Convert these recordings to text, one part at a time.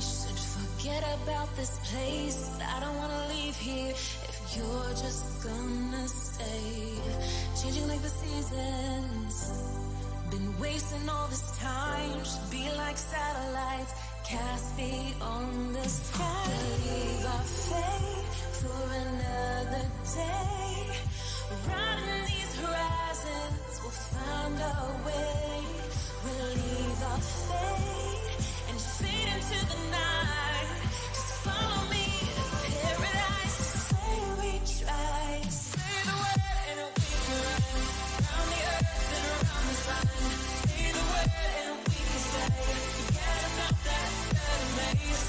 should forget about this place, but I don't wanna leave here if you're just gonna stay. Changing like the seasons, been wasting all this time. Should be like satellites cast beyond the sky. We'll leave our fate for another day. Riding these horizons, we'll find our way. We'll leave our fate and fade into the night. Just follow me to paradise. Say we try. Say the word and we can run around the earth and around the sun. Say the word and we can stay. Forget about that better place.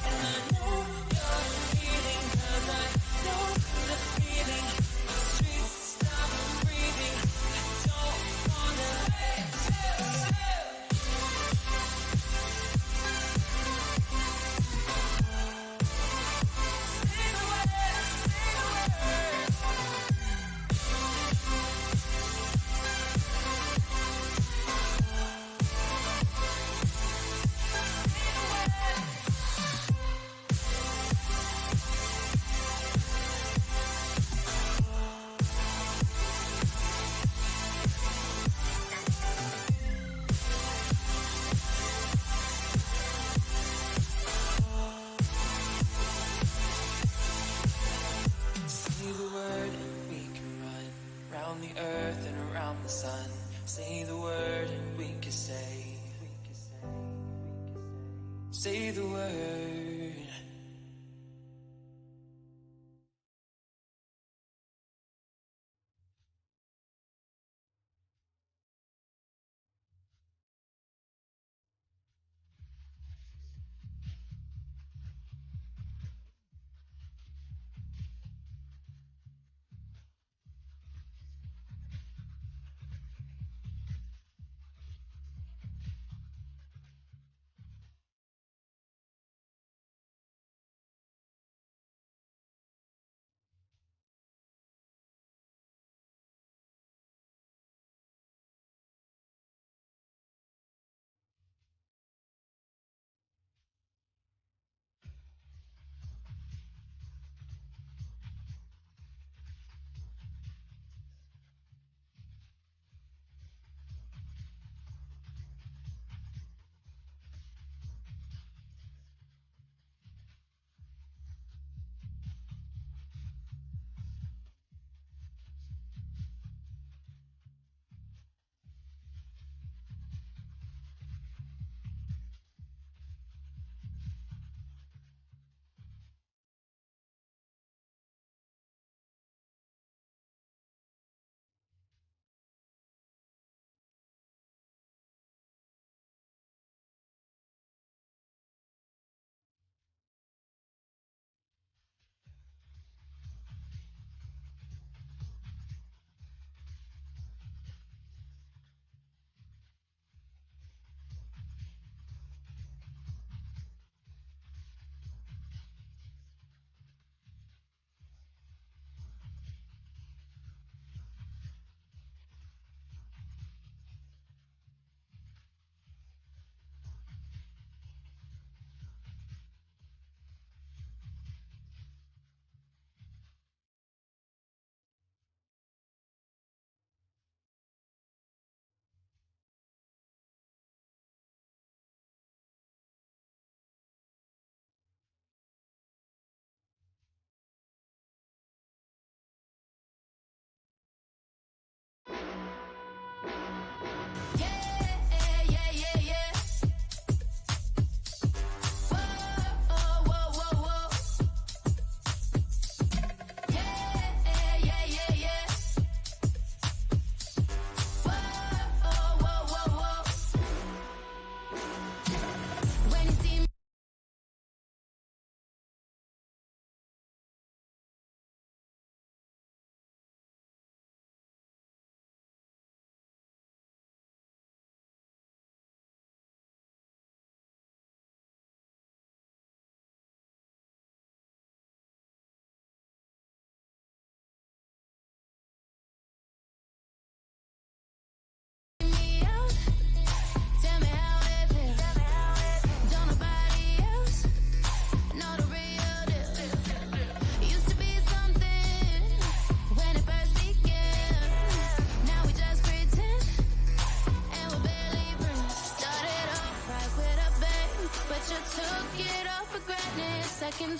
And I know you're leaving, 'cause I know the feeling. The streets stop breathing. I don't wanna let you. Say the word and we can run round the earth and around the sun. Say the word and we can stay. Say the word.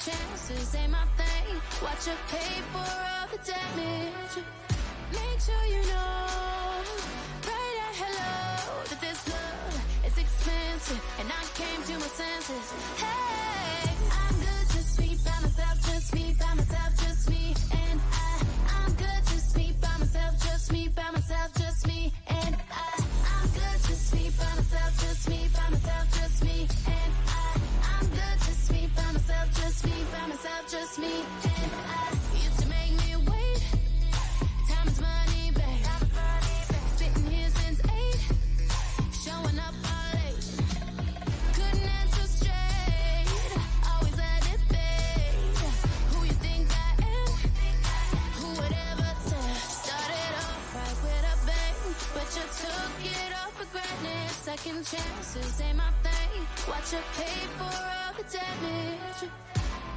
chances ain't my thing. Watch her pay for all the damage. Make sure you know, right at hello, that this love is expensive, and I came to my senses. Hey, I'm good, just me by myself, just me by myself, just me, and I'm good, just me by myself, just me by myself, just me, and I'm good, just me by myself, just me by myself, just me, and I'm good, just me by myself, just me by myself, just me, and used to make me wait. Time is money, babe. Sitting here since 8, showing up all late. Couldn't answer straight, always a debate. Who you think I am? Who would ever say? Started off right with a bang, but you took it all for granted. Second chances ain't my thing. Watch her pay for all the damage.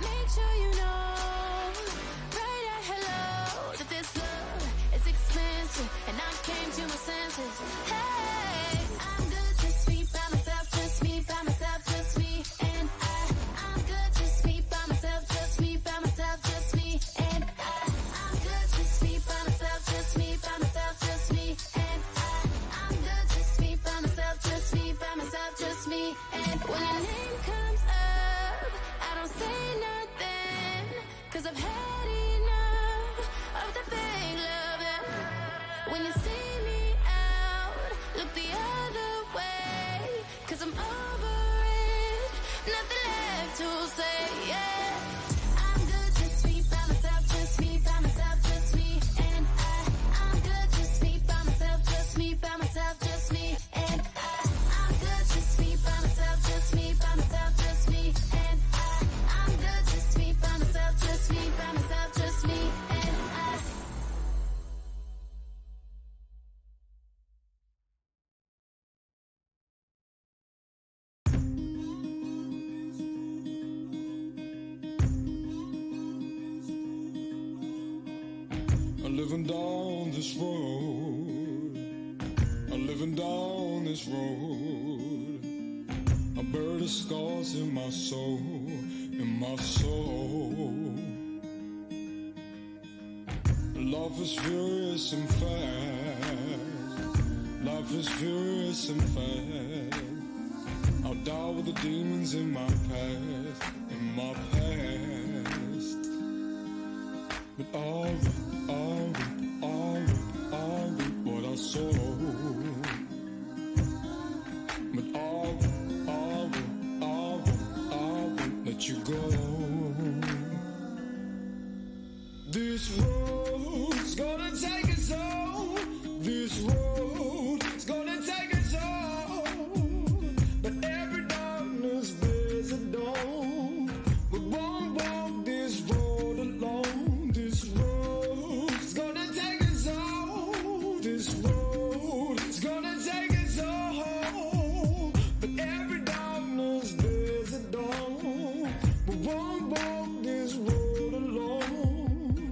Make sure you know, right at hello, that this love is expensive, and I came to my senses. Hey, I'm good, just me by myself, just me by myself, just me, and I'm good, just me by myself, just me by myself, just me, and I'm good, just me by myself, just me by myself, just me, and I'm good, just me by myself, just me by myself, just me, and when your name comes up, I don't say nothing, 'cause I've had enough of the fake loving. When you see me out, look the other way, 'cause I'm over it, nothing left to say, yeah. I'm good, just me by myself, just me by myself, just me, and I'm good, just me by myself, just me by myself, just me, and I'm good, just me by myself, just me by myself, just me, and I'm good, just me by myself, just me by myself, just me, and I'm living down this road. I'm living down this road. I bear the scars in my soul, in my soul. Life is furious and fast. Life is furious and fast. I'll die with the demons in my past, in my past. But I'll reap what I sow. But I'll let you go. This road's gonna take us home. This road's gonna take us home. But every darkness there's a dawn. We won't walk this road alone. This road's gonna take us home. This road's gonna take us home. But every darkness there's a dawn. We won't walk this road alone.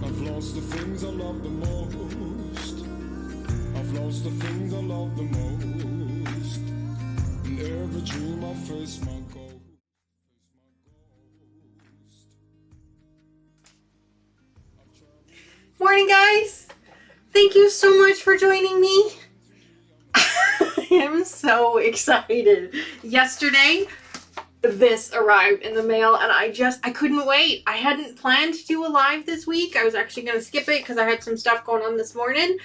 I've lost the things I love the most. I've lost the things I love the most. In every dream I face my ghost. Morning, guys. Thank you so much for joining me. I am so excited. Yesterday, this arrived in the mail and I couldn't wait. I hadn't planned to do a live this week. I was actually going to skip it because I had some stuff going on this morning.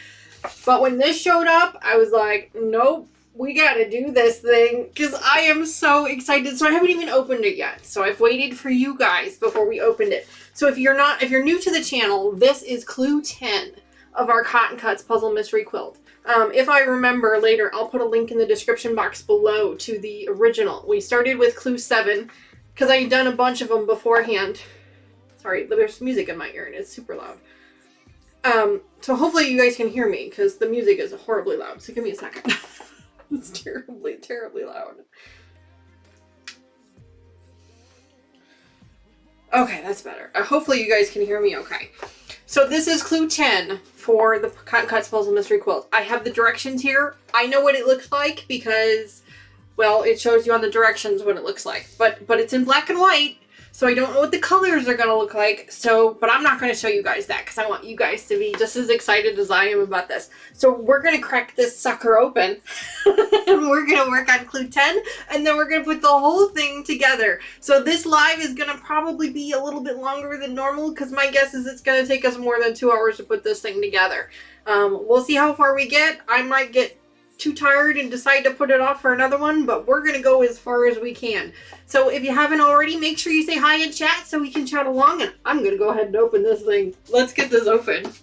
But when this showed up, I was like, nope, we got to do this thing because I am so excited. So I haven't even opened it yet. So I've waited for you guys before we opened it. So if you're new to the channel, this is clue 10 of our Cotton Cuts Puzzle Mystery Quilt. If I remember later, I'll put a link in the description box below to the original. We started with clue 7 because I had done a bunch of them beforehand. Sorry, there's music in my ear and it's super loud. So hopefully you guys can hear me because the music is horribly loud. So give me a second. It's terribly, terribly loud. Okay, that's better. Hopefully you guys can hear me okay. So this is clue 10 for the Cotton Cuts Puzzle Mystery Quilt. I have the directions here. I know what it looks like because well, it shows you on the directions what it looks like. But it's in black and white, so I don't know what the colors are going to look like. So, but I'm not going to show you guys that because I want you guys to be just as excited as I am about this. So we're going to crack this sucker open and we're going to work on clue 10 and then we're going to put the whole thing together. So this live is going to probably be a little bit longer than normal because my guess is it's going to take us more than 2 hours to put this thing together. We'll see how far we get. I might get too tired and decide to put it off for another one, but we're gonna go as far as we can. So if you haven't already, make sure you say hi in chat so we can chat along, and I'm gonna go ahead and open this thing. Let's get this open.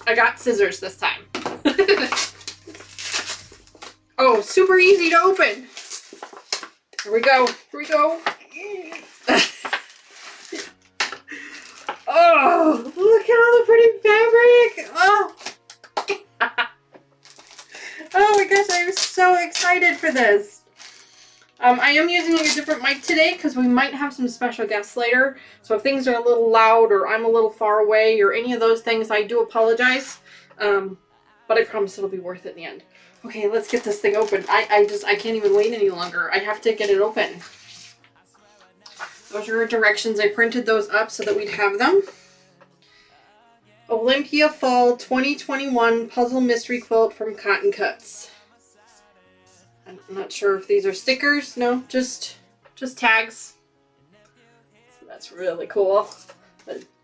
I got scissors this time. Oh, super easy to open. Here we go. Here we go. Oh, look at all the pretty fabric. Oh. Oh my gosh, I'm so excited for this. I am using a different mic today because we might have some special guests later. So if things are a little loud or I'm a little far away or any of those things, I do apologize. But I promise it'll be worth it in the end. Okay, let's get this thing open. I can't even wait any longer. I have to get it open. Those are our directions. I printed those up so that we'd have them. Olympia Fall 2021 Puzzle Mystery Quilt from Cotton Cuts. I'm not sure if these are stickers. No, just tags. So that's really cool.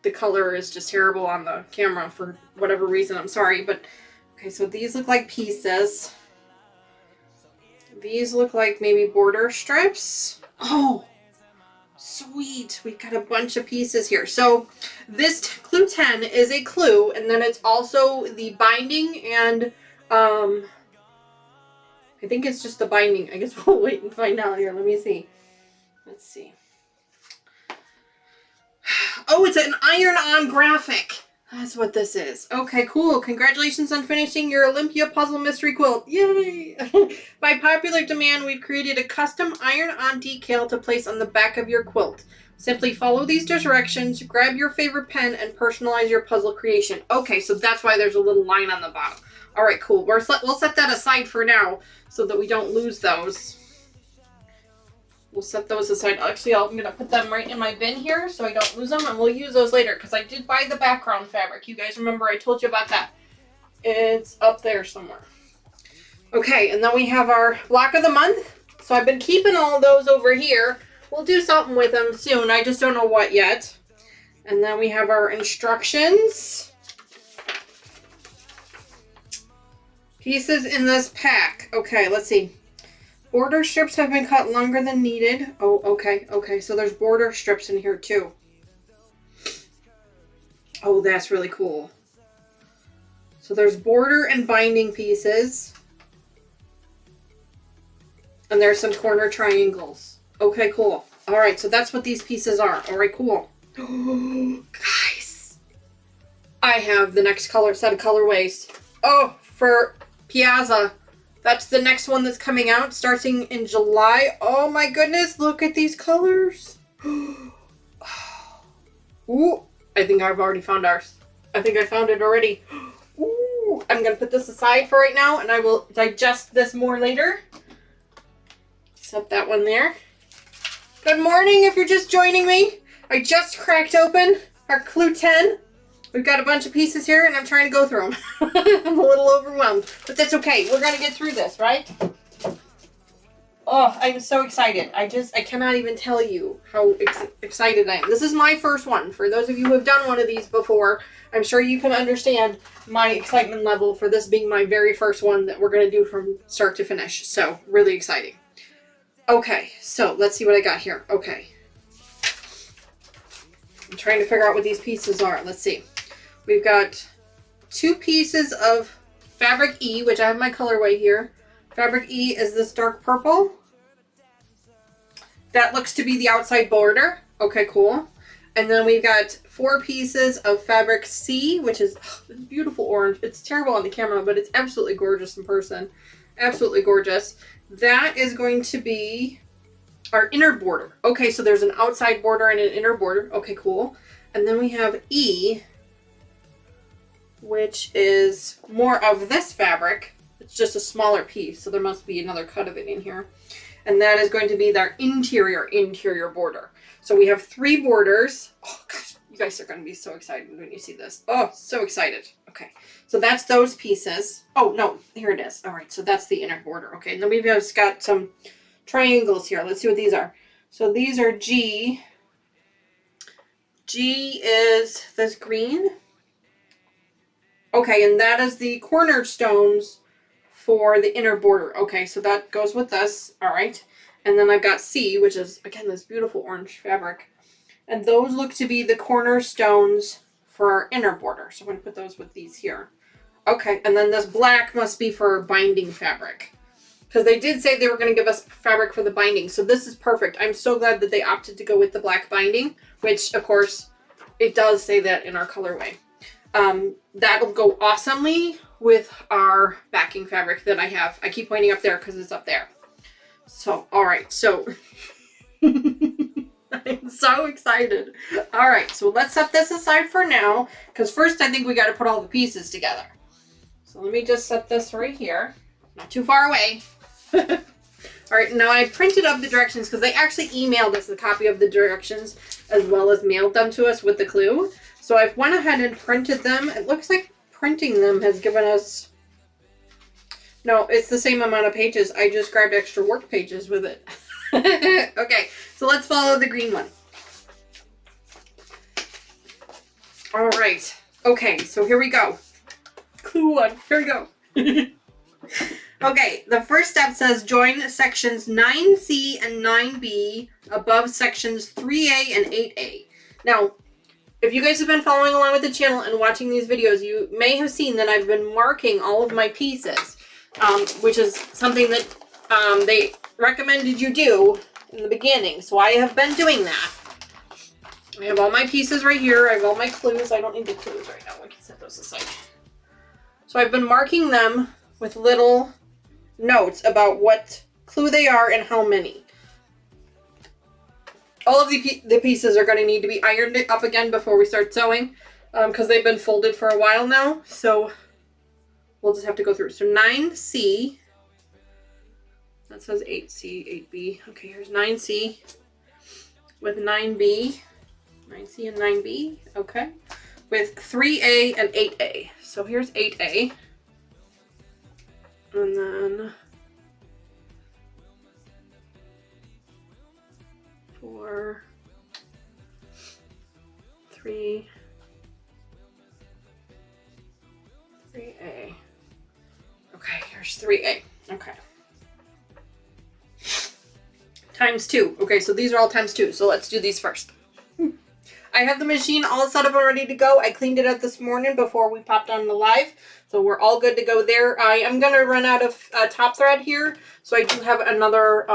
The color is just terrible on the camera for whatever reason. I'm sorry, but okay, so these look like pieces. These look like maybe border strips. Oh, sweet. We've got a bunch of pieces here. So this clue 10 is a clue, and then it's also the binding and I think it's just the binding. I guess we'll wait and find out here. Let me see. Let's see. Oh, it's an iron-on graphic. That's what this is. Okay, cool. Congratulations on finishing your Olympia Puzzle Mystery Quilt. Yay! By popular demand, we've created a custom iron-on decal to place on the back of your quilt. Simply follow these directions, grab your favorite pen, and personalize your puzzle creation. Okay, so that's why there's a little line on the bottom. All right, cool. We'll set that aside for now so that we don't lose those. We'll set those aside. Actually, I'm going to put them right in my bin here so I don't lose them, and we'll use those later because I did buy the background fabric. You guys remember I told you about that. It's up there somewhere. Okay, and then we have our block of the month. So I've been keeping all of those over here. We'll do something with them soon. I just don't know what yet. And then we have our instructions. Pieces in this pack. Okay, let's see. Border strips have been cut longer than needed. Oh, okay, okay. So there's border strips in here too. Oh, that's really cool. So there's border and binding pieces. And there's some corner triangles. Okay, cool. All right, so that's what these pieces are. All right, cool. Oh, guys. I have the next set of colorways. Oh, for Piazza. That's the next one that's coming out starting in July. Oh my goodness, look at these colors. Ooh, I think I've already found ours. I think I found it already. Ooh, I'm going to put this aside for right now and I will digest this more later. Set that one there. Good morning if you're just joining me. I just cracked open our clue 10. We've got a bunch of pieces here, and I'm trying to go through them. I'm a little overwhelmed, but that's okay. We're going to get through this, right? Oh, I'm so excited. I cannot even tell you how excited I am. This is my first one. For those of you who have done one of these before, I'm sure you can understand my excitement level for this being my very first one that we're going to do from start to finish. So, really exciting. Okay, so let's see what I got here. Okay. I'm trying to figure out what these pieces are. Let's see. We've got 2 pieces of Fabric E, which I have my colorway here. Fabric E is this dark purple. That looks to be the outside border. Okay, cool. And then we've got 4 pieces of Fabric C, which is beautiful orange. It's terrible on the camera, but it's absolutely gorgeous in person. Absolutely gorgeous. That is going to be our inner border. Okay, so there's an outside border and an inner border. Okay, cool. And then we have E, which is more of this fabric. It's just a smaller piece, so there must be another cut of it in here. And that is going to be their interior border. So we have 3 borders. Oh gosh, you guys are going to be so excited when you see this. Oh, so excited. Okay, so that's those pieces. Oh no, here it is. All right, so that's the inner border. Okay, and then we've just got some triangles here. Let's see what these are. So these are G. G is this green. Okay, and that is the cornerstones for the inner border. Okay, so that goes with this. All right. And then I've got C, which is, again, this beautiful orange fabric. And those look to be the cornerstones for our inner border. So I'm going to put those with these here. Okay, and then this black must be for binding fabric. Because they did say they were going to give us fabric for the binding. So this is perfect. I'm so glad that they opted to go with the black binding, which, of course, it does say that in our colorway. That'll go awesomely with our backing fabric that I have. I keep pointing up there because it's up there. So, all right. So, I'm so excited. All right. So let's set this aside for now. Because first I think we got to put all the pieces together. So let me just set this right here. Not too far away. All right. Now I printed up the directions because they actually emailed us a copy of the directions as well as mailed them to us with the clue. So I've went ahead and printed them. It looks like printing them has given us... No, it's the same amount of pages. I just grabbed extra work pages with it. Okay, so let's follow the green one. All right. Okay, so here we go. Clue 1. Here we go. Okay, the first step says join sections 9C and 9B above sections 3A and 8A. Now, if you guys have been following along with the channel and watching these videos, you may have seen that I've been marking all of my pieces, which is something that they recommended you do in the beginning. So I have been doing that. I have all my pieces right here. I have all my clues. I don't need the clues right now. I can set those aside. So I've been marking them with little notes about what clue they are and how many. All of the pieces are going to need to be ironed up again before we start sewing because they've been folded for a while now. So we'll just have to go through. So 9C. That says 8C, 8B. Okay, here's 9C with 9B. 9C and 9B. Okay. With 3A and 8A. So here's 8A. And then 4, 3, 3A. Okay, here's 3A. Okay. Times 2. Okay, so these are all times 2. So let's do these first. I have the machine all set up and ready to go. I cleaned it up this morning before we popped on the live. So we're all good to go there. I am going to run out of top thread here. So I do have another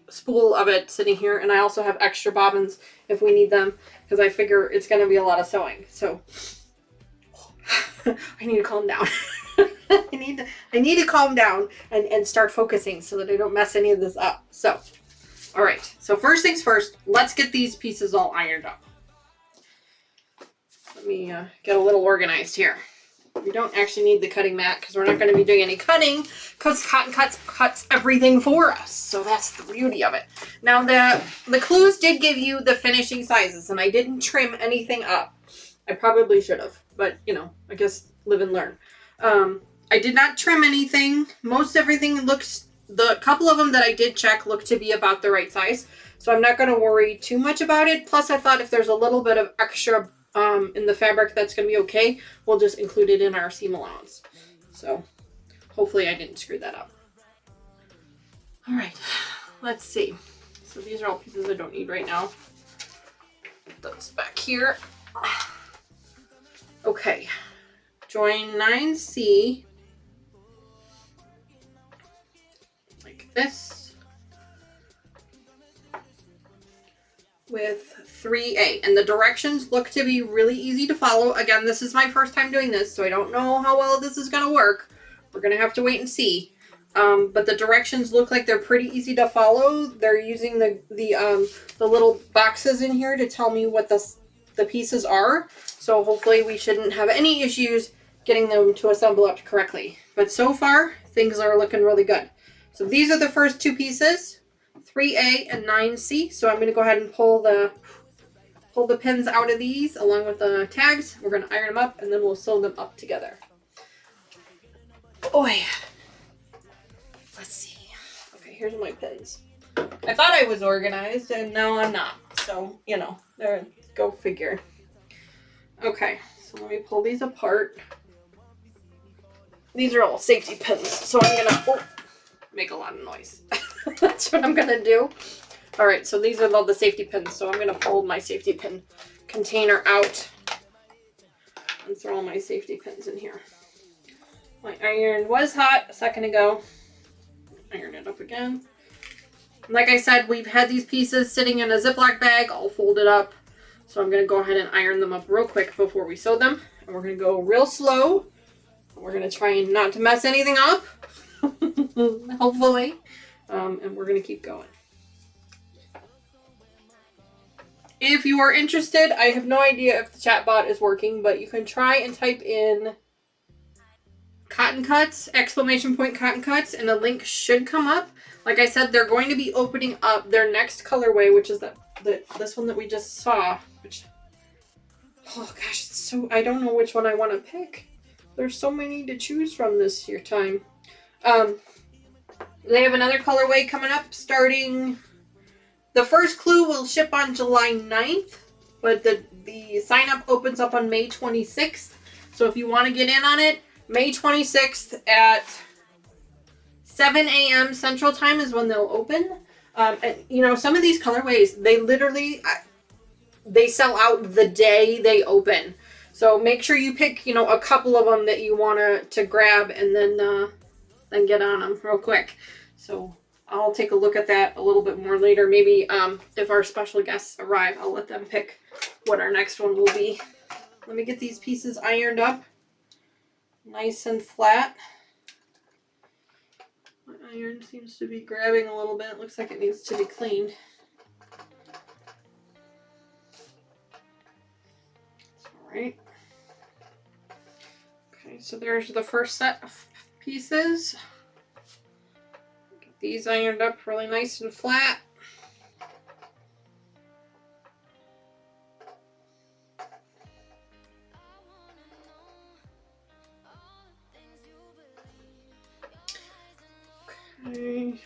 spool of it sitting here. And I also have extra bobbins if we need them. Because I figure it's going to be a lot of sewing. So I need to calm down. I need to calm down and start focusing so that I don't mess any of this up. So, all right. So first things first, let's get these pieces all ironed up. Let me get a little organized here. We don't actually need the cutting mat because we're not going to be doing any cutting because Cotton cuts everything for us. So that's the beauty of it. Now the clues did give you the finishing sizes and I didn't trim anything up. I probably should have, but you know, I guess live and learn. I did not trim anything. Most everything looks, the couple of them that I did check look to be about the right size. So I'm not going to worry too much about it. Plus I thought if there's a little bit of extra in the fabric, that's going to be okay. We'll just include it in our seam allowance. So hopefully I didn't screw that up. All right, let's see. So these are all pieces I don't need right now. Put those back here. Okay, join 9C like this with 3A. And the directions look to be really easy to follow. Again, this is my first time doing this, so I don't know how well this is going to work. We're going to have to wait and see. But the directions look like they're pretty easy to follow. They're using the little boxes in here to tell me what the pieces are. So hopefully we shouldn't have any issues getting them to assemble up correctly. But so far, things are looking really good. So these are the first two pieces, 3A and 9C. So I'm going to go ahead and pull the pins out of these along with the tags. We're going to iron them up and then we'll sew them up together. Oh yeah. Let's see. Okay, here's my pins. I thought I was organized and now I'm not. So, you know, there, go figure. Okay, so let me pull these apart. These are all safety pins, so I'm gonna make a lot of noise. That's what I'm gonna do. All right, so these are all the safety pins, so I'm gonna pull my safety pin container out and throw all my safety pins in here. My iron was hot a second ago. Iron it up again. Like I said, we've had these pieces sitting in a Ziploc bag all folded up. So I'm going to go ahead and iron them up real quick before we sew them. And we're going to go real slow. We're going to try not to mess anything up. Hopefully. And we're going to keep going. If you are interested, I have no idea if the chatbot is working, but you can try and type in cotton cuts, exclamation point cotton cuts, and a link should come up. Like I said, they're going to be opening up their next colorway, which is this one that we just saw. Which, oh gosh, it's so, I don't know which one I want to pick. There's so many to choose from this year time. They have another colorway coming up starting, the first clue will ship on July 9th, but the sign up opens up on May 26th. So if you want to get in on it, May 26th at 7 a.m. Central Time is when they'll open. And you know, some of these colorways, they literally, they sell out the day they open. So make sure you pick, you know, a couple of them that you want to grab and then get on them real quick. So I'll take a look at that a little bit more later. Maybe if our special guests arrive, I'll let them pick what our next one will be. Let me get these pieces ironed up. Nice and flat. My iron seems to be grabbing a little bit. It looks like it needs to be cleaned. Alright. Okay, so there's the first set of pieces. Get these ironed up really nice and flat. Okay.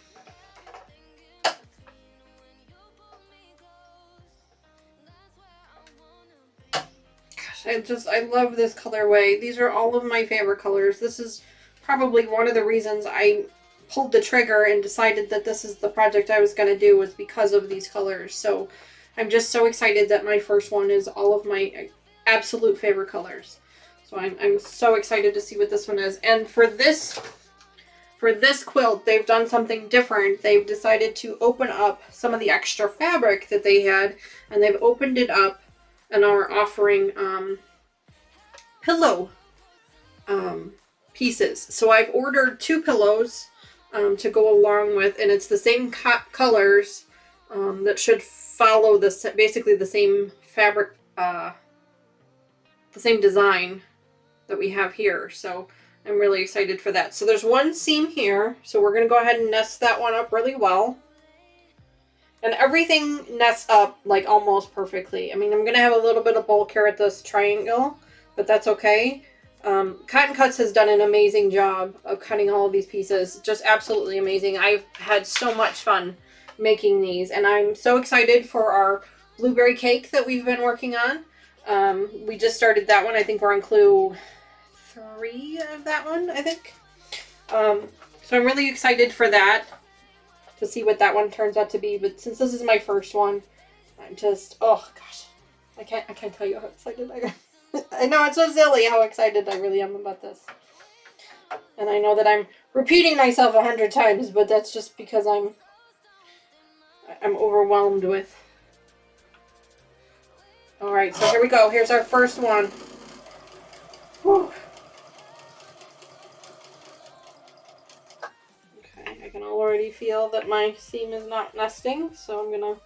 Gosh, I love this colorway. These are all of my favorite colors. This is probably one of the reasons I pulled the trigger and decided that this is the project I was going to do, was because of these colors. So I'm just so excited that my first one is all of my absolute favorite colors. So I'm so excited to see what this one is. And for this quilt, they've done something different. They've decided to open up some of the extra fabric that they had, and they've opened it up and are offering pillow pieces. So I've ordered 2 pillows to go along with, and it's the same colors that should follow basically the same fabric, the same design that we have here. So I'm really excited for that. So there's one seam here, so we're going to go ahead and nest that one up really well. And everything nests up like almost perfectly. I mean, I'm going to have a little bit of bulk here at this triangle, but that's okay. Cotton Cuts has done an amazing job of cutting all of these pieces. Just absolutely amazing. I've had so much fun making these, and I'm so excited for our blueberry cake that we've been working on. We just started that one. I think we're on clue 3 of that one, I think. So I'm really excited for that, to see what that one turns out to be. But since this is my first one, I'm just, oh gosh, I can't tell you how excited I am. I know it's so silly how excited I really am about this. And I know that I'm repeating myself 100 times, but that's just because I'm overwhelmed with. All right, so here we go. Here's our first one. Whew. I can already feel that my seam is not nesting, so I'm gonna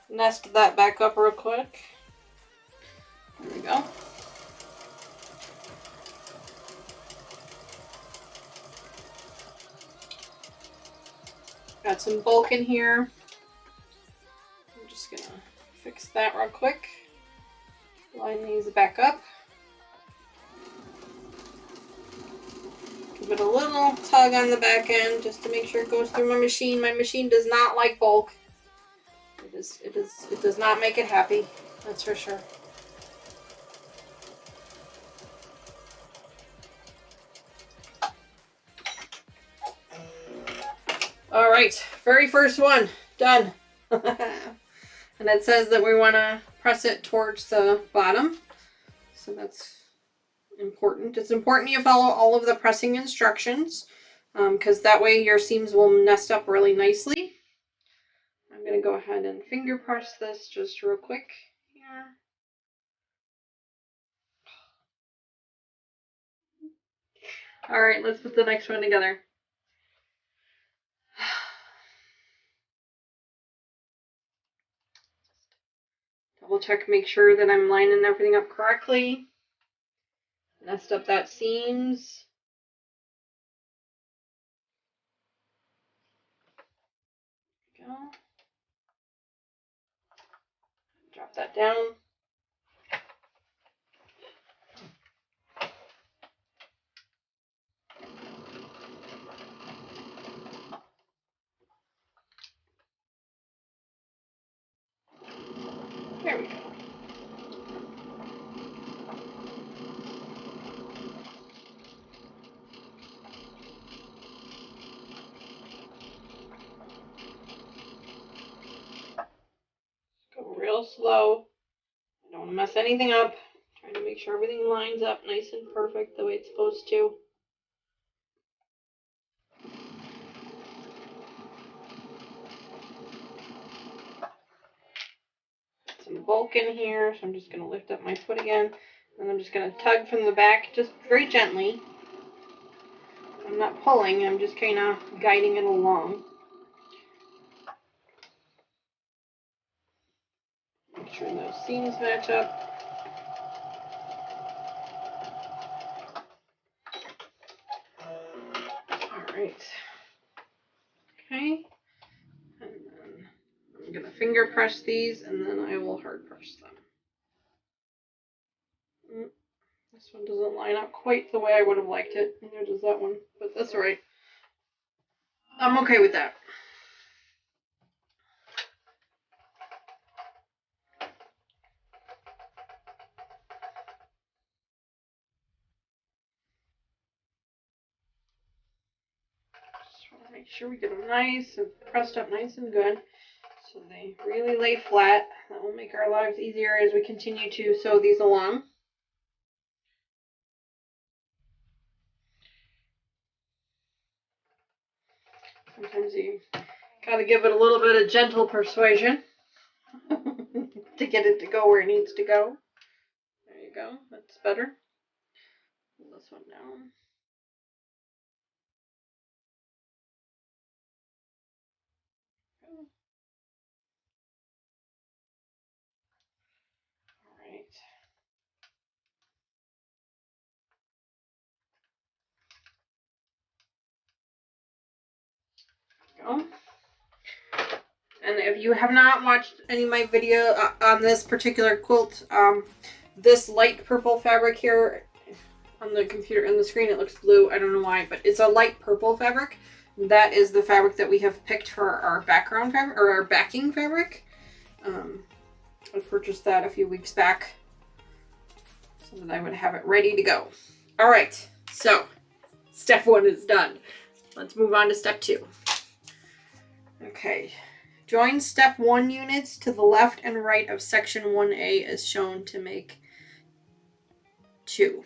nest that back up real quick. There we go. Got some bulk in here. I'm just gonna fix that real quick. Line these back up. Give it a little tug on the back end just to make sure it goes through my machine. My machine does not like bulk. It does not make it happy, that's for sure. All right, very first one, done. And it says that we want to press it towards the bottom. So that's important. It's important you follow all of the pressing instructions because that way your seams will nest up really nicely. I'm going to go ahead and finger press this just real quick here. All right, let's put the next one together. Double check, make sure that I'm lining everything up correctly. Nest up that seams. There we go. Drop that down. There we go. Go real slow. I don't want to mess anything up. Trying to make sure everything lines up nice and perfect the way it's supposed to. Some bulk in here, so I'm just going to lift up my foot again. And I'm just going to tug from the back just very gently. I'm not pulling, I'm just kind of guiding it along. Make sure those seams match up. Alright. Okay. And then I'm going to finger press these and then I will hard press them. This one doesn't line up quite the way I would have liked it. Neither does that one, but that's alright. I'm okay with that. Just want to make sure we get them nice and pressed up nice and good so they really lay flat. That will make our lives easier as we continue to sew these along. Sometimes you gotta give it a little bit of gentle persuasion to get it to go where it needs to go. There you go, that's better. Pull this one down. Alright. Go. And if you have not watched any of my video on this particular quilt, this light purple fabric here on the computer, on the screen it looks blue, I don't know why, but it's a light purple fabric. That is the fabric that we have picked for our background fabric, or our backing fabric. I purchased that a few weeks back so that I would have it ready to go. Alright, so step 1 is done. Let's move on to step 2. Okay. Join step 1 units to the left and right of section 1A as shown to make 2.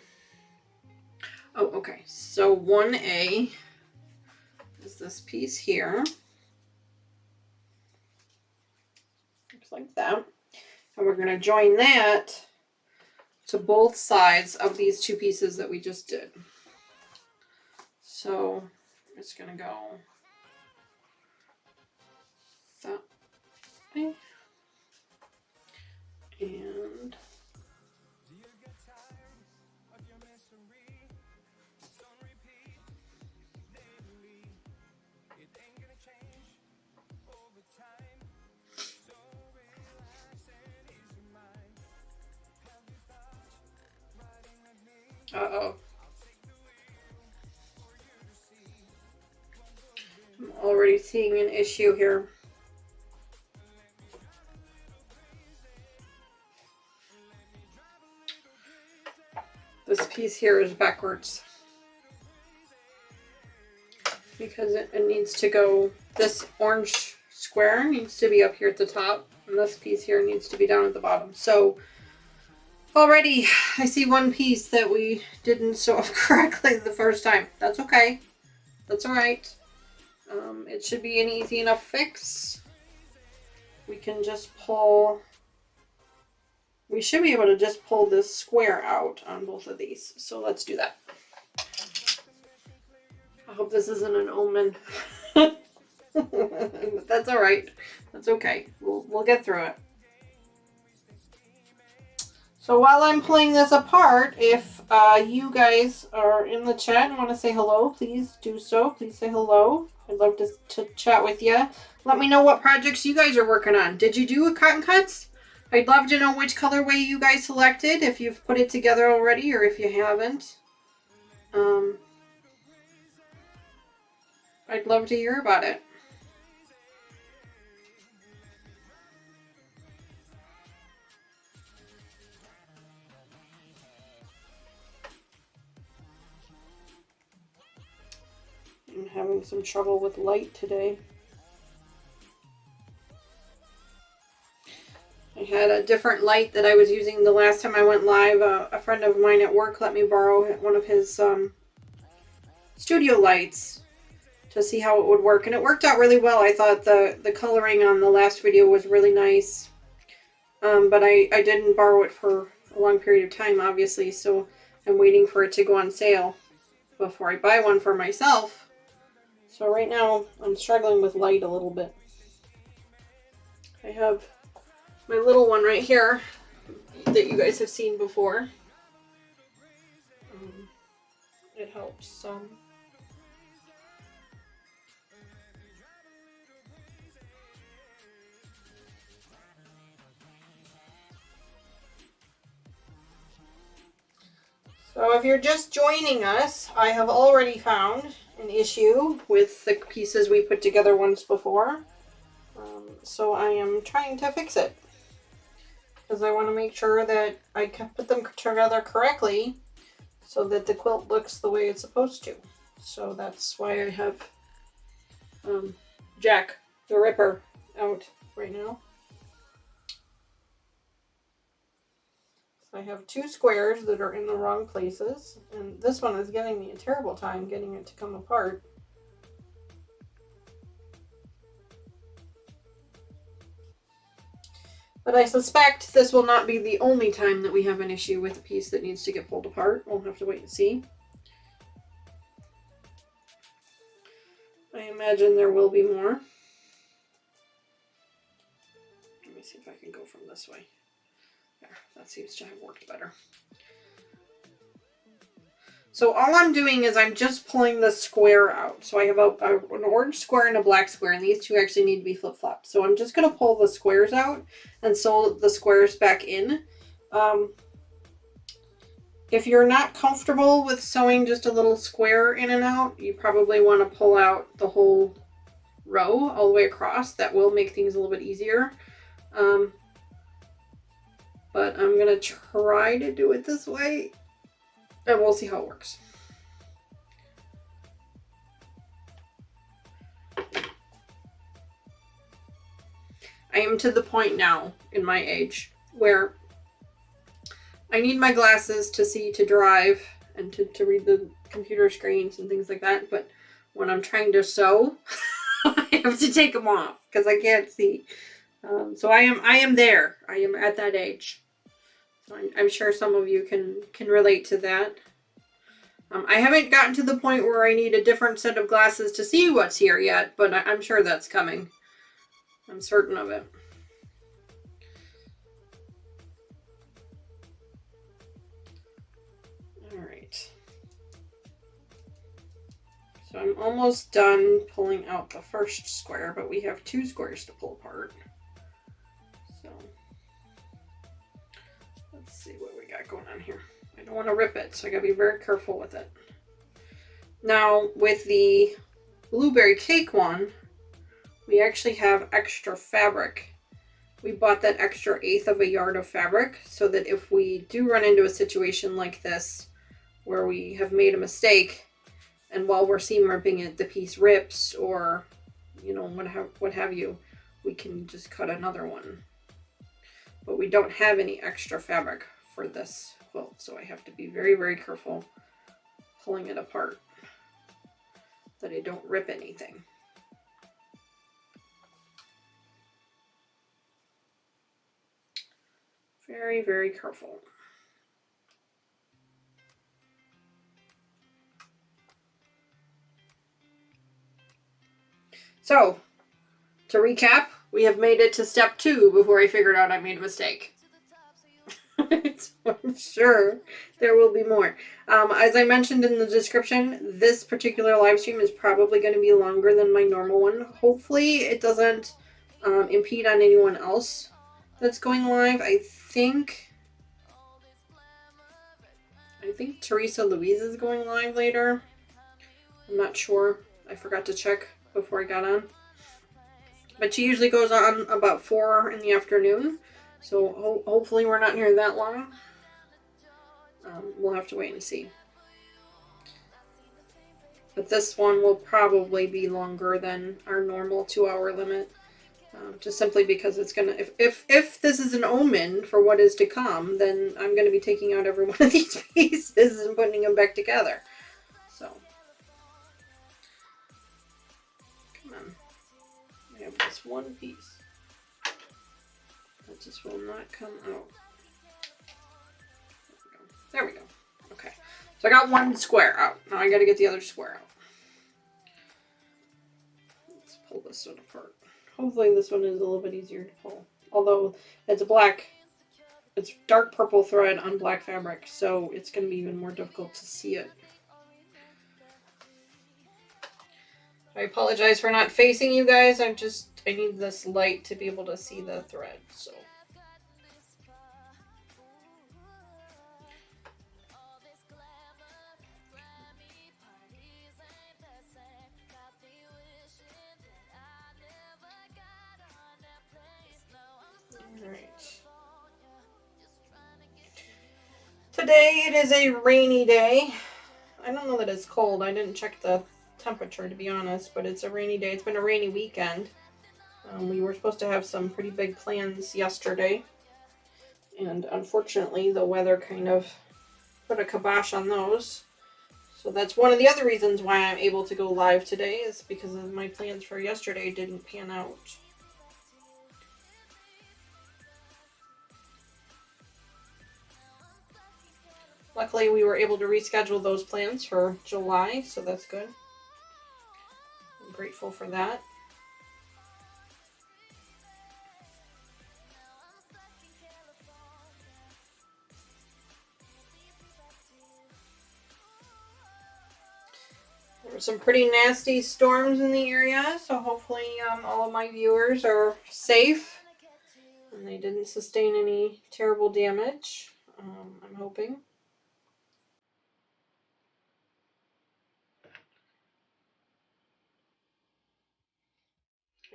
Oh, okay. So 1A is this piece here. Looks like that. And we're going to join that to both sides of these 2 pieces that we just did. So it's going to go that way. And Uh-oh. I'm already seeing an issue here. This piece here is backwards. Because it needs to go, this orange square needs to be up here at the top, and this piece here needs to be down at the bottom. So already I see one piece that we didn't sew up correctly the first time. That's okay. That's alright. It should be an easy enough fix. We can just pull, we should be able to just pull this square out on both of these. So let's do that. I hope this isn't an omen. But that's alright. That's okay. We'll get through it. So while I'm pulling this apart, if you guys are in the chat and want to say hello, please do so. Please say hello. I'd love to chat with you. Let me know what projects you guys are working on. Did you do a cotton cuts? I'd love to know which colorway you guys selected, if you've put it together already or if you haven't. I'd love to hear about it. I'm having some trouble with light today. I had a different light that I was using the last time I went live. A friend of mine at work let me borrow one of his studio lights to see how it would work, and it worked out really well. I thought the coloring on the last video was really nice, but I didn't borrow it for a long period of time, obviously, so I'm waiting for it to go on sale before I buy one for myself. So right now I'm struggling with light a little bit. I have my little one right here that you guys have seen before. It helps some. So if you're just joining us, I have already found an issue with the pieces we put together once before. So I am trying to fix it, because I want to make sure that I can put them together correctly so that the quilt looks the way it's supposed to. So that's why I have Jack the Ripper out right now. So I have two squares that are in the wrong places, and this one is giving me a terrible time getting it to come apart. But I suspect this will not be the only time that we have an issue with a piece that needs to get pulled apart. We'll have to wait and see. I imagine there will be more. Let me see if I can go from this way. There, that seems to have worked better. So all I'm doing is I'm just pulling the square out. So I have an orange square and a black square, and these two actually need to be flip-flopped. So I'm just going to pull the squares out and sew the squares back in. If you're not comfortable with sewing just a little square in and out, you probably want to pull out the whole row all the way across. That will make things a little bit easier. But I'm going to try to do it this way, and we'll see how it works. I am to the point now in my age where I need my glasses to see, to drive, and to read the computer screens and things like that. But when I'm trying to sew, I have to take them off because I can't see. So I am there. I am at that age. So I'm sure some of you can relate to that. I haven't gotten to the point where I need a different set of glasses to see what's here yet, but I'm sure that's coming. I'm certain of it. All right. So I'm almost done pulling out the first square, but we have two squares to pull apart. So let's see what we got going on here. I don't want to rip it, so I gotta be very careful with it. Now, with the blueberry cake one, we actually have extra fabric. We bought that extra 1/8 of a yard of fabric so that if we do run into a situation like this where we have made a mistake and while we're seam ripping it, the piece rips or, you know, what have you, we can just cut another one. But we don't have any extra fabric for this quilt, so I have to be very, very careful pulling it apart that I don't rip anything. Very, very careful. So, to recap, we have made it to step 2 before I figured out I made a mistake. So I'm sure there will be more. As I mentioned in the description, this particular live stream is probably going to be longer than my normal one. Hopefully it doesn't impede on anyone else that's going live. I think Teresa Louise is going live later. I'm not sure. I forgot to check before I got on. But she usually goes on about 4 in the afternoon. So hopefully we're not here that long. We'll have to wait and see. But this one will probably be longer than our normal 2-hour limit. Just simply because it's gonna, if this is an omen for what is to come, then I'm gonna be taking out every one of these pieces and putting them back together. So, come on, I have this one piece that just will not come out. There we go. Okay, so I got one square out. Now I gotta get the other square out. Let's pull this one apart. Hopefully this one is a little bit easier to pull. Although it's it's dark purple thread on black fabric, so it's going to be even more difficult to see it. I apologize for not facing you guys. I need this light to be able to see the thread, so. Today it is a rainy day. I don't know that it's cold. I didn't check the temperature to be honest, but it's a rainy day. It's been a rainy weekend. We were supposed to have some pretty big plans yesterday, and unfortunately the weather kind of put a kibosh on those. So that's one of the other reasons why I'm able to go live today, is because of my plans for yesterday didn't pan out. Luckily, we were able to reschedule those plans for July, so that's good. I'm grateful for that. There were some pretty nasty storms in the area, so hopefully all of my viewers are safe and they didn't sustain any terrible damage. I'm hoping.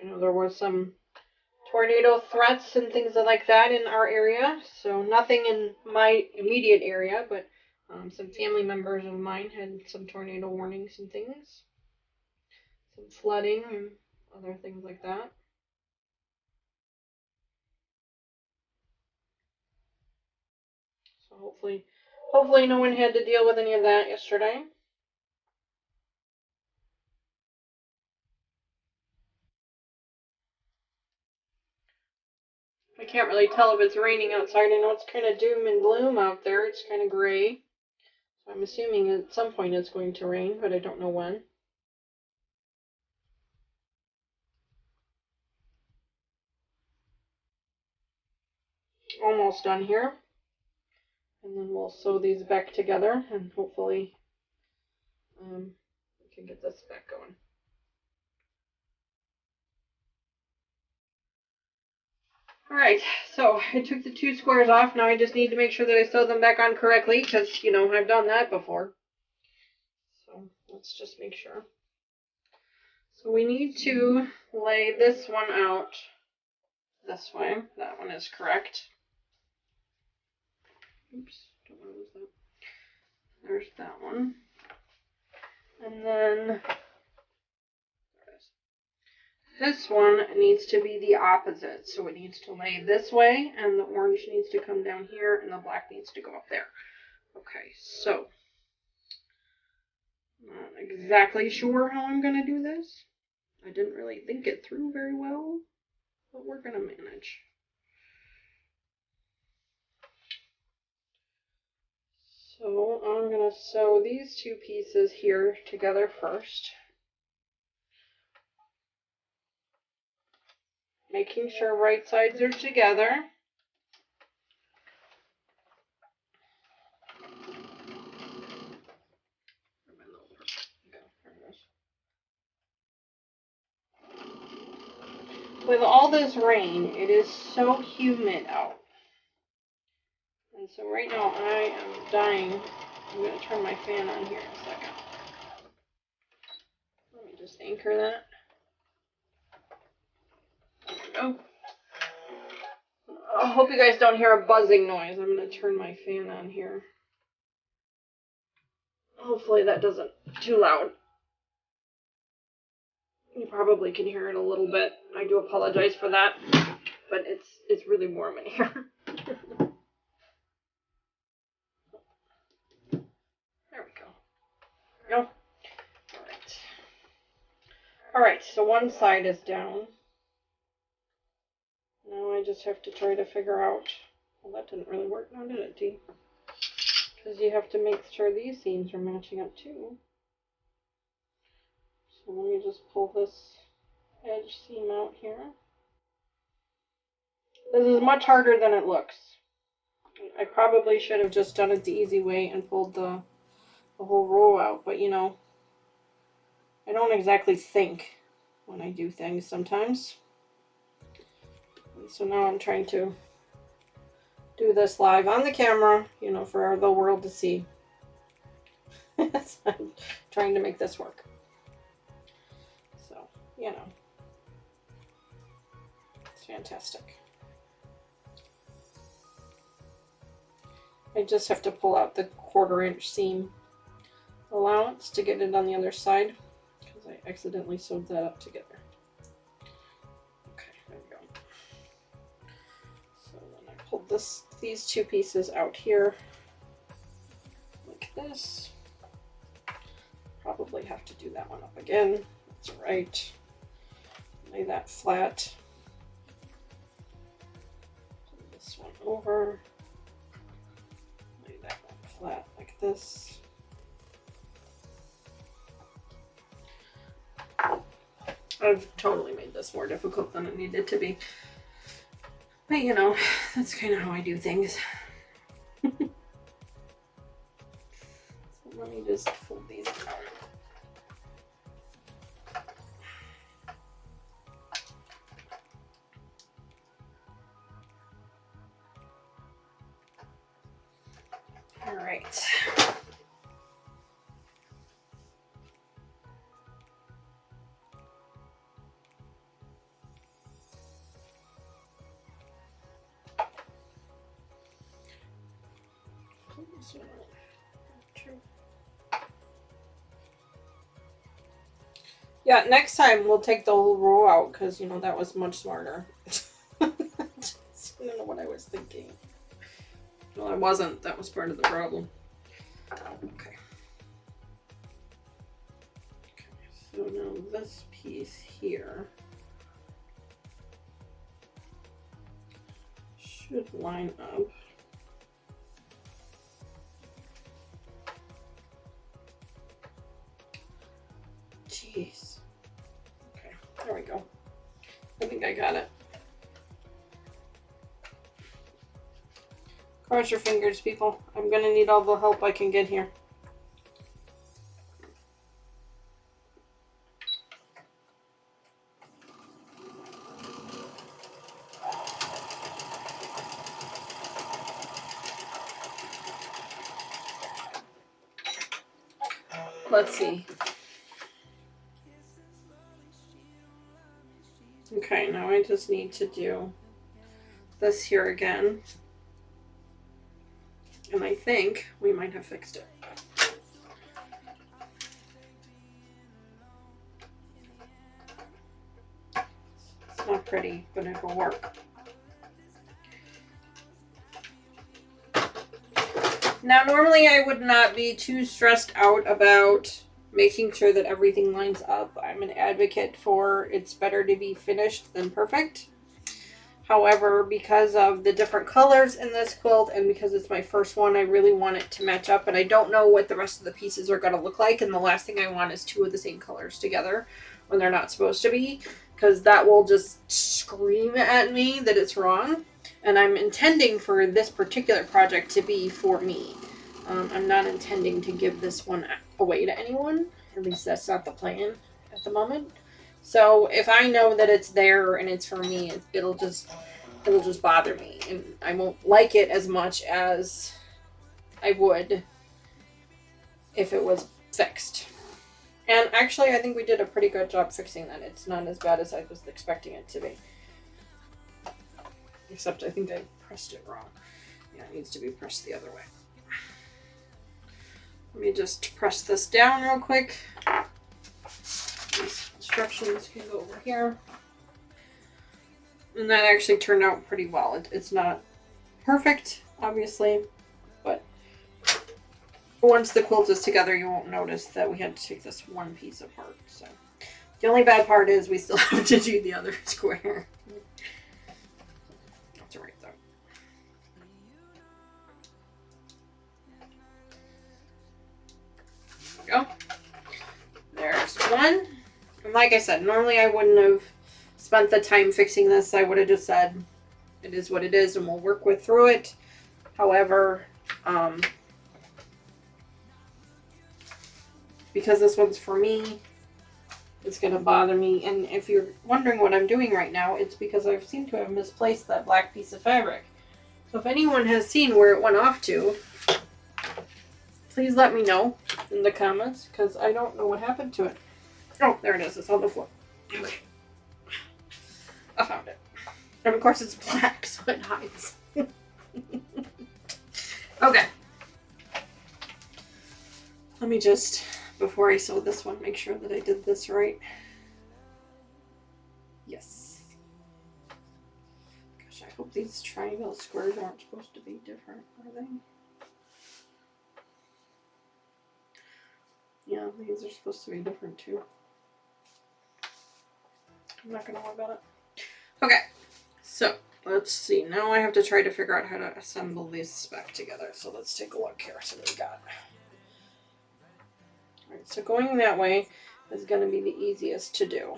I know there were some tornado threats and things like that in our area, so nothing in my immediate area, but some family members of mine had some tornado warnings and things, some flooding and other things like that. So hopefully no one had to deal with any of that yesterday. I can't really tell if it's raining outside. I know it's kind of doom and gloom out there. It's kind of gray. So I'm assuming at some point it's going to rain, but I don't know when. Almost done here. And then we'll sew these back together and hopefully we can get this back going. Alright, so I took the 2 squares off. Now I just need to make sure that I sew them back on correctly because, you know, I've done that before. So let's just make sure. So we need to lay this one out this way. That one is correct. Oops, don't want to lose that. There's that one. And then this one needs to be the opposite. So it needs to lay this way, and the orange needs to come down here, and the black needs to go up there. Okay, so I'm not exactly sure how I'm going to do this. I didn't really think it through very well, but we're going to manage. So I'm going to sew these 2 pieces here together first. Making sure right sides are together. With all this rain, it is so humid out. And so right now I am dying. I'm going to turn my fan on here in a second. Let me just anchor that. There we go. I hope you guys don't hear a buzzing noise. I'm going to turn my fan on here. Hopefully that doesn't too loud. You probably can hear it a little bit. I do apologize for that, but it's really warm in here. There we go. There we go. Alright, so one side is down. Now I just have to try to figure out... Well, that didn't really work now, did it, Dee? Because you have to make sure these seams are matching up too. So let me just pull this edge seam out here. This is much harder than it looks. I probably should have just done it the easy way and pulled the whole row out, but you know, I don't exactly think when I do things sometimes. And so now I'm trying to do this live on the camera, you know, for the world to see. So I'm trying to make this work. So, you know, it's fantastic. I just have to pull out the 1/4 inch seam allowance to get it on the other side because I accidentally sewed that up together. Okay, there we go. So then I pulled these 2 pieces out here like this. Probably have to do that one up again. That's all right. Lay that flat. Put this one over. Lay that one flat like this. I've totally made this more difficult than it needed to be. But you know, that's kind of how I do things. So let me just fold these out. All right. Yeah, next time we'll take the whole row out because, you know, that was much smarter. I don't know what I was thinking. Well, I wasn't. That was part of the problem. Okay. So now this piece here should line up. Jeez. Okay, there we go. I think I got it. Cross your fingers, people. I'm gonna need all the help I can get here. let's see. Okay, now I just need to do this here again. And I think we might have fixed it. It's not pretty, but it will work. Now, normally I would not be too stressed out about making sure that everything lines up. I'm an advocate for it's better to be finished than perfect. However, because of the different colors in this quilt and because it's my first one, I really want it to match up. And I don't know what the rest of the pieces are going to look like. And the last thing I want is two of the same colors together when they're not supposed to be. Because that will just scream at me that it's wrong. And I'm intending for this particular project to be for me. I'm not intending to give this one away to anyone. At least that's not the plan at the moment. So if I know that it's there and it's for me, it'll just bother me. And I won't like it as much as I would if it was fixed. And actually, I think we did a pretty good job fixing that. It's not as bad as I was expecting it to be. Except I think I pressed it wrong. Yeah, it needs to be pressed the other way. Let me just press this down real quick. These instructions can go over here. And that actually turned out pretty well. It's not perfect, obviously, but once the quilt is together, you won't notice that we had to take this one piece apart. So the only bad part is we still have to do the other square. That's alright though. There we go. There's one. And like I said, normally I wouldn't have spent the time fixing this. I would have just said, it is what it is and we'll work through it. However, because this one's for me, it's going to bother me. And if you're wondering what I'm doing right now, it's because I seem to have misplaced that black piece of fabric. So if anyone has seen where it went off to, please let me know in the comments, because I don't know what happened to it. Oh, there it is. It's on the floor. Okay. I found it. And of course it's black, so it hides. Okay. Let me just, before I sew this one, make sure that I did this right. Yes. Gosh, I hope these triangle squares aren't supposed to be different, are they? Yeah, these are supposed to be different too. I'm not going to worry about it. Okay, so let's see. Now I have to try to figure out how to assemble these back together. So let's take a look here. So we got. Alright, so going that way is going to be the easiest to do.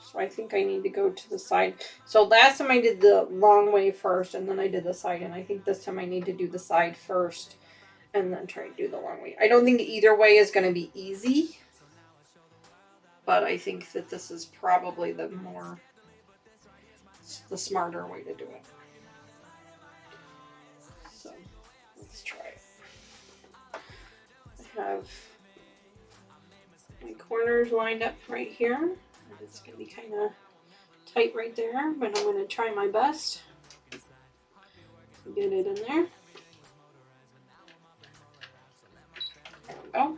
So I think I need to go to the side. So last time I did the long way first and then I did the side. And I think this time I need to do the side first and then try to do the long way. I don't think either way is going to be easy. But I think that this is probably the smarter way to do it. So let's try it. I have my corners lined up right here. It's going to be kind of tight right there, but I'm going to try my best to get it in there. There we go.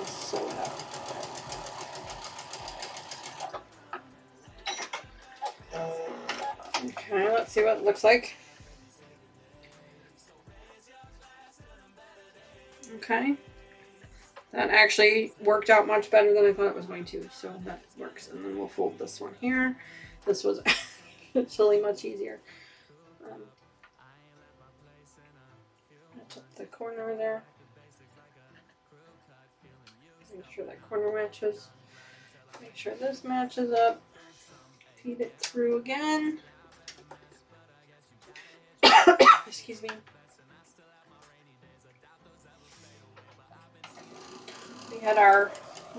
Sew it up. Okay, let's see what it looks like. Okay. That actually worked out much better than I thought it was going to, so that works. And then we'll fold this one here. This was actually much easier. Match up the corner there. Make sure that corner matches. Make sure this matches up. Feed it through again. Excuse me. We had our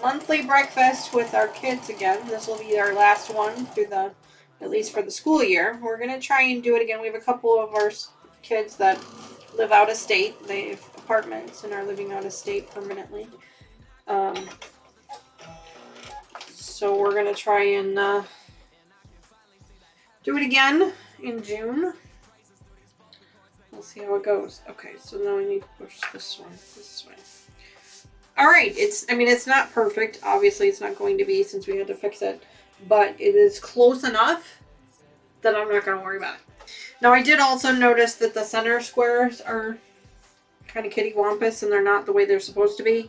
monthly breakfast with our kids again. This will be our last one through at least for the school year. We're going to try and do it again. We have a couple of our kids that live out of state. They have apartments and are living out of state permanently. So we're going to try and do it again in June. We'll see how it goes. Okay, so now I need to push this one this way. Alright, it's not perfect. Obviously, it's not going to be since we had to fix it. But it is close enough that I'm not going to worry about it. Now, I did also notice that the center squares are kind of kitty-wampus and they're not the way they're supposed to be.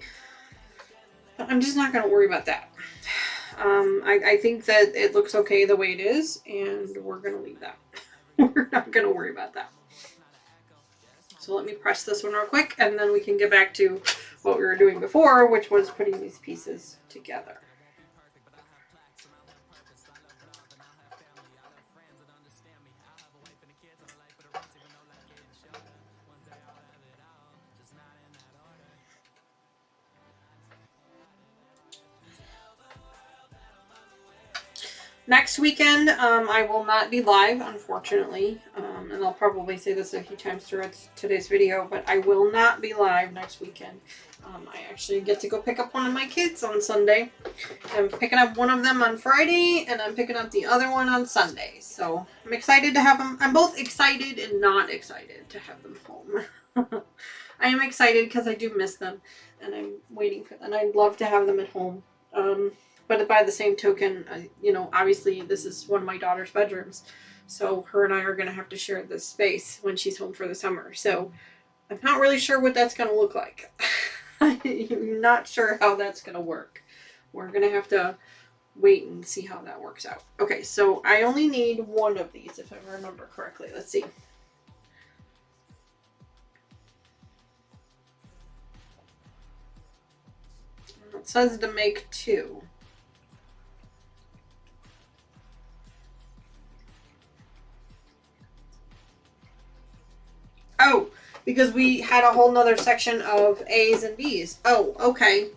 But I'm just not going to worry about that. I think that it looks okay the way it is, and we're going to leave that. We're not going to worry about that. So let me press this one real quick, and then we can get back to what we were doing before, which was putting these pieces together. Next weekend, I will not be live, unfortunately, and I'll probably say this a few times throughout today's video, but I will not be live next weekend. I actually get to go pick up one of my kids on Sunday. I'm picking up one of them on Friday, and I'm picking up the other one on Sunday. So I'm excited to have them. I'm both excited and not excited to have them home. I am excited because I do miss them, and I'm waiting for them. I'd love to have them at home. But by the same token, obviously this is one of my daughter's bedrooms. So her and I are going to have to share this space when she's home for the summer. So I'm not really sure what that's going to look like. I'm not sure how that's going to work. We're going to have to wait and see how that works out. Okay, so I only need one of these if I remember correctly. Let's see. It says to make 2. Oh, because we had a whole nother section of A's and B's. Oh, okay.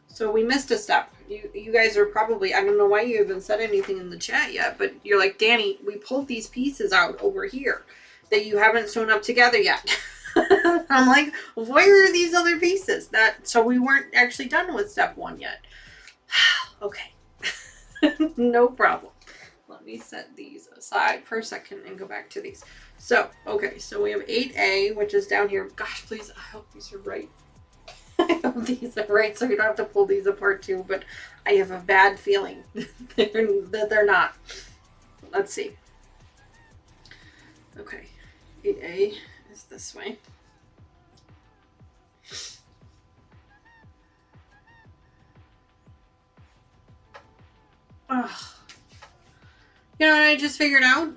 So we missed a step. You guys are probably, I don't know why you haven't said anything in the chat yet, but you're like, Danny, we pulled these pieces out over here that you haven't sewn up together yet. I'm like, where are these other pieces? So we weren't actually done with step 1 yet. Okay. No problem. Let me set these aside for a second and go back to these. So, okay, so we have 8A, which is down here. Gosh, please, I hope these are right. I hope these are right so you don't have to pull these apart too, but I have a bad feeling that they're not. Let's see. Okay, 8A is this way. Ugh. You know what I just figured out?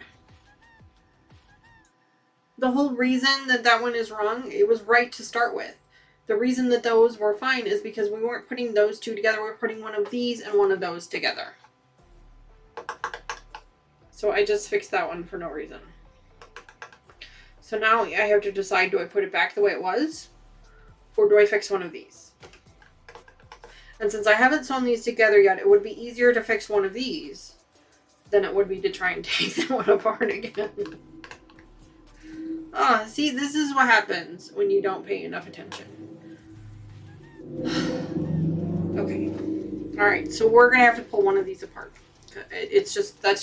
The whole reason that one is wrong, it was right to start with. The reason that those were fine is because we weren't putting those two together. We're putting one of these and one of those together. So I just fixed that one for no reason. So now I have to decide, do I put it back the way it was? Or do I fix one of these? And since I haven't sewn these together yet, it would be easier to fix one of these than it would be to try and take that one apart again. Ah, see, this is what happens when you don't pay enough attention. Okay. Alright, so we're going to have to pull one of these apart. That's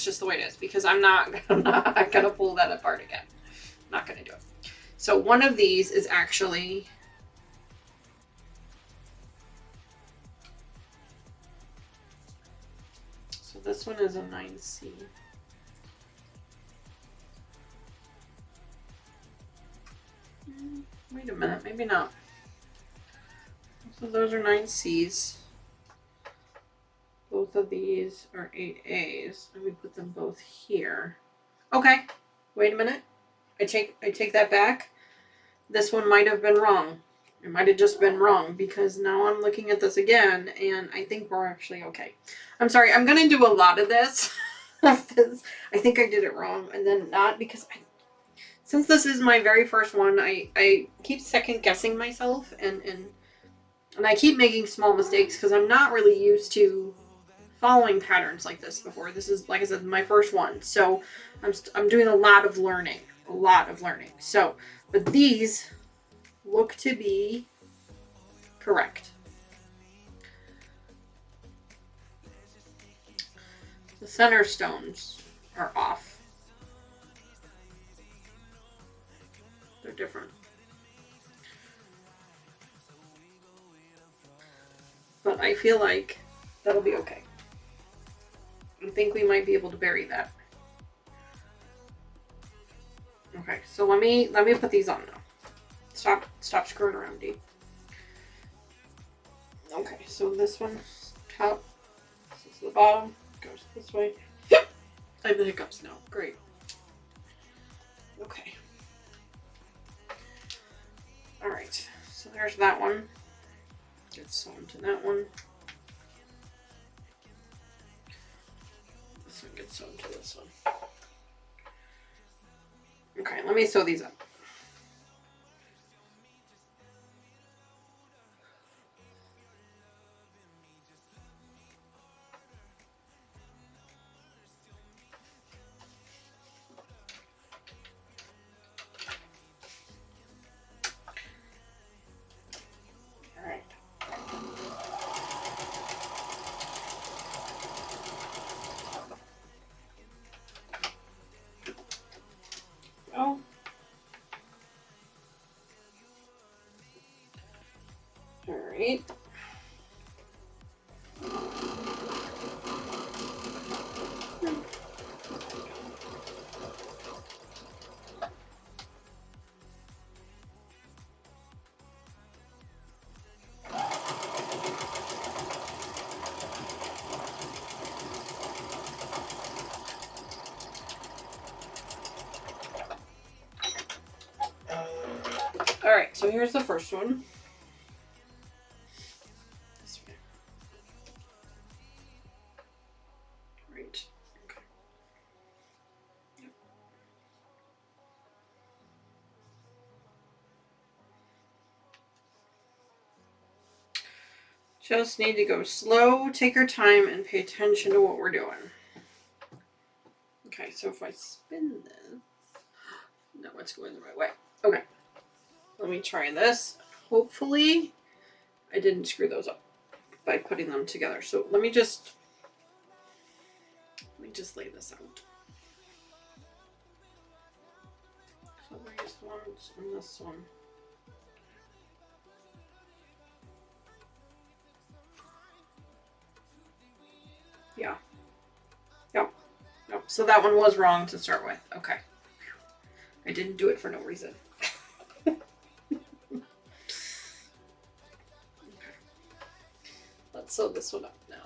just the way it is, because I'm not going to pull that apart again. I'm not going to do it. So one of these is actually... So this one is a 9C. Wait a minute, maybe not. So those are 9Cs. Both of these are 8As. Let me put them both here. Okay, wait a minute. I take that back. This one might have been wrong. It might have just been wrong because now I'm looking at this again and I think we're actually okay. I'm sorry, I'm going to do a lot of this. I think I did it wrong and then not because since this is my very first one, I keep second guessing myself and I keep making small mistakes because I'm not really used to following patterns like this before. This is, like I said, my first one. So I'm doing a lot of learning. a lot of learning. So, but these look to be correct. The center stones are off. They're different. But I feel like that'll be okay. I think we might be able to bury that. Okay, so let me put these on now. Stop screwing around, Dee. Okay, so this one top, this is the bottom, goes this way. I have the hiccups now. Great. Okay. All right, so there's that one. Get sewn to that one. This one gets sewn to this one. Okay, let me sew these up. Alright. Alright, so here's the first one. This way. Right. Okay. Yep. Just need to go slow, take your time, and pay attention to what we're doing. Okay, so if I spin this, no, it's going the right way. Okay. Let me try this. Hopefully, I didn't screw those up by putting them together. So let me just lay this out. So these ones and this one. Yeah. Yep. Yep. So that one was wrong to start with. Okay. I didn't do it for no reason. Let's sew this one up now.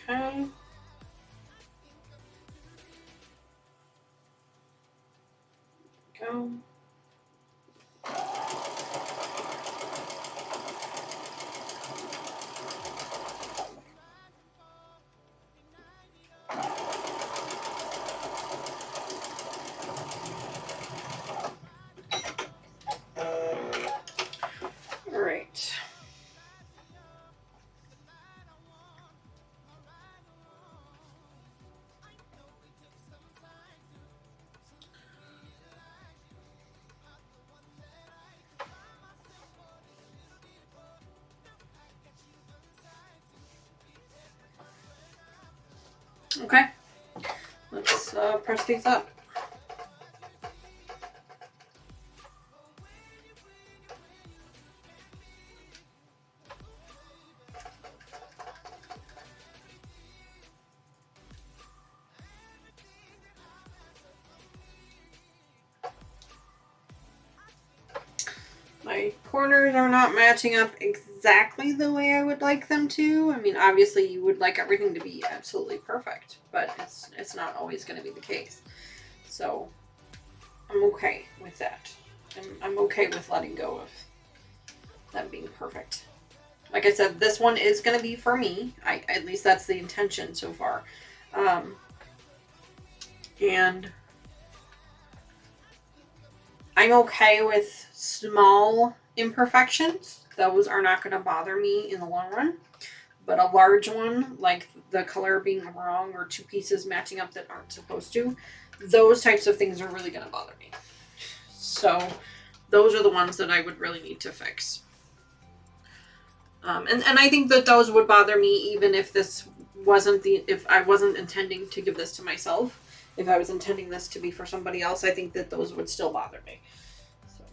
Okay. Go. All right. Okay, let's press these up. corners are not matching up exactly the way I would like them to. I mean, obviously you would like everything to be absolutely perfect, but it's not always going to be the case. So I'm okay with that. I'm okay with letting go of them being perfect. Like I said, this one is going to be for me. At least that's the intention so far. And I'm okay with small imperfections. Those are not going to bother me in the long run. But a large one, like the color being wrong or two pieces matching up that aren't supposed to, those types of things are really going to bother me. So those are the ones that I would really need to fix. And I think that those would bother me even if this wasn't if I wasn't intending to give this to myself. If I was intending this to be for somebody else, I think that those would still bother me. So.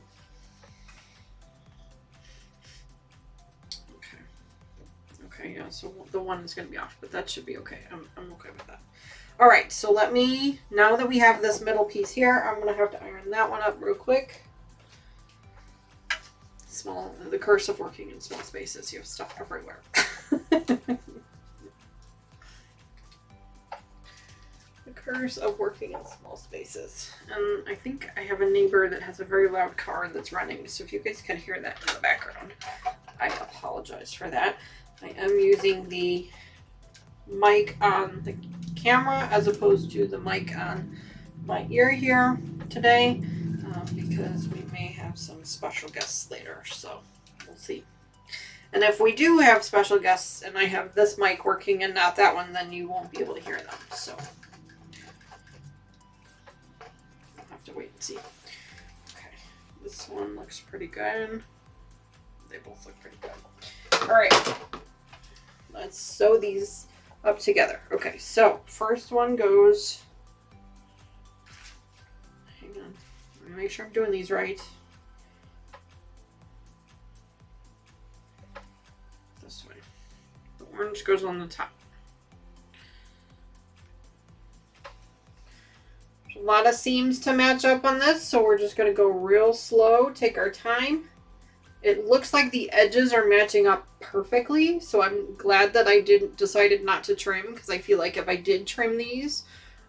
Okay, yeah, so the one is going to be off, but that should be okay. I'm okay with that. All right, so now that we have this middle piece here, I'm going to have to iron that one up real quick. The curse of working in small spaces. You have stuff everywhere. The curse of working in small spaces. And I think I have a neighbor that has a very loud car that's running, so if you guys can hear that in the background, I apologize for that. I am using the mic on the camera as opposed to the mic on my ear here today, because we may have some special guests later, so we'll see. And if we do have special guests and I have this mic working and not that one, then you won't be able to hear them, so I'll have to wait and see. Okay, this one looks pretty good. They both look pretty good. All right, let's sew these up together. Okay, so first one goes, hang on, I'm gonna make sure I'm doing these right. This way. The orange goes on the top. There's a lot of seams to match up on this, so we're just gonna go real slow, take our time. It looks like the edges are matching up perfectly, so I'm glad that I decided not to trim, because I feel like if I did trim these,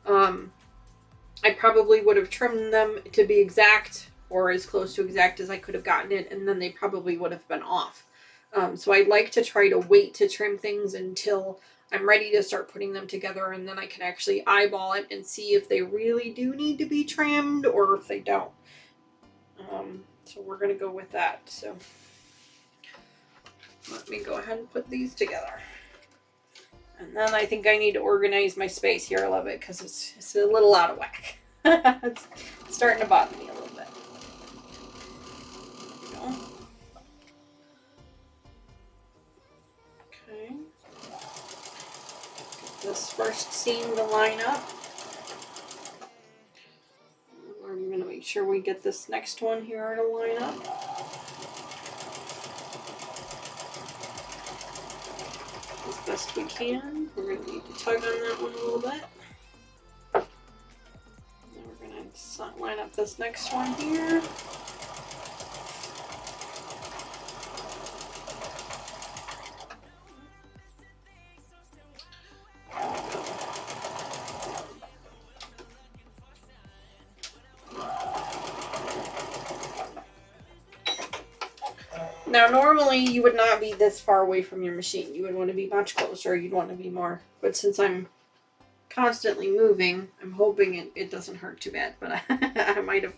I probably would have trimmed them to be exact or as close to exact as I could have gotten it, and then they probably would have been off. So I'd like to try to wait to trim things until I'm ready to start putting them together, and then I can actually eyeball it and see if they really do need to be trimmed or if they don't. So we're going to go with that. So let me go ahead and put these together. And then I think I need to organize my space here a little bit because it's a little out of whack. It's starting to bother me a little bit. There we go. Okay. Get this first seam to line up. I'm going to make sure we get this next one here to line up. As best we can. We're going to need to tug on that one a little bit. Then we're going to line up this next one here. Now, normally you would not be this far away from your machine. You would want to be much closer. You'd want to be more. But since I'm constantly moving, I'm hoping it doesn't hurt too bad. But I might have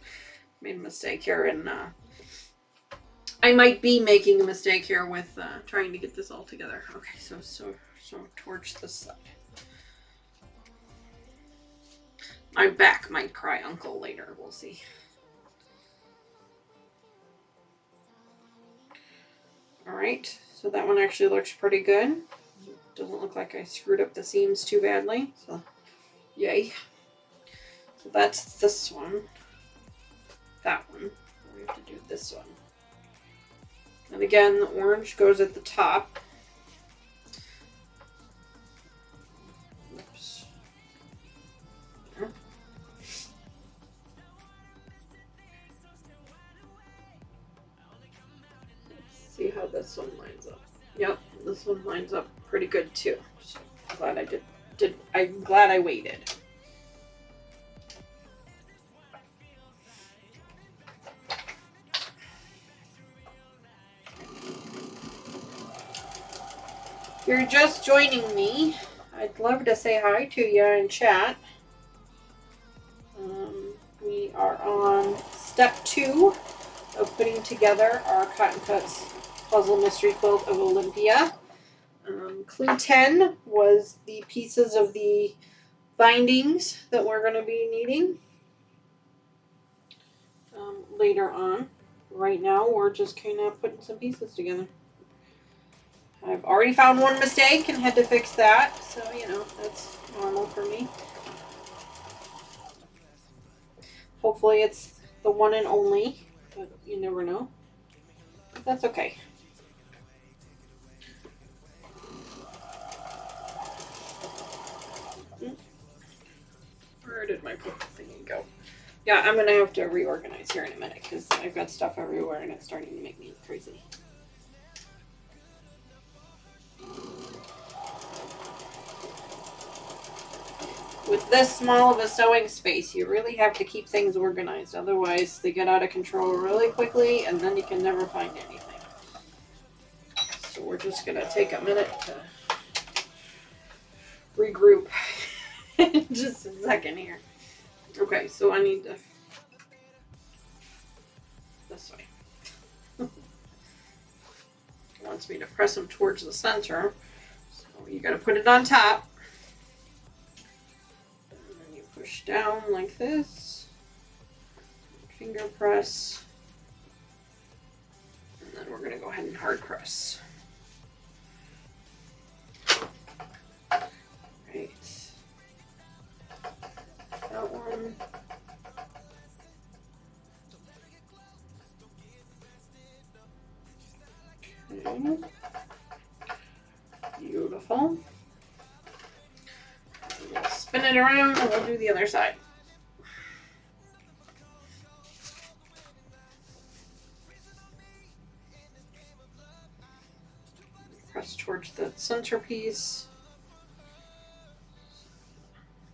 made a mistake here. And I might be making a mistake here with trying to get this all together. Okay, so towards this side. My back might cry uncle later. We'll see. Alright, so that one actually looks pretty good. Doesn't look like I screwed up the seams too badly, so yay. So that's this one. That one. We have to do this one. And again, the orange goes at the top. Oops. There. this one lines up. Yep, this one lines up pretty good too. So I'm glad I I'm glad I waited. If you're just joining me, I'd love to say hi to you in chat. We are on step 2 of putting together our Cotton Cuts Puzzle Mystery Quilt of Olympia. Clue 10 was the pieces of the bindings that we're going to be needing later on. Right now, we're just kind of putting some pieces together. I've already found one mistake and had to fix that, so, you know, that's normal for me. Hopefully it's the one and only, but you never know. But that's okay. Where did my thingy go? Yeah, I'm going to have to reorganize here in a minute because I've got stuff everywhere and it's starting to make me crazy. With this small of a sewing space, you really have to keep things organized. Otherwise, they get out of control really quickly, and then you can never find anything. So we're just going to take a minute to regroup. Just a second here. Okay, so I need to... this way. It wants me to press them towards the center. So you got to put it on top. Push down like this, finger press, and then we're going to go ahead and hard press. Right. That one. Okay. Beautiful. We'll spin it around and we'll do the other side. Press towards the centerpiece.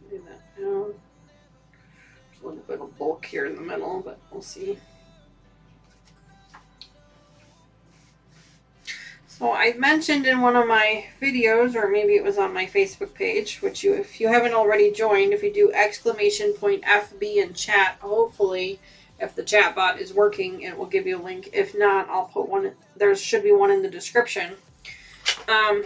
Do that down. There's a little bit of bulk here in the middle, but we'll see. So I mentioned in one of my videos, or maybe it was on my Facebook page, which if you haven't already joined, if you do !FB in chat, hopefully if the chat bot is working, it will give you a link. If not, I'll put one, there should be one in the description. I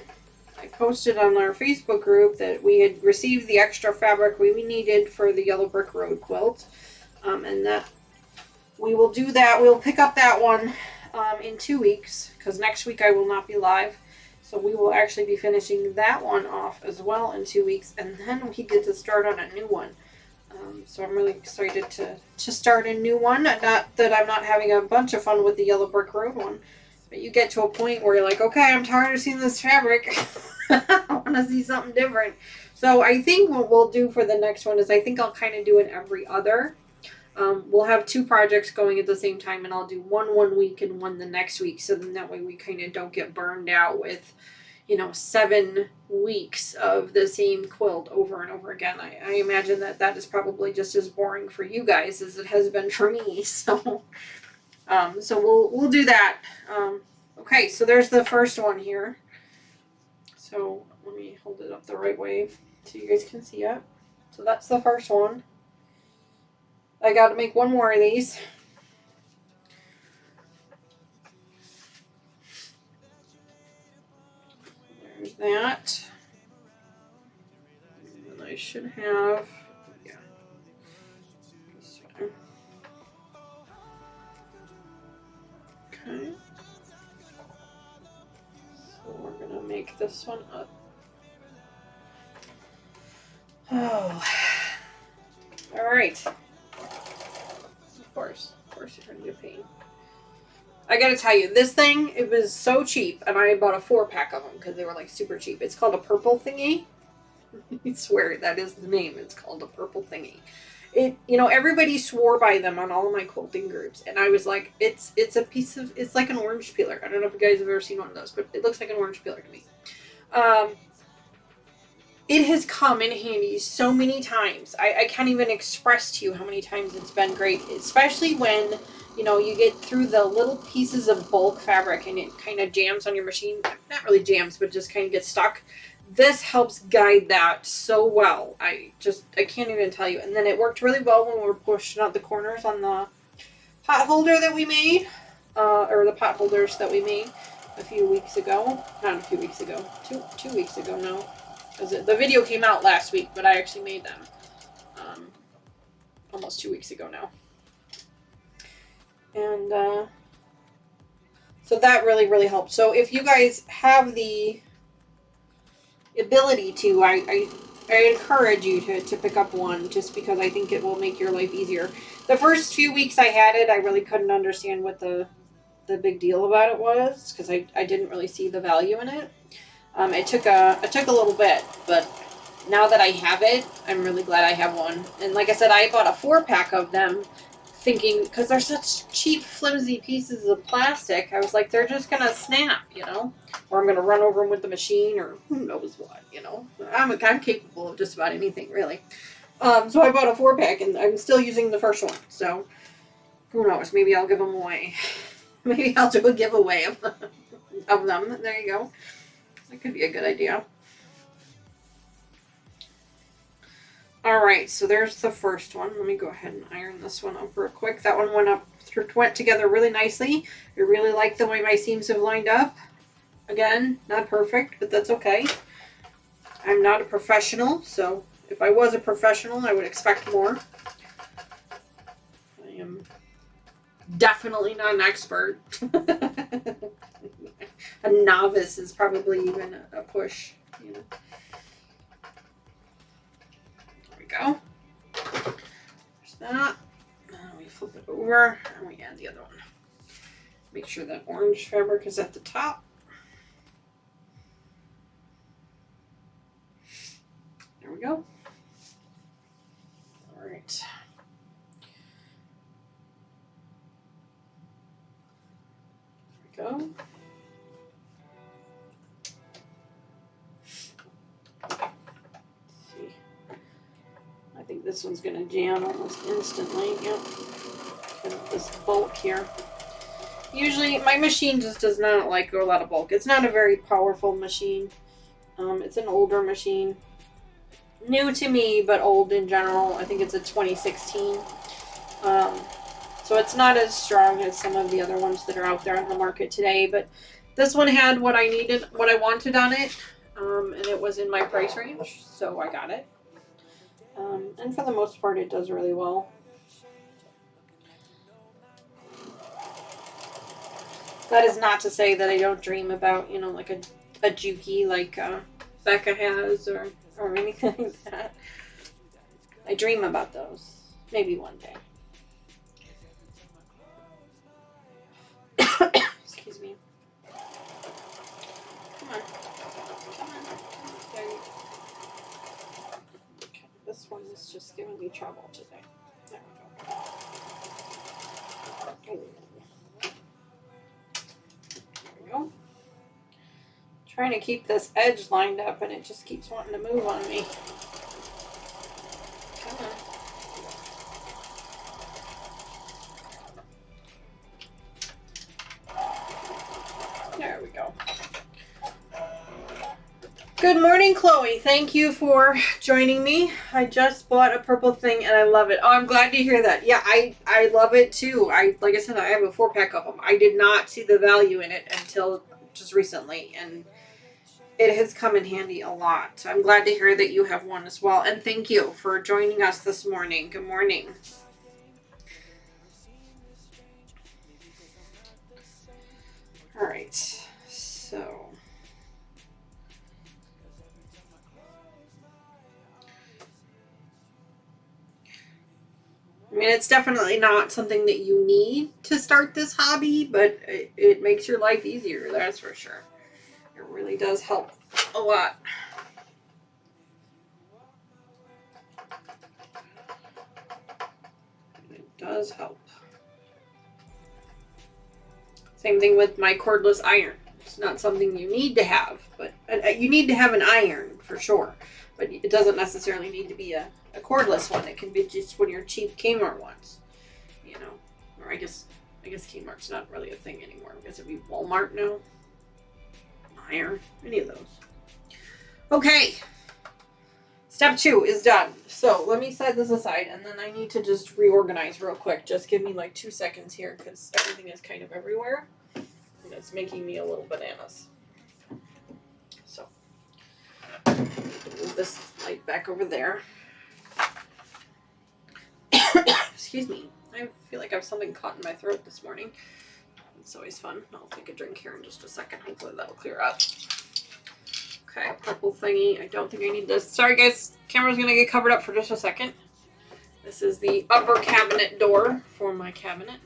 posted on our Facebook group that we had received the extra fabric we needed for the Yellow Brick Road quilt, and that we will do that. We'll pick up that one in 2 weeks, because next week I will not be live, so we will actually be finishing that one off as well in 2 weeks, and then we get to start on a new one. So I'm really excited to start a new one. Not that I'm not having a bunch of fun with the Yellow Brick Road one, but you get to a point where you're like, okay, I'm tired of seeing this fabric. I want to see something different. So I think what we'll do for the next one is I think I'll kind of do it every other. We'll have 2 projects going at the same time, and I'll do one week and one the next week, so then that way we kind of don't get burned out with, you know, 7 weeks of the same quilt over and over again. I imagine that is probably just as boring for you guys as it has been for me. So, so we'll do that. Okay, so there's the first one here. So let me hold it up the right way so you guys can see it. So that's the first one. I got to make one more of these. There's that. And I should have, yeah, this one. Okay. So we're going to make this one up. Oh. All right. Of course you're going to be a pain. I gotta tell you, this thing, it was so cheap, and I bought a 4-pack of them because they were like super cheap. It's called a purple thingy. I swear that is the name. It's called a purple thingy. It, you know, everybody swore by them on all of my quilting groups, and I was like, it's a piece of, it's like an orange peeler. I don't know if you guys have ever seen one of those, but it looks like an orange peeler to me. It has come in handy so many times. I can't even express to you how many times it's been great, especially when, you know, you get through the little pieces of bulk fabric and it kind of jams on your machine. Not really jams, but just kind of gets stuck. This helps guide that so well. I can't even tell you. And then it worked really well when we were pushing out the corners on the pot holder that we made, or the pot holders that we made a few weeks ago. Not a few weeks ago, two weeks ago now. The video came out last week, but I actually made them almost 2 weeks ago now. And so that really, really helped. So if you guys have the ability to, I encourage you to pick up one, just because I think it will make your life easier. The first few weeks I had it, I really couldn't understand what the big deal about it was, because I didn't really see the value in it. It took a little bit, but now that I have it, I'm really glad I have one. And like I said, I bought a 4-pack of them, thinking, because they're such cheap, flimsy pieces of plastic, I was like, they're just gonna snap, you know, or I'm gonna run over them with the machine, or who knows what, you know. I'm capable of just about anything, really. So I bought a 4-pack, and I'm still using the first one. So who knows? Maybe I'll give them away. Maybe I'll do a giveaway of them. There you go. That could be a good idea. Alright, so there's the first one. Let me go ahead and iron this one up real quick. That one went together really nicely. I really like the way my seams have lined up. Again, not perfect, but that's okay. I'm not a professional, so if I was a professional, I would expect more. I am definitely not an expert. A novice is probably even a push, you know. There we go. There's that. And we flip it over and we add the other one. Make sure that orange fabric is at the top. There we go. All right. There we go. I think this one's going to jam almost instantly. Yep. This bulk here. Usually my machine just does not like a lot of bulk. It's not a very powerful machine. It's an older machine. New to me, but old in general. I think it's a 2016. So it's not as strong as some of the other ones that are out there on the market today. But this one had what I needed, what I wanted on it. And it was in my price range. So I got it. And for the most part, it does really well. That is not to say that I don't dream about, you know, like a Juki like Becca has or anything like that. I dream about those. Maybe one day. Excuse me. Come on. Come on. There you go. Okay, this one is just giving me trouble today. There we go. Go. Trying to keep this edge lined up and it just keeps wanting to move on me. Come on. There we go. Good morning, Chloe. Thank you for joining me. I just bought a purple thing and I love it. Oh, I'm glad to hear that. Yeah, I love it too. Like I said, I have a 4-pack of them. I did not see the value in it until just recently, and it has come in handy a lot. So I'm glad to hear that you have one as well. And thank you for joining us this morning. Good morning. All right. So I mean, it's definitely not something that you need to start this hobby, but it makes your life easier, that's for sure. It really does help a lot. Does help. Same thing with my cordless iron. It's not something you need to have, but you need to have an iron for sure. But it doesn't necessarily need to be a cordless one. It can be just one of your cheap Kmart ones, you know. Or I guess Kmart's not really a thing anymore. I guess it'd be Walmart now. Iron, any of those. Okay. Step 2 is done. So let me set this aside, and then I need to just reorganize real quick. Just give me like 2 seconds here because everything is kind of everywhere. And it's making me a little bananas. So, move this light back over there. Excuse me. I feel like I have something caught in my throat this morning. It's always fun. I'll take a drink here in just a second. Hopefully that'll clear up. Okay, purple thingy. I don't think I need this. Sorry guys, camera's gonna get covered up for just a second. This is the upper cabinet door for my cabinet.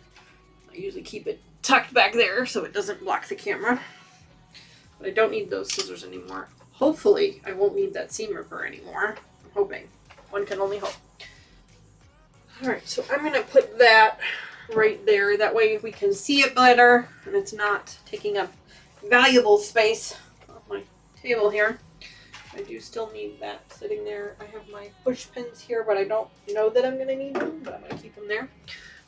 I usually keep it tucked back there so it doesn't block the camera. But I don't need those scissors anymore. Hopefully I won't need that seam ripper anymore. I'm hoping. One can only hope. Alright, so I'm gonna put that right there. That way we can see it better and it's not taking up valuable space on my table here. I do still need that sitting there. I have my push pins here, but I don't know that I'm going to need them, but I'm going to keep them there.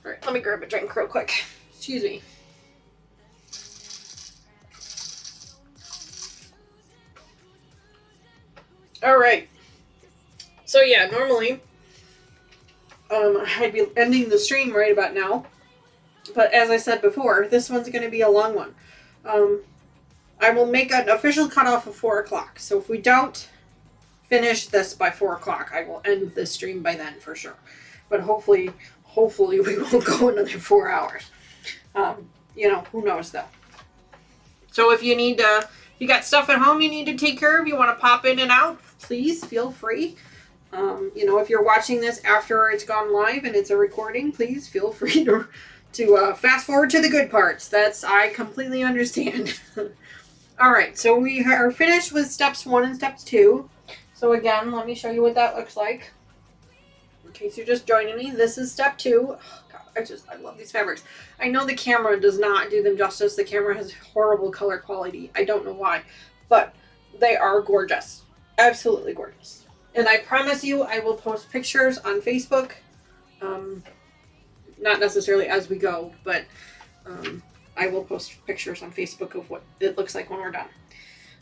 All right, let me grab a drink real quick. Excuse me. All right. So yeah, normally I'd be ending the stream right about now. But as I said before, this one's going to be a long one. I will make an official cutoff of 4 o'clock. So if we don't finish this by 4 o'clock, I will end the stream by then for sure. But hopefully we won't go another 4 hours. You know, who knows though. So if you need you got stuff at home you need to take care of, you want to pop in and out, please feel free. You know, if you're watching this after it's gone live and it's a recording, please feel free to fast forward to the good parts. I completely understand. Alright, so we are finished with steps 1 and steps 2. So again, let me show you what that looks like. In case you're just joining me, this is step 2. Oh, God, I love these fabrics. I know the camera does not do them justice. The camera has horrible color quality. I don't know why. But they are gorgeous. Absolutely gorgeous. And I promise you, I will post pictures on Facebook. Not necessarily as we go, but I will post pictures on Facebook of what it looks like when we're done.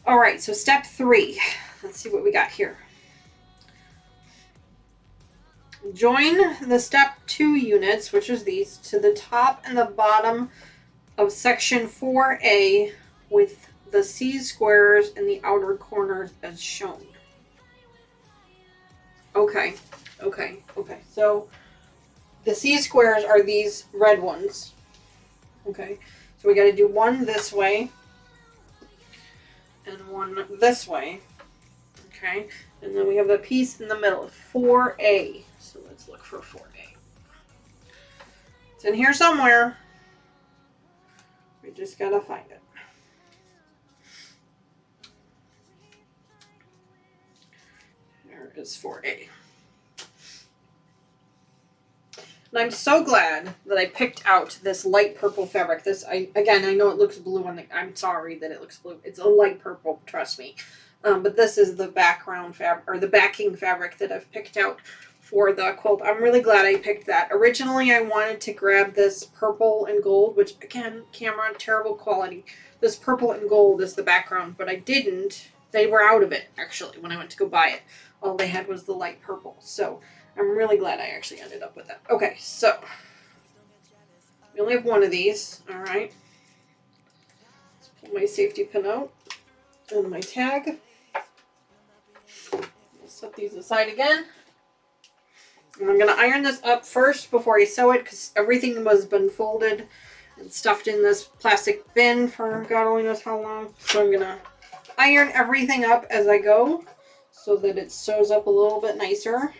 All right, so step 3. Let's see what we got here. Join the step 2 units, which is these, to the top and the bottom of section 4A with the C-squares in the outer corners as shown. Okay. So the C-squares are these red ones. Okay. So we got to do one this way and one this way. Okay. And then we have the piece in the middle, 4A. So let's look for 4A. It's in here somewhere. We just got to find it. There is 4A. And I'm so glad that I picked out this light purple fabric. Again, I know it looks blue on I'm sorry that it looks blue. It's a light purple, trust me. But this is the background fabric, or the backing fabric that I've picked out for the quilt. I'm really glad I picked that. Originally, I wanted to grab this purple and gold, which again, camera, terrible quality. This purple and gold is the background, but I didn't. They were out of it, actually, when I went to go buy it. All they had was the light purple. So I'm really glad I actually ended up with that. Okay, so we only have one of these. All right. Let's pull my safety pin out and my tag. I'll set these aside again. And I'm going to iron this up first before I sew it because everything has been folded and stuffed in this plastic bin for God only knows how long. So I'm going to iron everything up as I go so that it sews up a little bit nicer.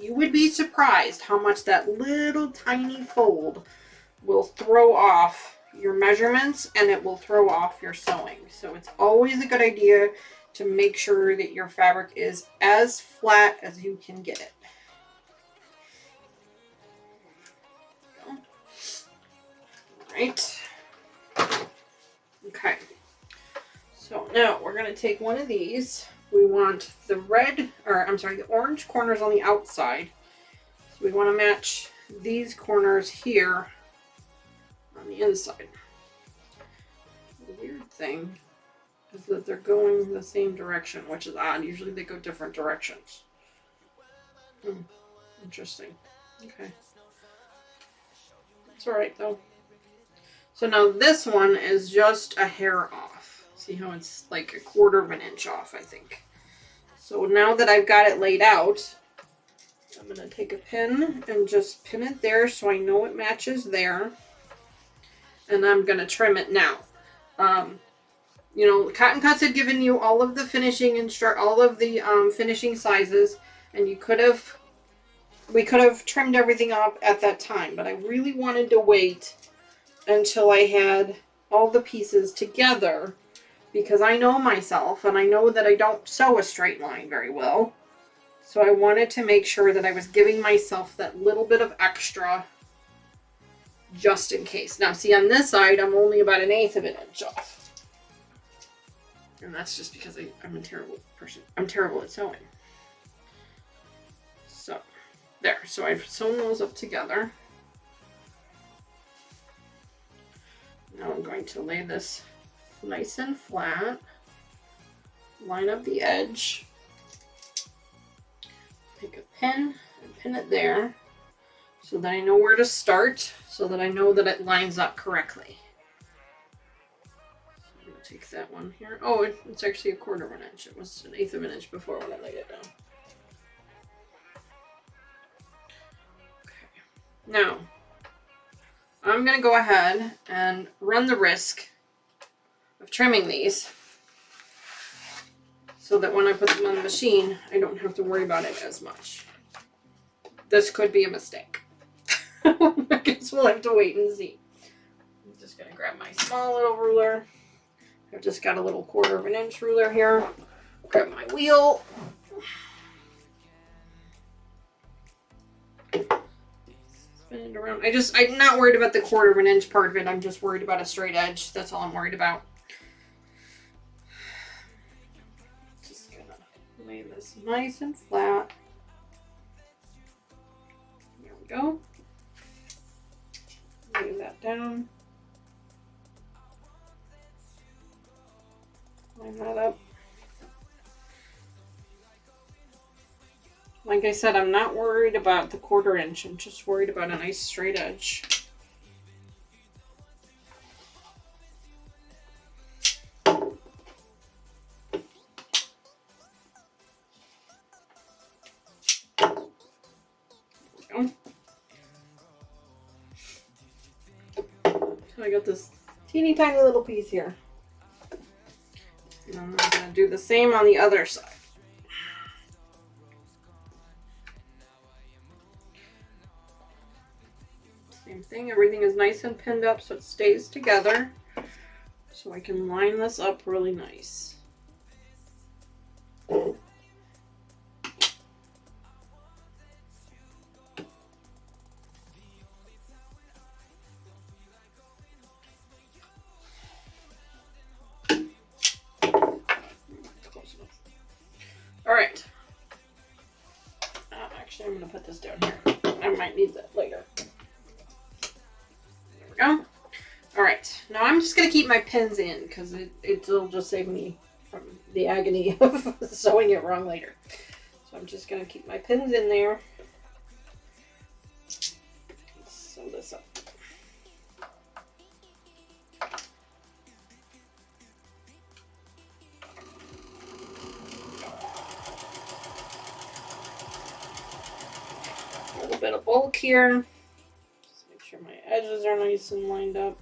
You would be surprised how much that little tiny fold will throw off your measurements and it will throw off your sewing. So it's always a good idea to make sure that your fabric is as flat as you can get it. right. Okay. So now we're going to take one of these. We want the the orange corners on the outside. So we want to match these corners here on the inside. The weird thing is that they're going the same direction, which is odd. Usually they go different directions. Interesting. Okay. It's alright though. So now this one is just a hair off. See how it's like 1/4 of an inch off, I think. So now that I've got it laid out, I'm going to take a pin and just pin it there so I know it matches there. And I'm going to trim it now. You know, Cotton Cuts had given you all of the finishing finishing sizes, and we could have trimmed everything up at that time, but I really wanted to wait until I had all the pieces together, because I know myself and I know that I don't sew a straight line very well. So I wanted to make sure that I was giving myself that little bit of extra just in case. Now see, on this side I'm only about 1/8 of an inch off. And that's just because I'm a terrible person. I'm terrible at sewing. So, there. So I've sewn those up together. Now I'm going to lay this nice and flat. Line up the edge. Take a pin and pin it there so that I know where to start, so that I know that it lines up correctly. Take that one here. Oh, it's actually 1/4 of an inch. It was 1/8 of an inch before when I laid it down. Okay. Now, I'm going to go ahead and run the risk of trimming these so that when I put them on the machine, I don't have to worry about it as much. This could be a mistake. I guess we'll have to wait and see. I'm just going to grab my small little ruler. I've just got a little 1/4 of an inch ruler here. Grab my wheel. Spin it around. I'm not worried about the 1/4 of an inch part of it. I'm just worried about a straight edge. That's all I'm worried about. Just gonna lay this nice and flat. There we go. Lay that down. Line that up. Like I said, I'm not worried about the 1/4 inch. I'm just worried about a nice straight edge. There we go. So I got this teeny tiny little piece here. And I'm going to do the same on the other side. Same thing, everything is nice and pinned up so it stays together. So I can line this up really nice. Alright. Actually, I'm going to put this down here. I might need that later. There we go. Alright. Now I'm just going to keep my pins in because it'll just save me from the agony of sewing it wrong later. So I'm just going to keep my pins in there. Let's sew this up. A little bit of bulk here. Just make sure my edges are nice and lined up.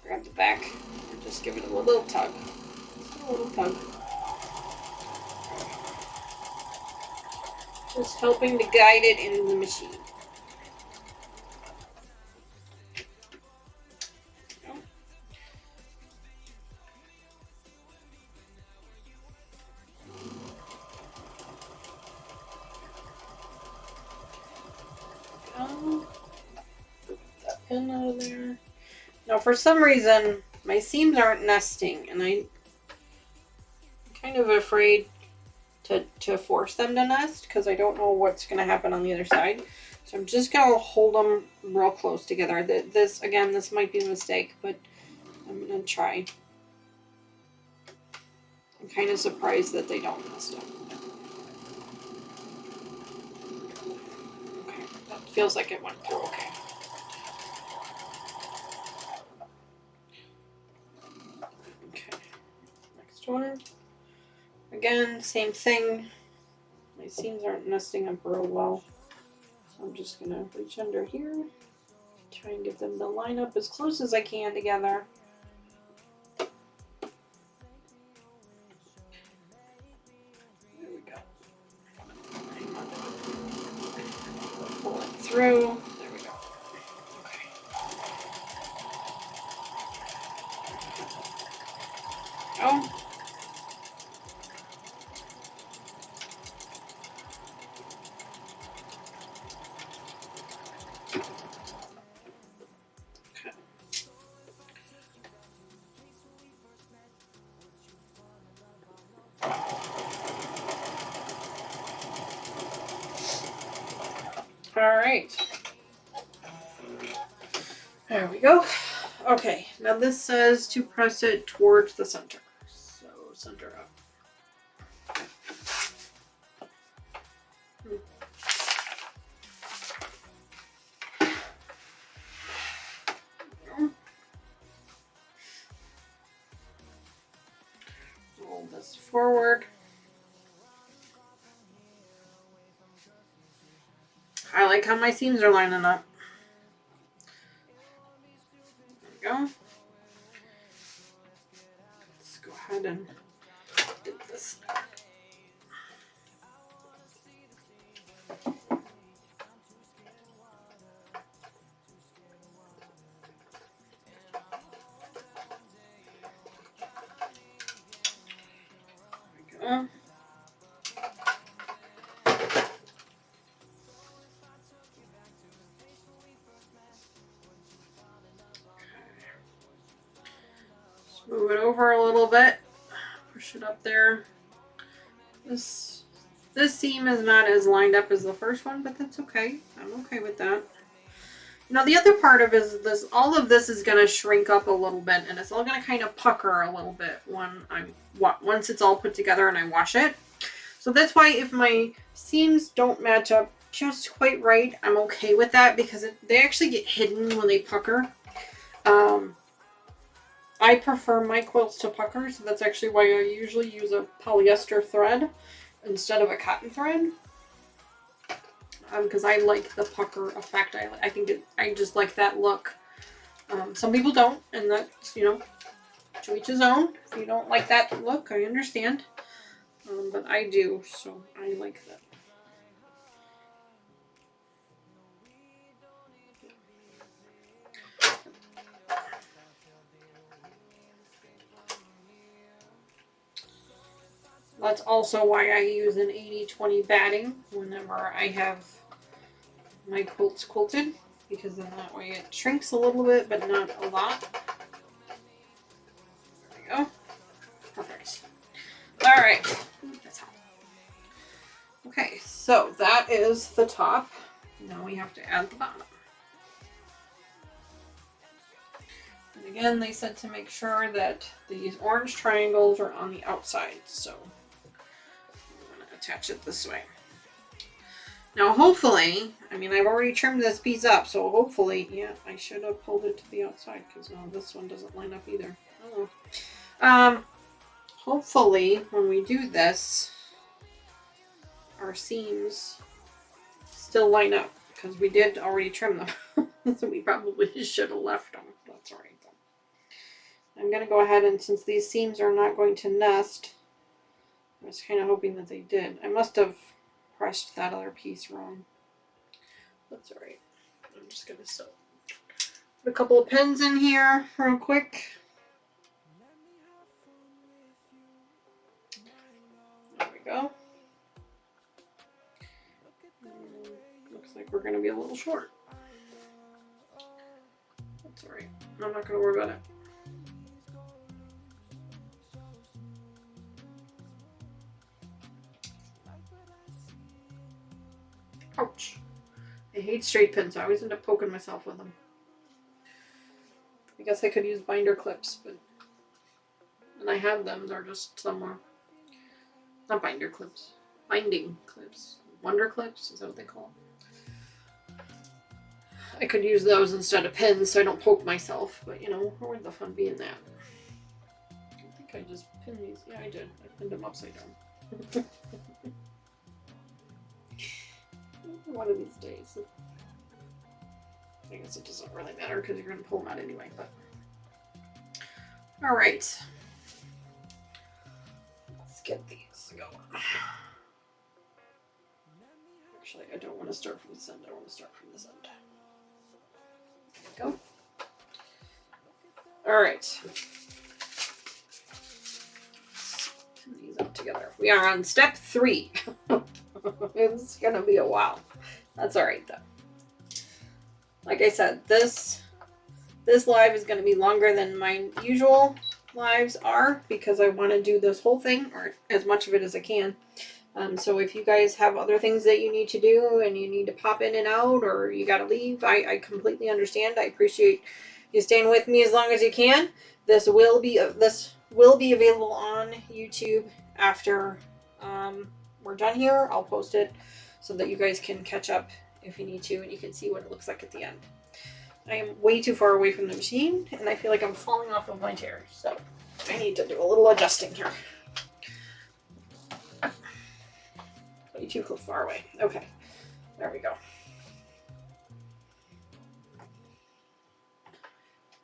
Grab the back and just give it a little tug. Just a little tug. Just helping to guide it into the machine. pin out of there. Now for some reason my seams aren't nesting, and I'm kind of afraid to force them to nest because I don't know what's going to happen on the other side. So I'm just going to hold them real close together. This might be a mistake, but I'm going to try. I'm kind of surprised that they don't nest up. Okay, that feels like it went through okay. Okay, next one. Again, same thing. My seams aren't nesting up real well. So I'm just gonna reach under here, try and get them to line up as close as I can together. There we go. Pull it through. There we go. Okay. Oh. All right. There we go. Okay, now this says to press it towards the center. So center up. Roll this forward. I like how my seams are lining up. There we go. Let's go ahead and dip this. There we go. Move it over a little bit, push it up there. This seam is not as lined up as the first one, but that's okay. I'm okay with that. Now the other part of it is this, all of this is going to shrink up a little bit, and it's all going to kind of pucker a little bit once it's all put together and I wash it. So that's why if my seams don't match up just quite right, I'm okay with that because they actually get hidden when they pucker. I prefer my quilts to pucker, so that's actually why I usually use a polyester thread instead of a cotton thread. Because I like the pucker effect. I just like that look. Some people don't, and that's, you know, to each his own. If you don't like that look, I understand. But I do, so I like that. That's also why I use an 80-20 batting whenever I have my quilts quilted, because then that way it shrinks a little bit, but not a lot. There we go. Perfect. All right. That's hot. Okay, so that is the top. Now we have to add the bottom. And again, they said to make sure that these orange triangles are on the outside, so attach it this way. Now hopefully, I mean, I've already trimmed this piece up, so hopefully, yeah, I should have pulled it to the outside because no, this one doesn't line up either. Oh. Hopefully when we do this, our seams still line up because we did already trim them. So we probably should have left them. That's all right though. I'm going to go ahead and, since these seams are not going to nest, I was kind of hoping that they did. I must have pressed that other piece wrong. That's alright. I'm just going to put a couple of pins in here real quick. There we go. Looks like we're going to be a little short. That's alright. I'm not gonna worry about it. Ouch. I hate straight pins. I always end up poking myself with them. I guess I could use binder clips, but... And I have them. They're just somewhere. Not binder clips. Binding clips. Wonder clips? Is that what they call them? I could use those instead of pins so I don't poke myself. But, you know, where'd the fun be in that? I think I just pinned these. Yeah, I did. I pinned them upside down. One of these days. I guess it doesn't really matter because you're going to pull them out anyway. But all right. Let's get these going. Actually, I don't want to start from this end. I want to start from this end. There we go. All right. Pin these up together. We are on step 3. It's going to be a while. That's all right, though. Like I said, this live is going to be longer than my usual lives are because I want to do this whole thing, or as much of it as I can. So if you guys have other things that you need to do and you need to pop in and out or you got to leave, I completely understand. I appreciate you staying with me as long as you can. This will be available on YouTube after we're done here. I'll post it so that you guys can catch up if you need to and you can see what it looks like at the end. I am way too far away from the machine and I feel like I'm falling off of my chair, so I need to do a little adjusting here. Way too far away. Okay, there we go.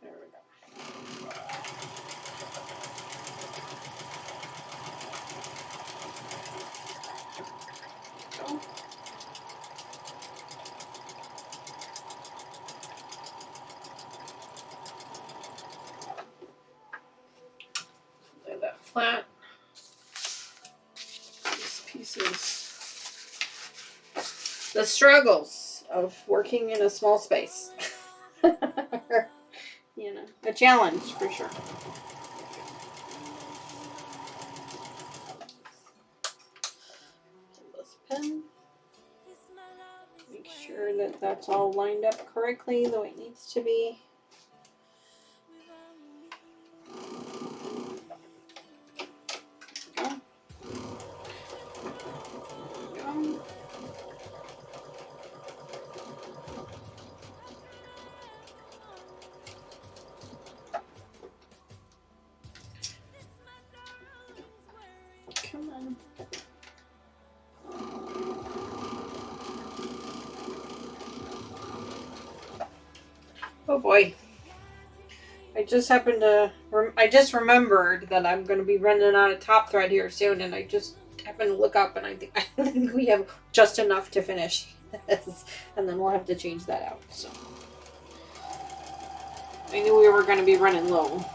There we go. Lay that flat. These pieces. The struggles of working in a small space. You know, a challenge for sure. Pull this pin. Make sure that that's all lined up correctly the way it needs to be. Go. Go. Come on. Oh boy. I just happened to, I just remembered that I'm going to be running out of top thread here soon, and I just happened to look up and I think we have just enough to finish this, and then we'll have to change that out. So I knew we were going to be running low.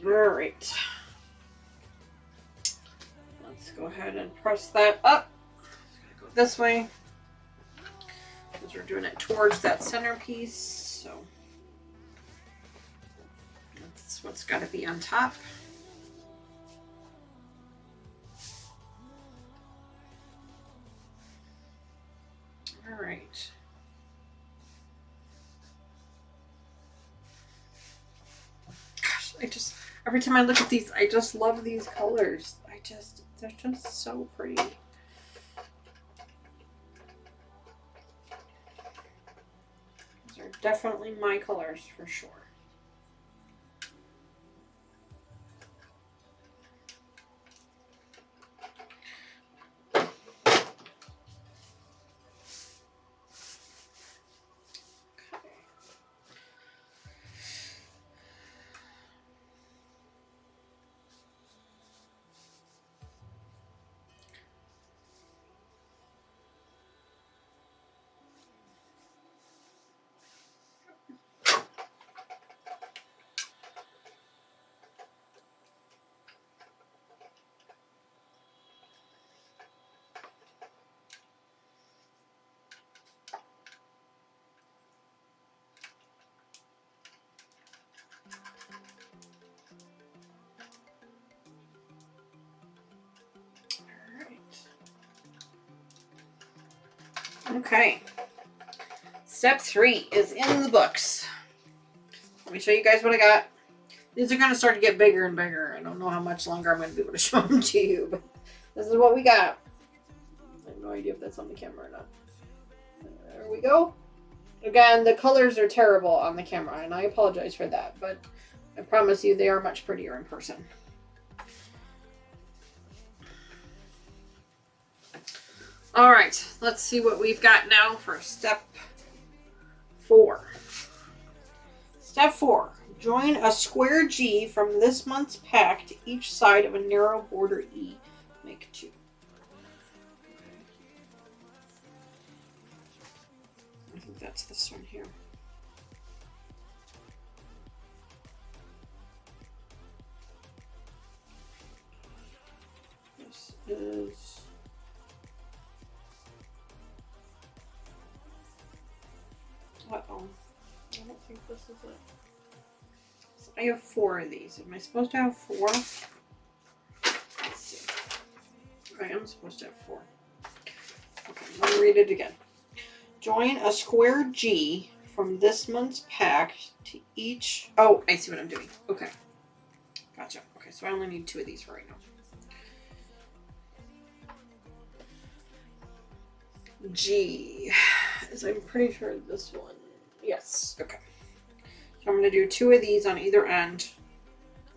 Alright, let's go ahead and press that up. Go this way because we're doing it towards that centerpiece, so that's what's got to be on top. Alright. Gosh, Every time I look at these, I just love these colors. They're just so pretty. These are definitely my colors for sure. Okay. Step 3 is in the books. Let me show you guys what I got. These are going to start to get bigger and bigger. I don't know how much longer I'm going to be able to show them to you, but this is what we got. I have no idea if that's on the camera or not. There we go. Again, the colors are terrible on the camera, and I apologize for that, but I promise you they are much prettier in person. All right, let's see what we've got now for step 4. Step 4, join a square G from this month's pack to each side of a narrow border E. Make 2. I think that's this one here. This is... Uh-oh. I don't think this is it. So I have 4 of these. Am I supposed to have 4? Let's see. I am supposed to have 4. Okay, let me read it again. Join a square G from this month's pack to each... Oh, I see what I'm doing. Okay. Gotcha. Okay, so I only need 2 of these for right now. G. I'm pretty sure this one. Yes. Okay. So I'm going to do 2 of these on either end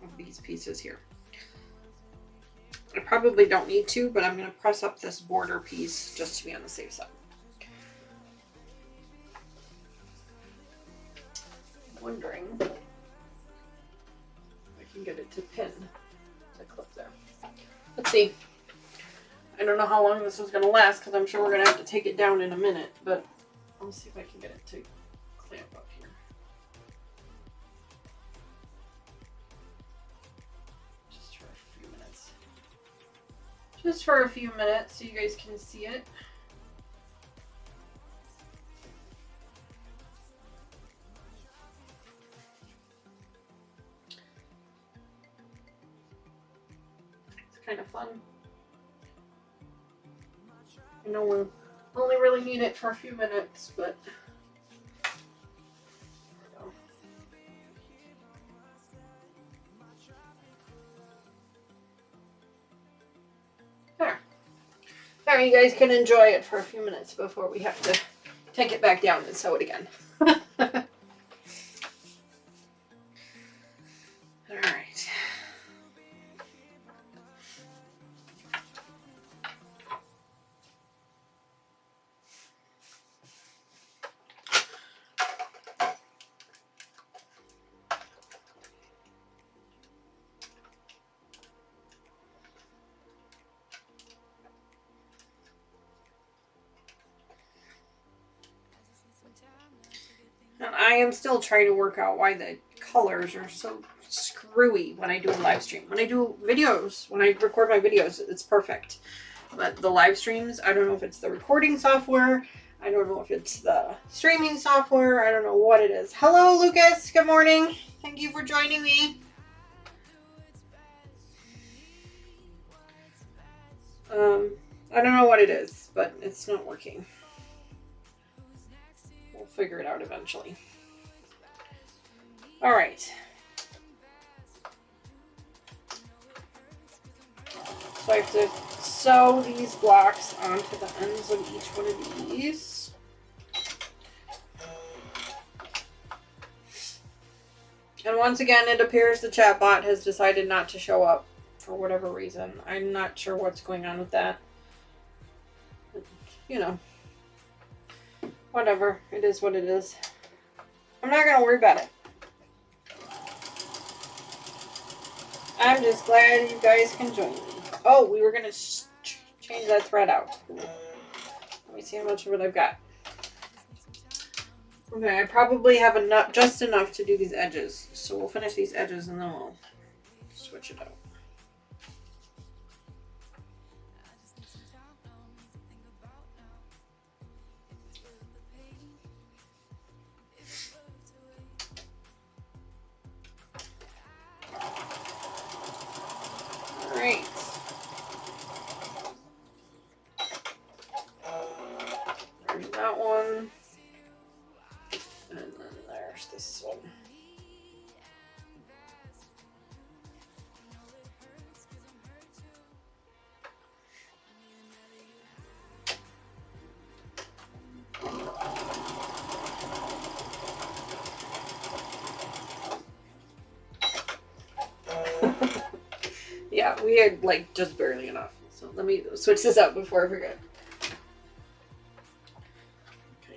of these pieces here. I probably don't need to, but I'm going to press up this border piece just to be on the safe side. I'm wondering if I can get it to pin the clip there. Let's see. I don't know how long this is going to last because I'm sure we're going to have to take it down in a minute, but I'll see if I can get it to clamp up here. Just for a few minutes. Just for a few minutes so you guys can see it. It's kind of fun. I know we only really need it for a few minutes, but there, you guys can enjoy it for a few minutes before we have to take it back down and sew it again. All right. And I am still trying to work out why the colors are so screwy when I do a live stream. When I do videos, when I record my videos, it's perfect. But the live streams, I don't know if it's the recording software. I don't know if it's the streaming software. I don't know what it is. Hello, Lucas. Good morning. Thank you for joining me. I don't know what it is, but it's not working. We'll figure it out eventually. All right. I have to sew these blocks onto the ends of each one of these. And once again, it appears the chatbot has decided not to show up for whatever reason. I'm not sure what's going on with that. You know, whatever. It is what it is. I'm not going to worry about it. I'm just glad you guys can join me. Oh, we were going to change that thread out. Let me see how much of it I've got. Okay, I probably have enough, just enough to do these edges. So we'll finish these edges and then we'll switch it out. Alright. There's that one. And then there's this one. Yeah, we had like just barely enough. So let me switch this out before I forget.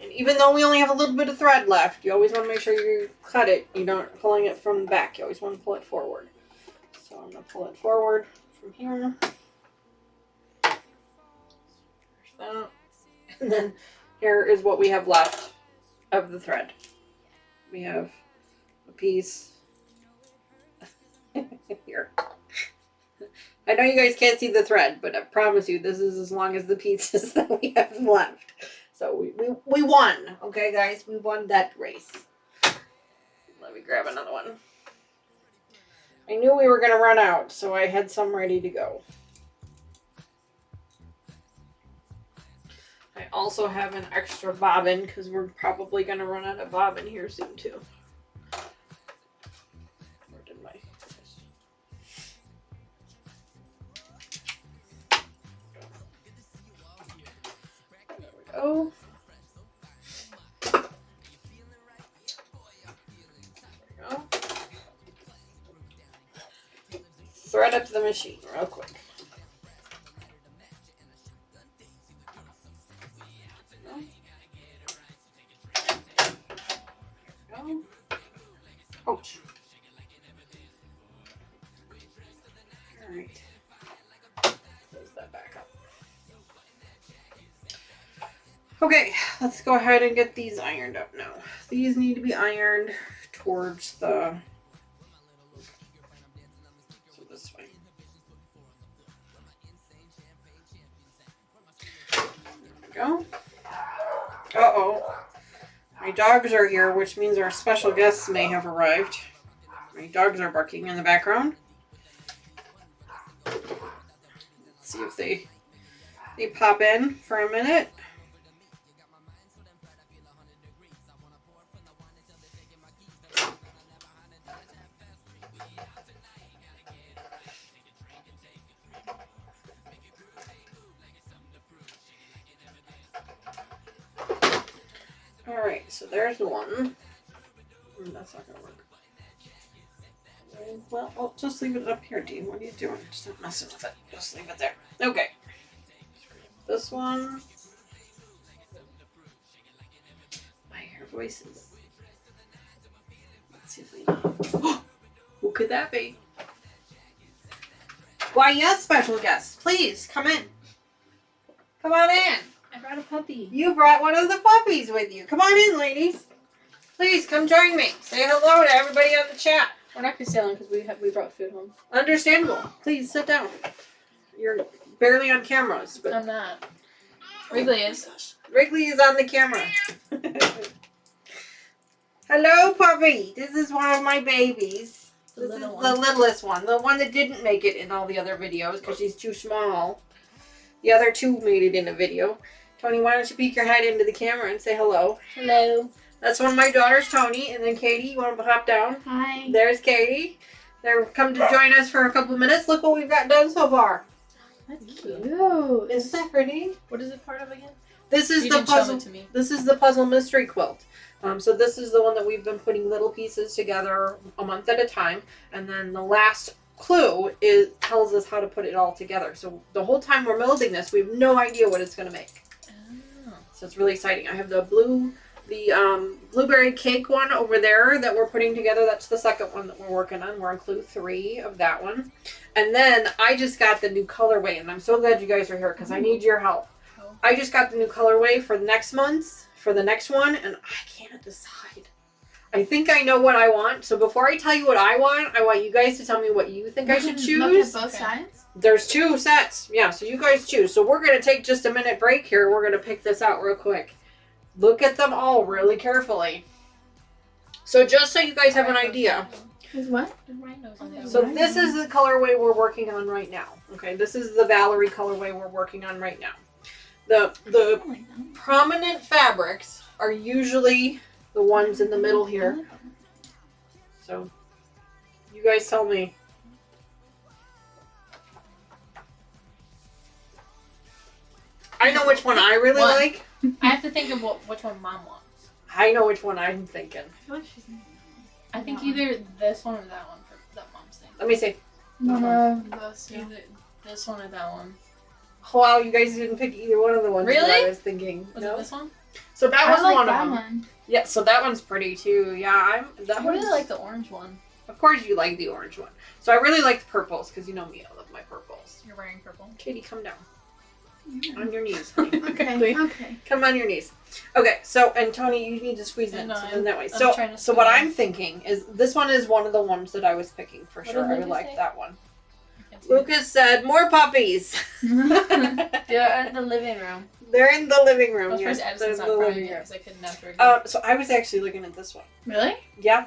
And even though we only have a little bit of thread left, you always want to make sure you cut it. You're not pulling it from the back. You always want to pull it forward. So I'm going to pull it forward from here. There's that. And then here is what we have left of the thread. We have a piece here. I know you guys can't see the thread, but I promise you this is as long as the pieces that we have left. So we won, okay guys? We won that race. Let me grab another one. I knew we were going to run out, so I had some ready to go. I also have an extra bobbin because we're probably going to run out of bobbin here soon too. Where did my... There we go. There we go. Thread up the machine real quick. Ouch. Alright. Close that back up. Okay, let's go ahead and get these ironed up now. These need to be ironed towards the... So this way. There we go. Uh-oh. My dogs are here, which means our special guests may have arrived. My dogs are barking in the background. Let's see if they pop in for a minute. Alright, so there's one. That's not gonna work. Well, I'll just leave it up here, Dean. What are you doing? Just not messing with it. Just leave it there. Okay. This one. I hear voices. Let's see if we know. Who could that be? Why, yes, special guest. Please, come in. Come on in. I brought a puppy. You brought one of the puppies with you. Come on in, ladies. Please, come join me. Say hello to everybody on the chat. We're not gonna stay long because we brought food home. Understandable. Please, sit down. You're barely on cameras, but... I'm not. Wrigley is. Wrigley is on the camera. Hello, puppy. This is one of my babies. This is the littlest one. The one that didn't make it in all the other videos because she's too small. The other two made it in a video. Tony, why don't you peek your head into the camera and say hello? Hello. That's one of my daughters, Tony. And then Katie, you want to hop down? Hi. There's Katie. They're come to join us for a couple of minutes. Look what we've got done so far. That's cute. Isn't that pretty? What is it part of again? This is You the didn't show puzzle. it to me. This is the puzzle mystery quilt. So this is the one that we've been putting little pieces together a month at a time, and then the last clue tells us how to put it all together. So the whole time we're building this, we have no idea what it's going to make. Oh. So it's really exciting. I have the blueberry cake one over there that we're putting together. That's the second one that we're working on. We're on clue 3 of that one. And then I just got the new colorway, and I'm so glad you guys are here because I need your help. I just got the new colorway for next month, for the next one, and I can't decide. I think I know what I want. So before I tell you what I want you guys to tell me what you think I should choose. Look at both sides? There's 2 sets. Yeah, so you guys choose. So we're going to take just a minute break here. We're going to pick this out real quick. Look at them all really carefully. So just so you guys have an idea. Is what? The rhinos on there. So this is the colorway we're working on right now. Okay, this is the Valerie colorway we're working on right now. The prominent fabrics are usually the ones in the middle here. So you guys tell me. I know which one I really like. I have to think of which one Mom wants. I know which one I'm thinking. I think either this one or that one for that Mom's thing. Let me see. One of those two. Either this one or that one. Oh, wow, you guys didn't pick either one of the ones that Really? I was thinking. Was No? it this one? So that was I like one that of them. one. Yeah, so that one's pretty too. Yeah, I really like the orange one. Of course you like the orange one. So I really like the purples because you know me, I love my purples. You're wearing purple. Katie, come down. On your knees, honey. Okay. Okay. Come on your knees. Okay, so, and Tony, you need to squeeze in No, so that way. I'm trying to So what squeeze. I'm thinking is this one is one of the ones that I was picking for What sure. did I would Lucas like say? that one. I can't see it. Lucas said, more puppies. They're in the living room. They're in the living room. I was Yes, first they're Edison's in not the proud living yet room. because I couldn't after again. So I was actually looking at this one. Really? Yeah,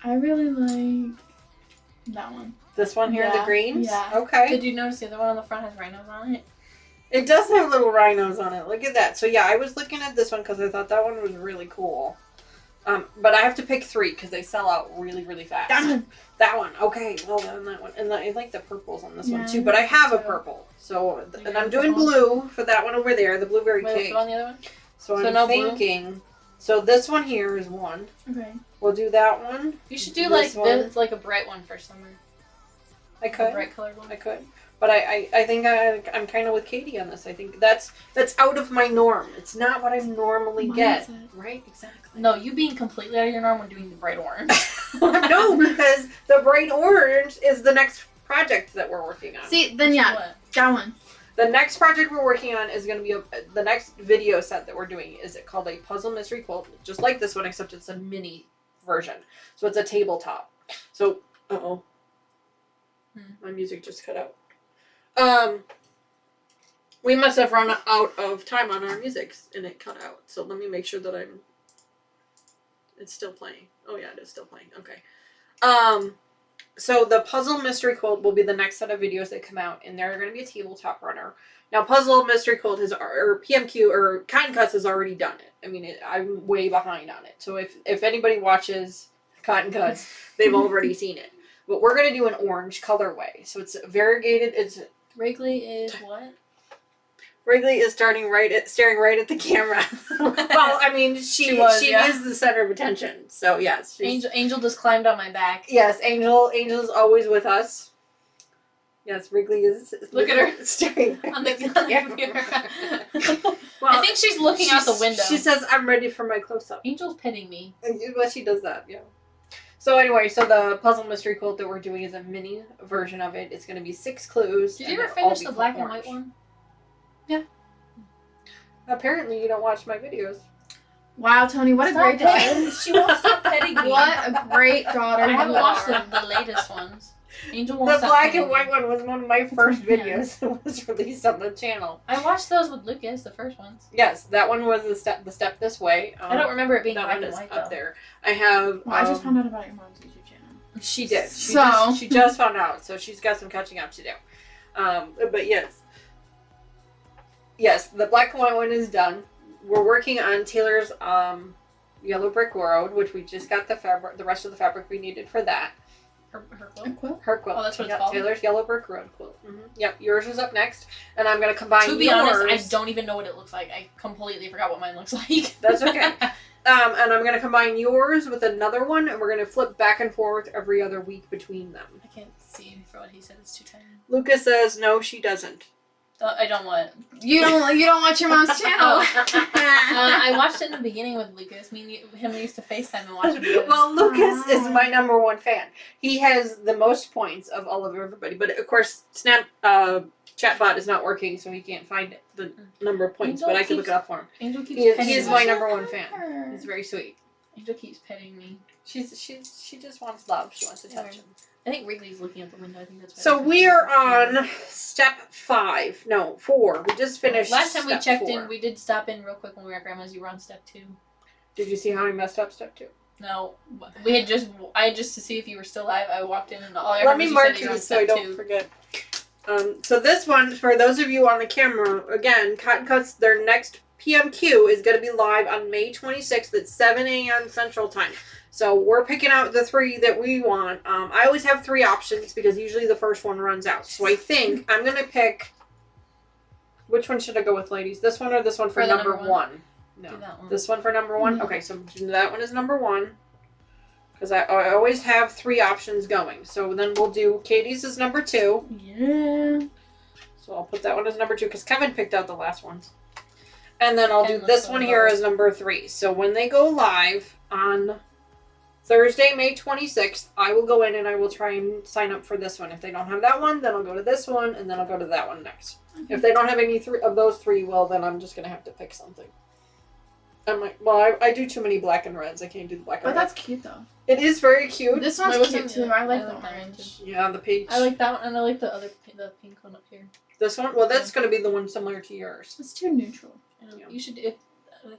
I really like that one. this one here, the Yeah, greens. yeah. Okay. Did you notice the other one on the front has rhinos on it? It does have little rhinos on it. Look at that. So yeah, I was looking at this one because I thought that one was really cool. But I have to pick 3 because they sell out really, really fast. That one. That one. Okay. Well, then that one. And I like the purples on this one Yeah, too. But I have a too. purple. So, You and got I'm a doing purple? blue for that one over there, the blueberry Wait, cake. the on the other one? So So I'm no blue? thinking. So this one here is one. Okay. We'll do that one. You should do This like one. this, like a bright one for summer. I A could. bright colored one. I could. But I think I'm kind of with Katie on this. I think that's out of my norm. It's not what I normally get. Mindset. Right? Exactly. No, you being completely out of your norm when doing the bright orange. No, because the bright orange is the next project that we're working on. See, then yeah, What? that one. The next project we're working on is going to be the next video set that we're doing is called a puzzle mystery quilt, just like this one, except it's a mini version. So it's a tabletop. So, my music just cut out. We must have run out of time on our music and it cut out. So let me make sure that it's still playing. Oh yeah, it is still playing. Okay. So the puzzle mystery quilt will be the next set of videos that come out, and they're going to be a tabletop runner. Now, puzzle mystery quilt or PMQ or Cotton Cuts has already done it. I mean, I'm way behind on it. So if anybody watches Cotton Cuts, they've already seen it. But we're going to do an orange colorway. So it's variegated. It's Wrigley is what? Wrigley is staring right at the camera. Well, I mean, she is the center of attention. So yes, Angel just climbed on my back. Yes, Angel's always with us. Yes, Wrigley is. Look at her. staring On the camera. I think she's looking out the window. She says, "I'm ready for my close-up." Angel's petting me. Well, she does that, yeah. So anyway, so the puzzle mystery quilt that we're doing is a mini version of it. It's going to be 6 clues. Did and you ever they'll all finish be the black and orange. white one? Apparently, you don't watch my videos. Wow, Tony, what a Stop great petting- daughter. She won't stop petting me. What a great daughter I you haven't watched are. the latest ones. Angel won't The stop black petting and white me. one was one of my first Yeah. videos that was released on the channel. I watched those with Lucas, the first ones. Yes, that one was the step this way. I don't remember it being That black one and is white up though. there. I have. Well, I just found out about your mom's YouTube channel. She did. So- She just found out, so she's got some catching up to do. But yes. Yes, the black and white one is done. We're working on Taylor's Yellow Brick Road, which we just got the rest of the fabric we needed for that. Her A quilt? quilt? Her quilt. Oh, that's what it's Yep, called? Taylor's Yellow Brick Road quilt. Yep, yours is up next. And I'm going to combine To be yours. honest, I don't even know what it looks like. I completely forgot what mine looks like. That's okay. And I'm going to combine yours with another one, and we're going to flip back and forth every other week between them. I can't see for what he said. It's too tiny. Lucas says, no, she doesn't. I don't want. You don't watch your mom's channel. I watched it in the beginning with Lucas. Him used to FaceTime and watch it. Together. Well, Lucas is my number one fan. He has the most points of all of everybody. But, of course, Chatbot is not working, so he can't find the number of points. Angel But I can look it up for him. Angel keeps He petting is me. my number one fan. He's very sweet. Angel keeps petting me. She just wants love. She wants attention. I think Wrigley's looking out the window. I think that's why. So we are on step 5. No, 4. We just finished. Last time we step checked 4. in, we did stop in real quick when we were at Grandma's. You were on step 2. Did you see how I messed up step 2? No, I just to see if you were still alive. I walked in and all I Let heard me was mark you said that you were on these so I step don't 2. forget. So this one, for those of you on the camera, again, Cotton Cuts, their next PMQ is going to be live on May 26th at 7 a.m. Central Time. So we're picking out the 3 that we want. I always have 3 options because usually the first one runs out. So I think I'm going to pick... Which one should I go with, ladies? This one or this one for the number number 1? No. Do that one. This one for number 1? Mhm. Okay, so that one is number 1. Because I always have 3 options going. So then we'll do Katie's is number 2. Yeah. So I'll put that one as number 2 because Kevin picked out the last ones. And then I'll do Ken this looks one so here low. as number 3. So when they go live on Thursday, May 26th, I will go in and I will try and sign up for this one. If they don't have that one, then I'll go to this one, and then I'll go to that one next. If they don't have any of those 3, well, then I'm just going to have to pick something. I'm like, well, I do too many black and reds. I can't do the black But and that's reds. cute though. It is very cute. This Wait, one's what's cute it? too. I like I the like that one, orange. Yeah, the peach. I like that one, and I like the pink one up here. This one? Well, that's going to be the one similar to yours. It's too neutral. Yeah. You should. I think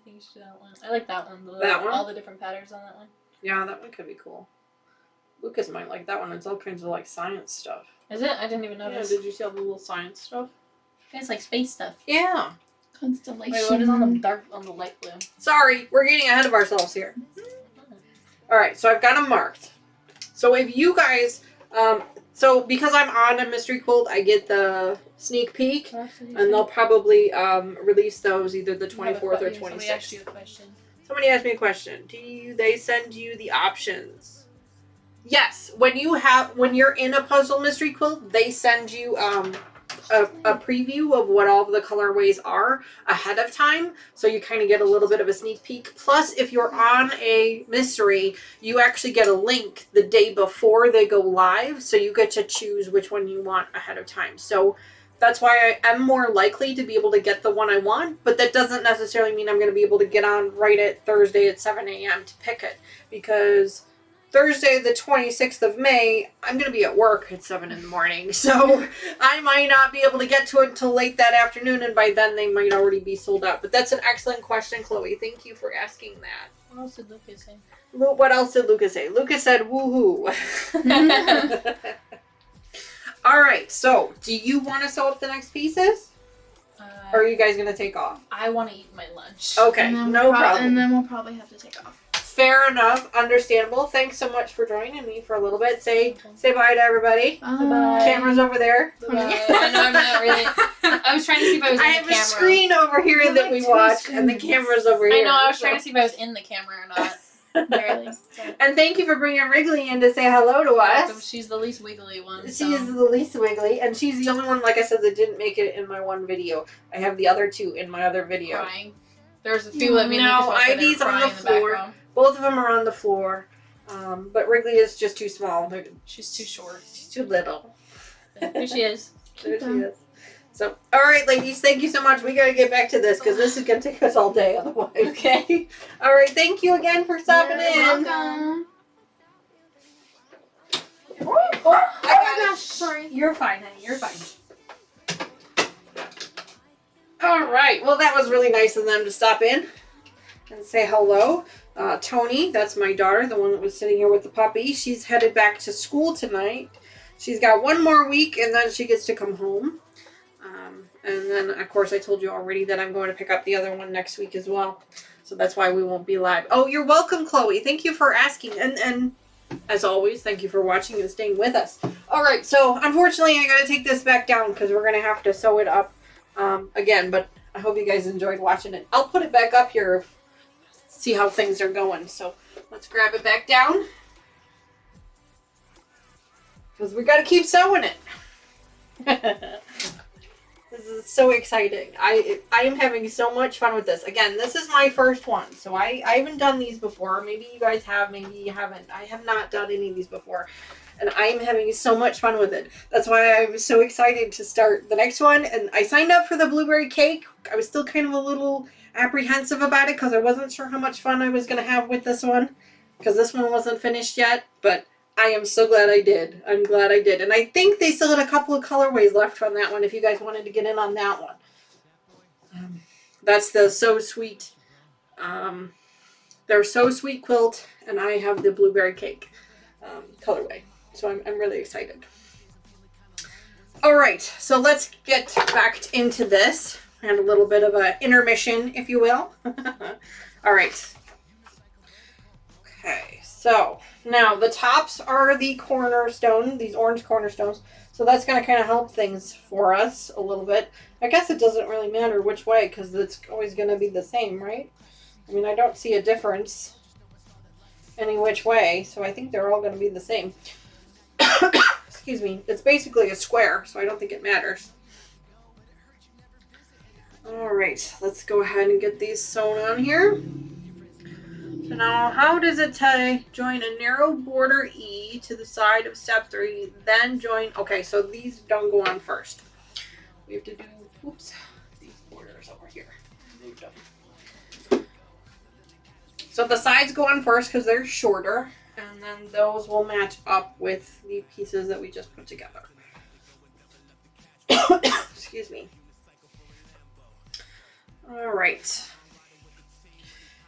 you should do that one. I like that one. That one? All the different patterns on that one. Yeah, that one could be cool. Lucas might like that one. It's all kinds of like science stuff. Is it? I didn't even Yeah, notice. did you see all the little science stuff? It's like space stuff. Yeah. Constellation. Wait, what is on the light blue? Sorry, we're getting ahead of ourselves here. Alright, so I've got them marked. So if you guys, so because I'm on a mystery quilt, I get the sneak peek, and they'll probably release those either the 24th or Somebody asked 26th. you a question. Somebody asked me a question. They send you the options? Yes, when you're in a puzzle mystery quilt, they send you a preview of what all of the colorways are ahead of time, so you kind of get a little bit of a sneak peek. Plus, if you're on a mystery, you actually get a link the day before they go live, so you get to choose which one you want ahead of time. So that's why I am more likely to be able to get the one I want, but that doesn't necessarily mean I'm going to be able to get on right at Thursday at 7 a.m. to pick it, because Thursday, the 26th of May, I'm going to be at work at 7 in the morning, so I might not be able to get to it until late that afternoon, and by then they might already be sold out. But that's an excellent question, Chloe. Thank you for asking that. What else did Lucas say? What else did Lucas say? Lucas said, woohoo. All right, so do you want to sew up the next pieces? Or are you guys going to take off? I want to eat my lunch. Okay, And then no problem. And then we'll probably have to take off. Fair enough. Understandable. Thanks so much for joining me for a little bit. Say bye to everybody. Bye. Camera's over there. I know I'm not really. I was trying to see if I was in I the have camera. a screen over here You that like we two watch, and the screens. camera's over here. I know. I was trying to see if I was in the camera or not. Barely. And thank you for bringing Wrigley in to say hello to us. She's the least wiggly one. She So. is the least wiggly, and she's the only one, like I said, that didn't make it in my one video. I have the other 2 in my other video. Crying. There's a few that me and No, Lucas watched where they were Ivy's on crying the in floor. background. Both of them are on the floor, but Wrigley is just too small. She's too short. She's too little. Here she is. There she is. So, all right, ladies, thank you so much. We got to get back to this because this is going to take us all day otherwise. Okay. All right, thank you again for stopping in. Welcome. Oh, I got it. Sorry. You're fine, honey. You're fine. All right. Well, that was really nice of them to stop in and say hello. Tony, that's my daughter, the one that was sitting here with the puppy. She's headed back to school tonight. She's got 1 more week, and then she gets to come home. And then, of course, I told you already that I'm going to pick up the other one next week as well. So that's why we won't be live. Oh, you're welcome, Chloe. Thank you for asking. And as always, thank you for watching and staying with us. Alright, so unfortunately I gotta take this back down because we're gonna have to sew it up again, but I hope you guys enjoyed watching it. I'll put it back up here, see how things are going. So let's grab it back down because we gotta keep sewing it. This is so exciting. I am having so much fun with this. Again, this is my first one, so I haven't done these before. Maybe you guys have, maybe you haven't. I have not done any of these before, and I am having so much fun with it. That's why I'm so excited to start the next one. And I signed up for the blueberry cake. I was still kind of a little apprehensive about it because I wasn't sure how much fun I was going to have with this one, because this one wasn't finished yet, but I am so glad I did. I'm glad I did. And I think they still had a couple of colorways left from that one if you guys wanted to get in on that one. That's the So Sweet. They're So Sweet quilt, and I have the blueberry cake colorway. So I'm really excited. Alright, so let's get back into this. And a little bit of an intermission, if you will. Alright. Okay, so now the tops are the cornerstone, these orange cornerstones. So that's going to kind of help things for us a little bit. I guess it doesn't really matter which way because it's always going to be the same, right? I mean, I don't see a difference any which way, so I think they're all going to be the same. Excuse me. It's basically a square, so I don't think it matters. Alright, let's go ahead and get these sewn on here. So now, how does it say join a narrow border E to the side of step 3, then join... Okay, so these don't go on first. We have to do, oops, these borders over here. Move them. So the sides go on first because they're shorter, and then those will match up with the pieces that we just put together. Excuse me. Alright.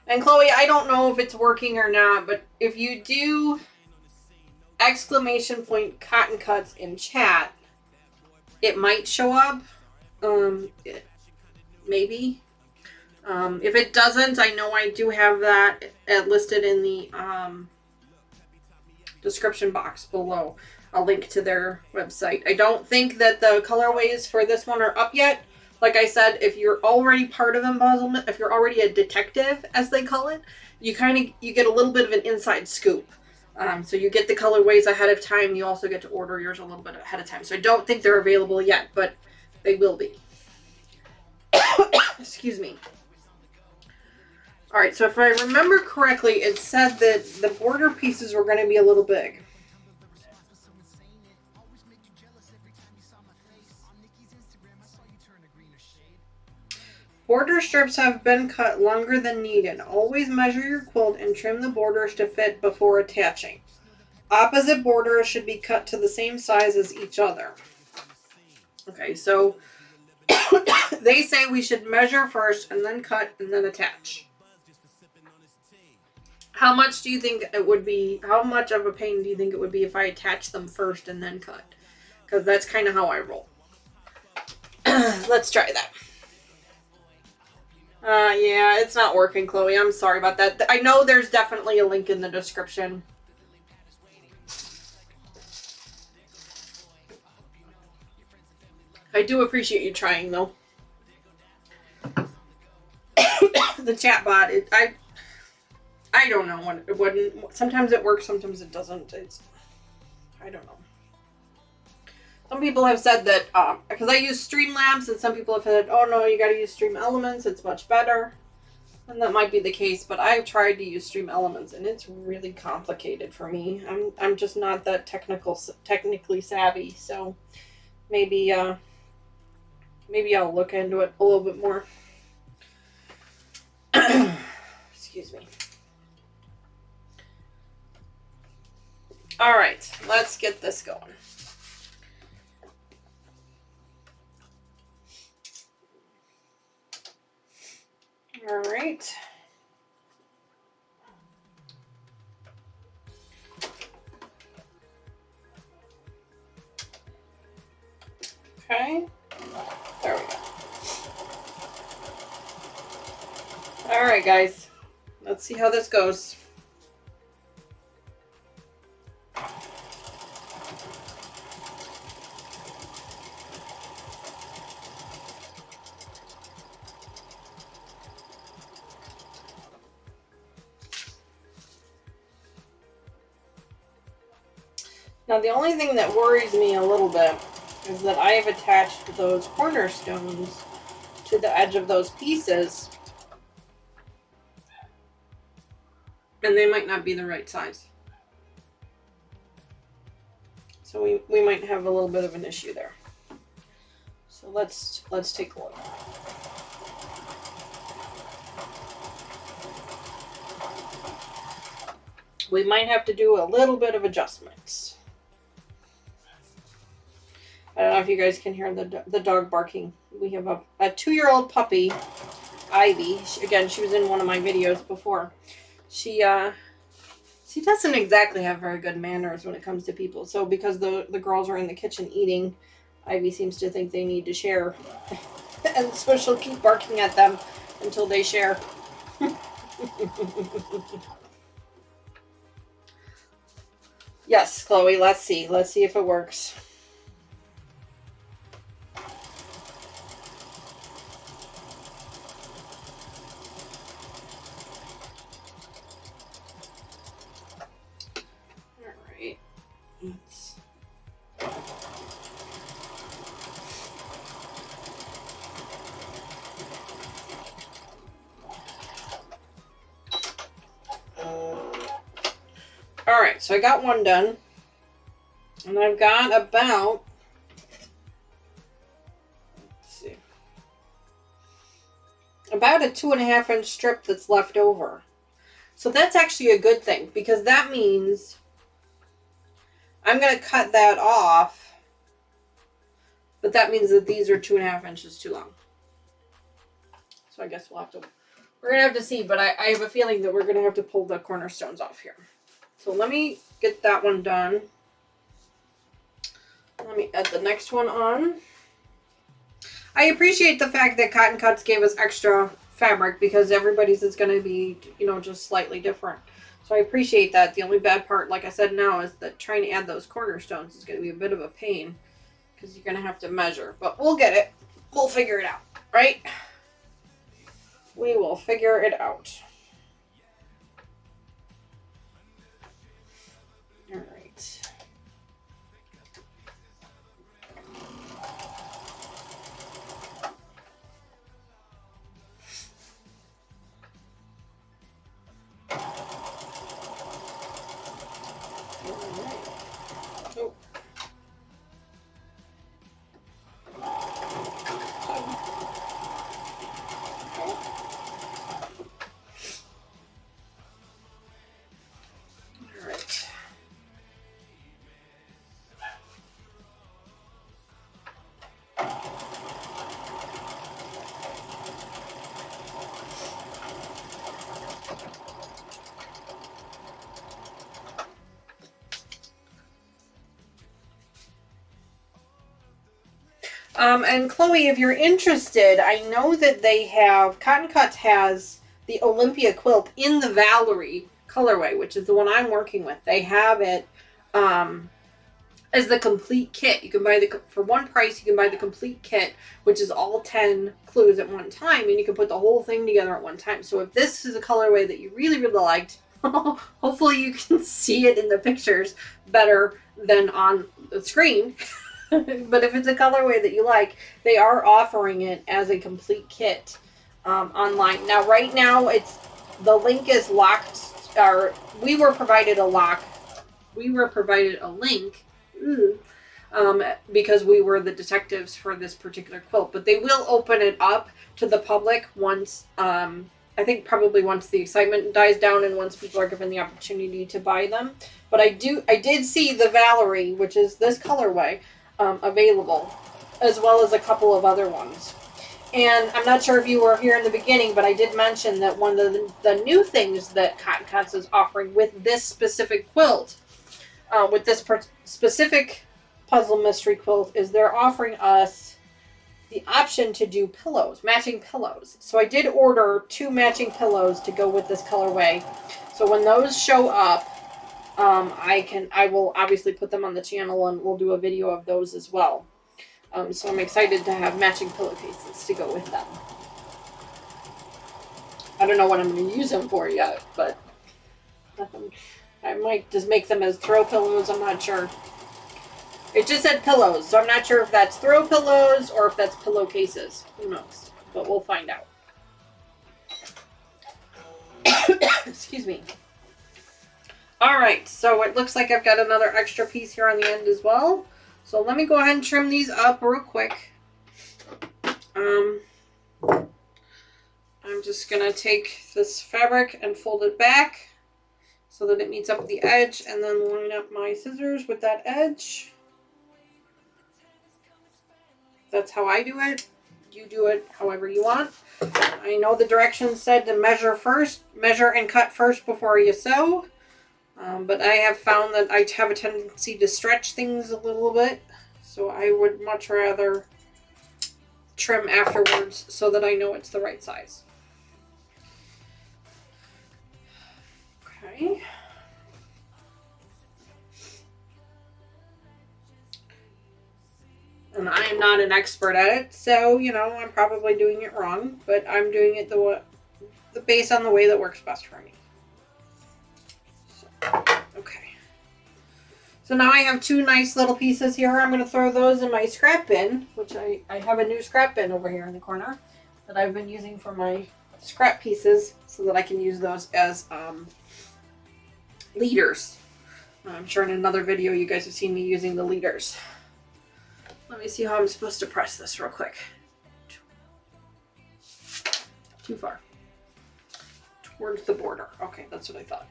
And Chloe, I don't know if it's working or not, but if you do exclamation point cotton cuts in chat, it might show up. Maybe. If it doesn't, I know I do have that listed in the description box below. A link to their website. I don't think that the colorways for this one are up yet. Like I said, if you're already part of embezzlement, if you're already a detective, as they call it, you get a little bit of an inside scoop. So you get the colorways ahead of time. You also get to order yours a little bit ahead of time. So I don't think they're available yet, but they will be. Excuse me. All right, so if I remember correctly, it said that the border pieces were going to be a little big. Border strips have been cut longer than needed. Always measure your quilt and trim the borders to fit before attaching. Opposite borders should be cut to the same size as each other. Okay, so they say we should measure first and then cut and then attach. How much do you think it would be, how much of a pain do you think it would be if I attach them first and then cut? Because that's kind of how I roll. Let's try that. Yeah, it's not working, Chloe. I'm sorry about that. I know there's definitely a link in the description. I do appreciate you trying, though. The chat bot, I don't know what it wouldn't. Sometimes it works, sometimes it doesn't. I don't know. Some people have said that, because I use Streamlabs, and some people have said, oh no, you gotta use Stream Elements, it's much better. And that might be the case, but I've tried to use Stream Elements, and it's really complicated for me. I'm just not that technically savvy, so maybe I'll look into it a little bit more. Excuse me. Alright, let's get this going. All right. Okay. There we go. All right, guys. Let's see how this goes. Now, the only thing that worries me a little bit is that I have attached those cornerstones to the edge of those pieces, and they might not be the right size. So we might have a little bit of an issue there. So let's take a look. We might have to do a little bit of adjustments. I don't know if you guys can hear the dog barking. We have a 2-year-old puppy, Ivy. Again, she was in one of my videos before. She doesn't exactly have very good manners when it comes to people. So because the girls are in the kitchen eating, Ivy seems to think they need to share. And so she'll keep barking at them until they share. Yes, Chloe, let's see. Let's see if it works. Alright, so I got one done. And I've got about, let's see, about a 2.5 inch strip that's left over. So that's actually a good thing, because that means I'm going to cut that off, but that means that these are 2.5 inches too long. So I guess we're going to have to see, but I have a feeling that we're going to have to pull the cornerstones off here. So let me get that one done. Let me add the next one on. I appreciate the fact that Cotton Cuts gave us extra fabric, because everybody's is going to be, you know, just slightly different. So I appreciate that. The only bad part, like I said now, is that trying to add those cornerstones is going to be a bit of a pain, because you're going to have to measure. But we'll get it. We'll figure it out, right? We will figure it out. All right. And Chloe, if you're interested, I know that they have, Cotton Cuts has the Olympia quilt in the Valerie colorway, which is the one I'm working with. They have it as the complete kit. You can buy for one price, you can buy the complete kit, which is all 10 clues at one time, and you can put the whole thing together at one time. So if this is a colorway that you really, really liked, hopefully you can see it in the pictures better than on the screen. But if it's a colorway that you like, they are offering it as a complete kit online. Now, right now, the link is locked. We were provided a lock. We were provided a link because we were the detectives for this particular quilt. But they will open it up to the public once, I think probably once the excitement dies down and once people are given the opportunity to buy them. But I did see the Valerie, which is this colorway, available, as well as a couple of other ones. And I'm not sure if you were here in the beginning, but I did mention that one of the new things that Cotton Cuts is offering with this specific quilt, with this specific puzzle mystery quilt, is they're offering us the option to do pillows, matching pillows. So I did order 2 matching pillows to go with this colorway. So when those show up, I will obviously put them on the channel, and we'll do a video of those as well. So I'm excited to have matching pillowcases to go with them. I don't know what I'm going to use them for yet, but I might just make them as throw pillows. I'm not sure. It just said pillows, so I'm not sure if that's throw pillows or if that's pillowcases. Who knows? But we'll find out. Excuse me. Alright, so it looks like I've got another extra piece here on the end as well. So let me go ahead and trim these up real quick. I'm just going to take this fabric and fold it back so that it meets up with the edge, and then line up my scissors with that edge. That's how I do it. You do it however you want. I know the directions said to measure and cut first before you sew. But I have found that I have a tendency to stretch things a little bit. So I would much rather trim afterwards so that I know it's the right size. Okay. And I am not an expert at it, so, you know, I'm probably doing it wrong, but I'm doing it based on the way that works best for me. So, okay. So now I have two nice little pieces here. I'm going to throw those in my scrap bin, which I have a new scrap bin over here in the corner that I've been using for my scrap pieces so that I can use those as leaders. I'm sure in another video you guys have seen me using the leaders. Let me see how I'm supposed to press this real quick. Too far. Towards the border. Okay, that's what I thought.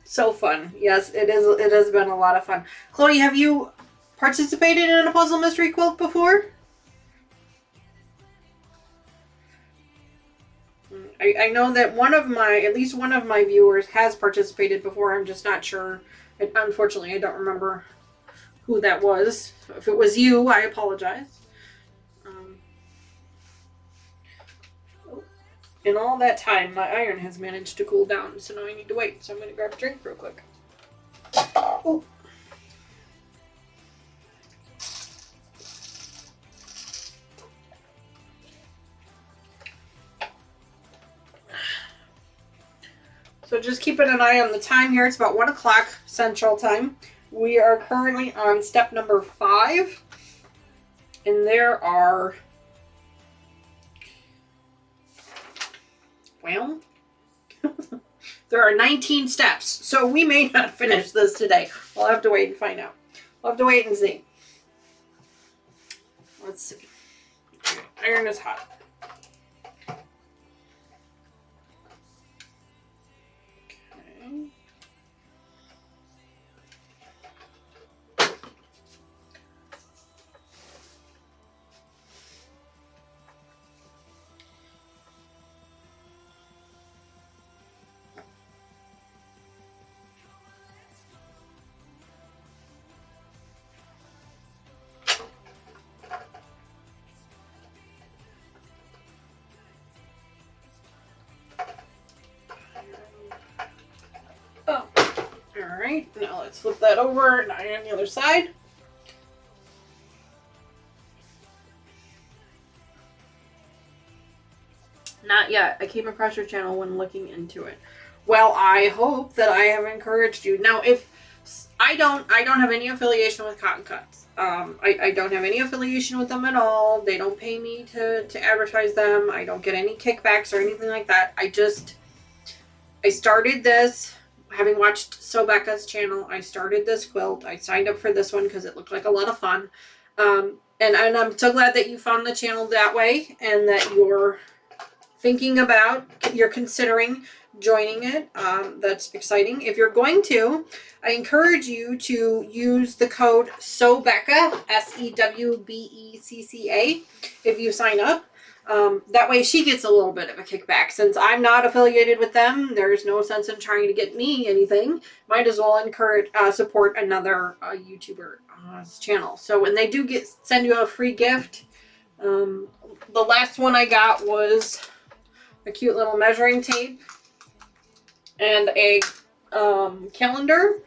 So fun. Yes, it is. It has been a lot of fun. Chloe, have you participated in a puzzle mystery quilt before? I know that at least one of my viewers has participated before. I'm just not sure. Unfortunately, I don't remember who that was. If it was you, I apologize. In all that time, my iron has managed to cool down, so now I need to wait. So I'm going to grab a drink real quick. Oh. So just keeping an eye on the time here. It's about 1 o'clock Central Time. We are currently on step number 5. And there are, well, there are 19 steps. So we may not finish this today. We'll have to wait and find out. We'll have to wait and see. Let's see. Iron is hot. Alright, now let's flip that over and iron the other side. Not yet. I came across your channel when looking into it. Well, I hope that I have encouraged you. Now, if I don't have any affiliation with Cotton Cuts. I don't have any affiliation with them at all. They don't pay me to advertise them. I don't get any kickbacks or anything like that. I started this, having watched Sobecca's channel. I started this quilt. I signed up for this one because it looked like a lot of fun. And I'm so glad that you found the channel that way and that you're considering joining it. That's exciting. If you're going to, I encourage you to use the code SEWBECCA, SEWBECCA, if you sign up. That way she gets a little bit of a kickback. Since I'm not affiliated with them, there's no sense in trying to get me anything. Might as well support another YouTuber's channel. So when they do send you a free gift, the last one I got was a cute little measuring tape and a calendar.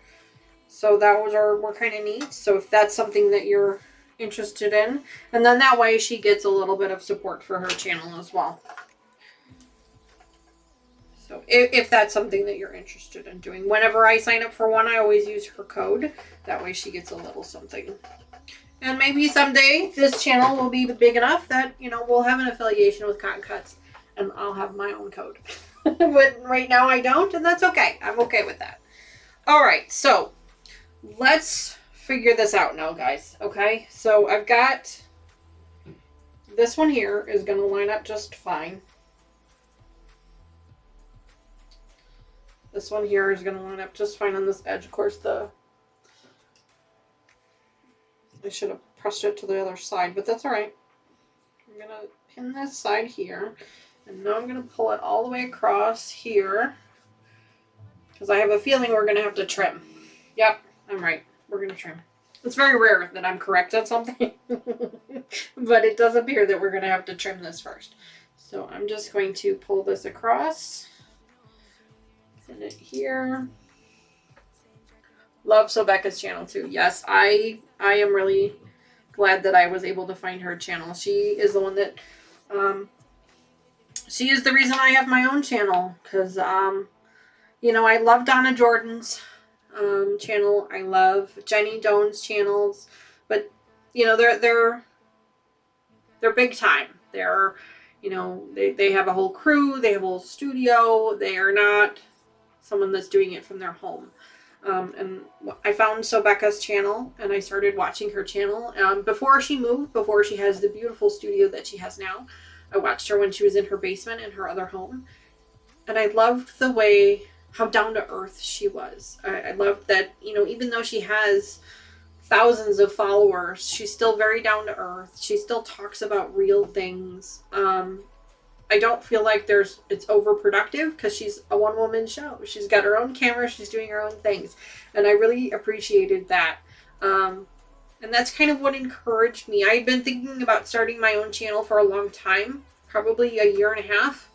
So those were kind of neat. So if that's something that you're interested in, and then that way she gets a little bit of support for her channel as well. So if that's something that you're interested in doing, whenever I sign up for one, I always use her code. That way she gets a little something. And maybe someday this channel will be big enough that, you know, we'll have an affiliation with Cotton Cuts and I'll have my own code. But right now I don't, and that's okay. I'm okay with that. All right, so let's figure this out now, guys. Okay, so I've got this one here is going to line up just fine. This one here is going to line up just fine on this edge. Of course, I should have pressed it to the other side, but that's all right. I'm going to pin this side here, and now I'm going to pull it all the way across here, because I have a feeling we're going to have to trim. Yep, I'm right. We're going to trim. It's very rare that I'm correct on something, but it does appear that we're going to have to trim this first. So I'm just going to pull this across. Pin it here. Love Sobecca's channel too. Yes, I am really glad that I was able to find her channel. She is the one that, she is the reason I have my own channel. Because, you know, I love Donna Jordan's channel. I love Jenny Doan's channels. But, you know, they're big time. They're, you know, they have a whole crew. They have a whole studio. They are not someone that's doing it from their home. And I found Sobecca's channel and I started watching her channel. Before she moved, before she has the beautiful studio that she has now, I watched her when she was in her basement in her other home. And I loved the way, how down to earth she was. I loved that, you know, even though she has thousands of followers, she's still very down to earth. She still talks about real things. I don't feel like it's overproductive because she's a one-woman show. She's got her own camera. She's doing her own things. And I really appreciated that. And that's kind of what encouraged me. I've been thinking about starting my own channel for a long time. Probably a year and a half.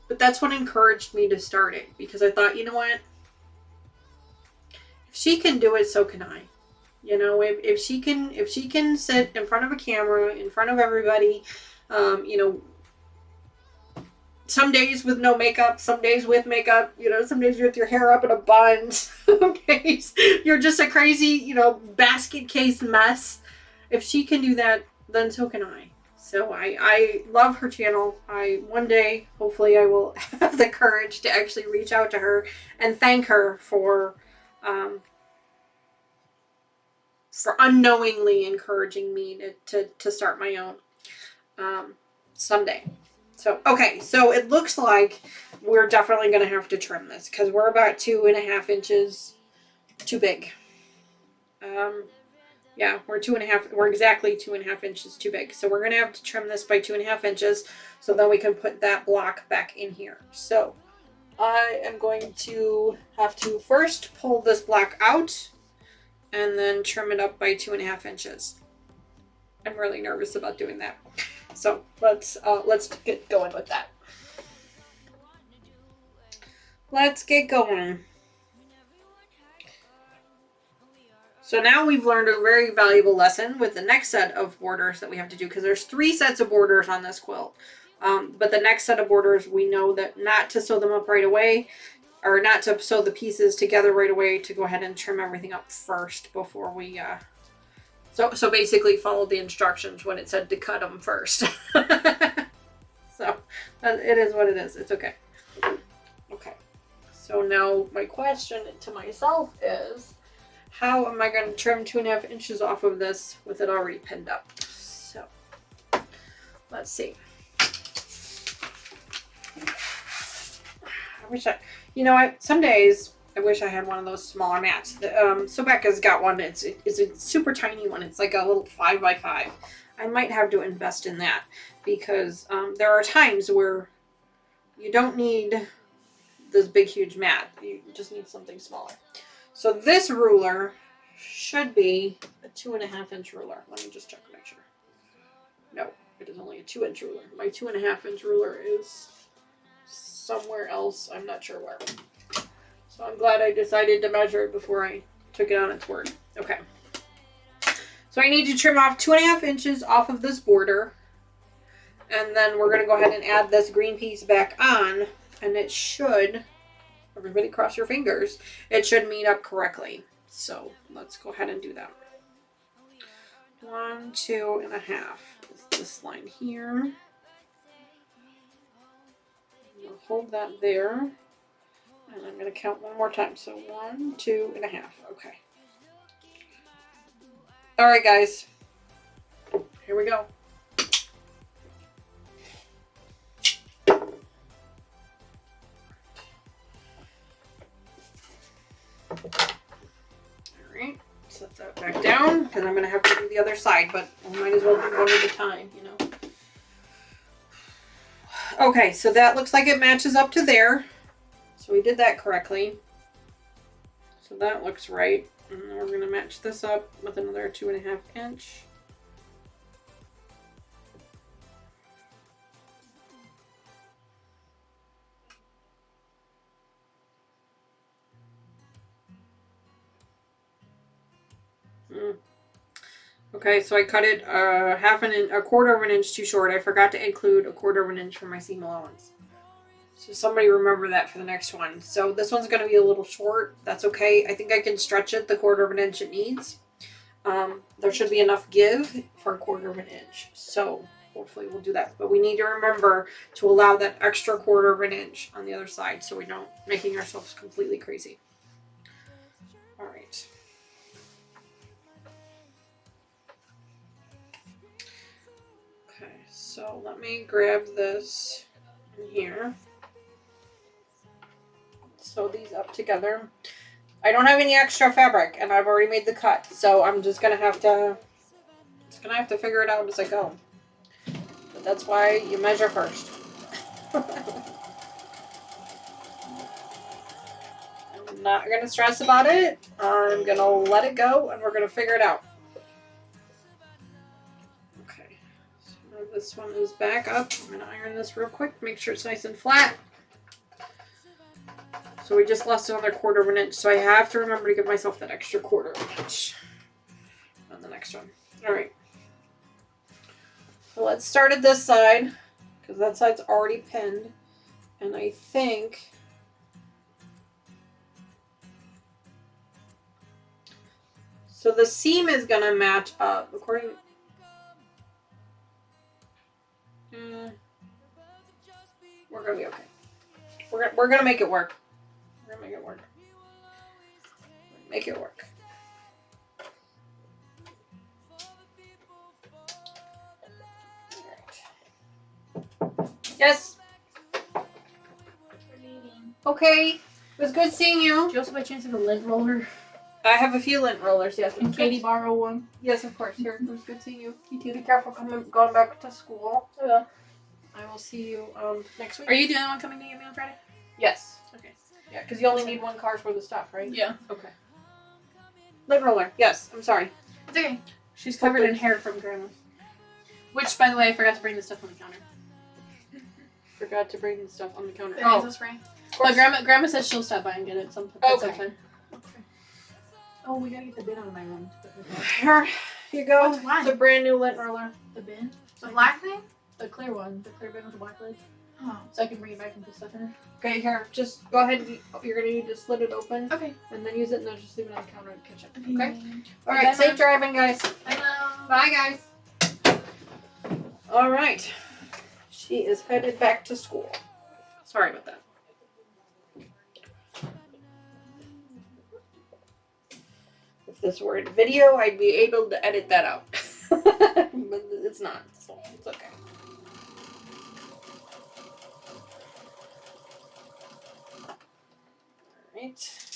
But that's what encouraged me to start it. Because I thought, you know what? If she can do it, so can I. You know, if she can sit in front of a camera, in front of everybody, you know, some days with no makeup, some days with makeup, you know, some days you're with your hair up in a bun, some days you're just a crazy, you know, basket case mess. If she can do that, then so can I. So I love her channel. One day, hopefully I will have the courage to actually reach out to her and thank her for unknowingly encouraging me to start my own someday. So, okay, so it looks like we're definitely going to have to trim this because we're about 2.5 inches too big. Yeah, we're exactly 2.5 inches too big. So we're going to have to trim this by 2.5 inches so then we can put that block back in here. So I am going to have to first pull this block out and then trim it up by 2.5 inches. I'm really nervous about doing that. So let's get going with that. Let's get going. So now we've learned a very valuable lesson with the next set of borders that we have to do, because there's 3 sets of borders on this quilt. But the next set of borders, we know that not to sew them up right away, or not to sew the pieces together right away, to go ahead and trim everything up first before we, so basically follow the instructions when it said to cut them first. So it is what it is. It's okay. Okay. So now my question to myself is, how am I going to trim 2.5 inches off of this with it already pinned up? So let's see. I wish some days I wish I had one of those smaller mats. Sobecca's got one. It's a super tiny one. It's like a little 5x5. I might have to invest in that because there are times where you don't need this big, huge mat. You just need something smaller. So this ruler should be a 2.5 inch ruler. Let me just check to make sure. No, it is only a 2 inch ruler. My 2.5 inch ruler is somewhere else. I'm not sure where. So I'm glad I decided to measure it before I took it on its word. Okay. So I need to trim off 2.5 inches off of this border. And then we're going to go ahead and add this green piece back on. And it should, everybody cross your fingers, it should meet up correctly. So let's go ahead and do that. 1, 2.5 is this line here. I'll hold that there. And I'm going to count one more time. So 1, 2.5. Okay. All right, guys. Here we go. Alright, set that back down because I'm going to have to do the other side, but I might as well do one at a time, you know. Okay, so that looks like it matches up to there. So we did that correctly. So that looks right. And then we're going to match this up with another 2.5 inch. Okay, so I cut it a quarter of an inch too short. I forgot to include a quarter of an inch for my seam allowance. So somebody remember that for the next one. So this one's going to be a little short. That's okay. I think I can stretch it the quarter of an inch it needs. There should be enough give for a quarter of an inch. So hopefully we'll do that. But we need to remember to allow that extra quarter of an inch on the other side so we don't making ourselves completely crazy. All right. Okay, so let me grab this in here. Sew these up together. I don't have any extra fabric and I've already made the cut, so I'm just gonna have to figure it out as I go. But that's why you measure first. I'm not gonna stress about it. I'm gonna let it go and we're gonna figure it out. Okay, so now this one is back up. I'm gonna iron this real quick, make sure it's nice and flat. So we just lost another quarter of an inch. So I have to remember to give myself that extra quarter of an inch on the next one. All right. So let's start at this side because that side's already pinned. And I think so the seam is going to match up according we're going to be okay. We're going to make it work. We're gonna make it work. Make it work. Alright. Yes. Okay. It was good seeing you. Do you also by chance have a lint roller? I have a few lint rollers, yes. Can Katie borrow one? Yes, of course. Here, it was good seeing you. You too. Be careful going back to school. Yeah. I will see you next week. Are you the only one coming to get me on Friday? Yes. Okay. Yeah, because you only need one car for the stuff, right? Yeah. Okay. Lint roller. Yes, I'm sorry. It's okay. She's covered in hair from Grandma's. Which, by the way, I forgot to bring the stuff on the counter. Forgot to bring the stuff on the counter. The nasal spray. But Grandma says she'll stop by and get it sometime. Okay. Oh, we gotta get the bin out of my room. Here you go. What's mine? It's a brand new lint roller. The bin? The black thing? The clear one. The clear bin with the black lid. Oh. So I can bring it back and put stuff in it. Okay, here. Just go ahead and you're gonna need to slit it open. Okay. And then use it and then just leave it on the counter in the kitchen. Okay? Okay. Alright, safe driving, guys. Hello. Bye, guys. Alright. She is headed back to school. Sorry about that. If this were in video, I'd be able to edit that out. But it's not, so it's okay. Alright.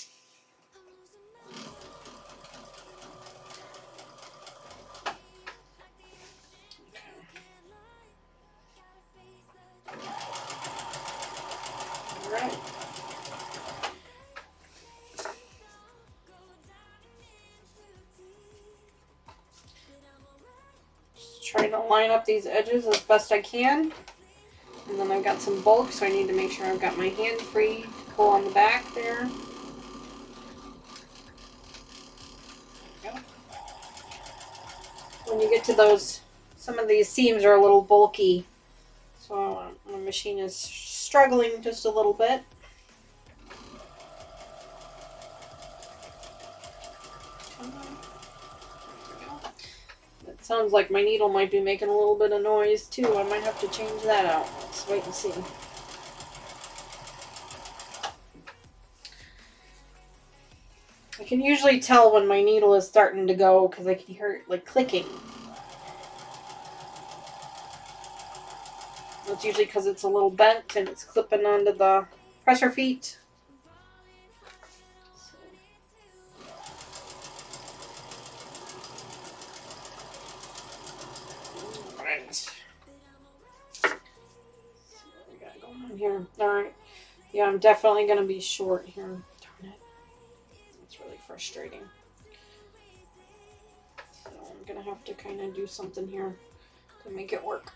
Alright. Just trying to line up these edges as best I can. And then I've got some bulk, so I need to make sure I've got my hand free to pull on the back there. When you get to those, some of these seams are a little bulky, so my machine is struggling just a little bit. It sounds like my needle might be making a little bit of noise too. I might have to change that out. Let's wait and see. I can usually tell when my needle is starting to go because I can hear it like clicking. That's usually because it's a little bent and it's clipping onto the pressure feet. Alright. So what we got going on here? Alright. Yeah, I'm definitely going to be short here. Darn it. It's really frustrating. So I'm going to have to kind of do something here to make it work.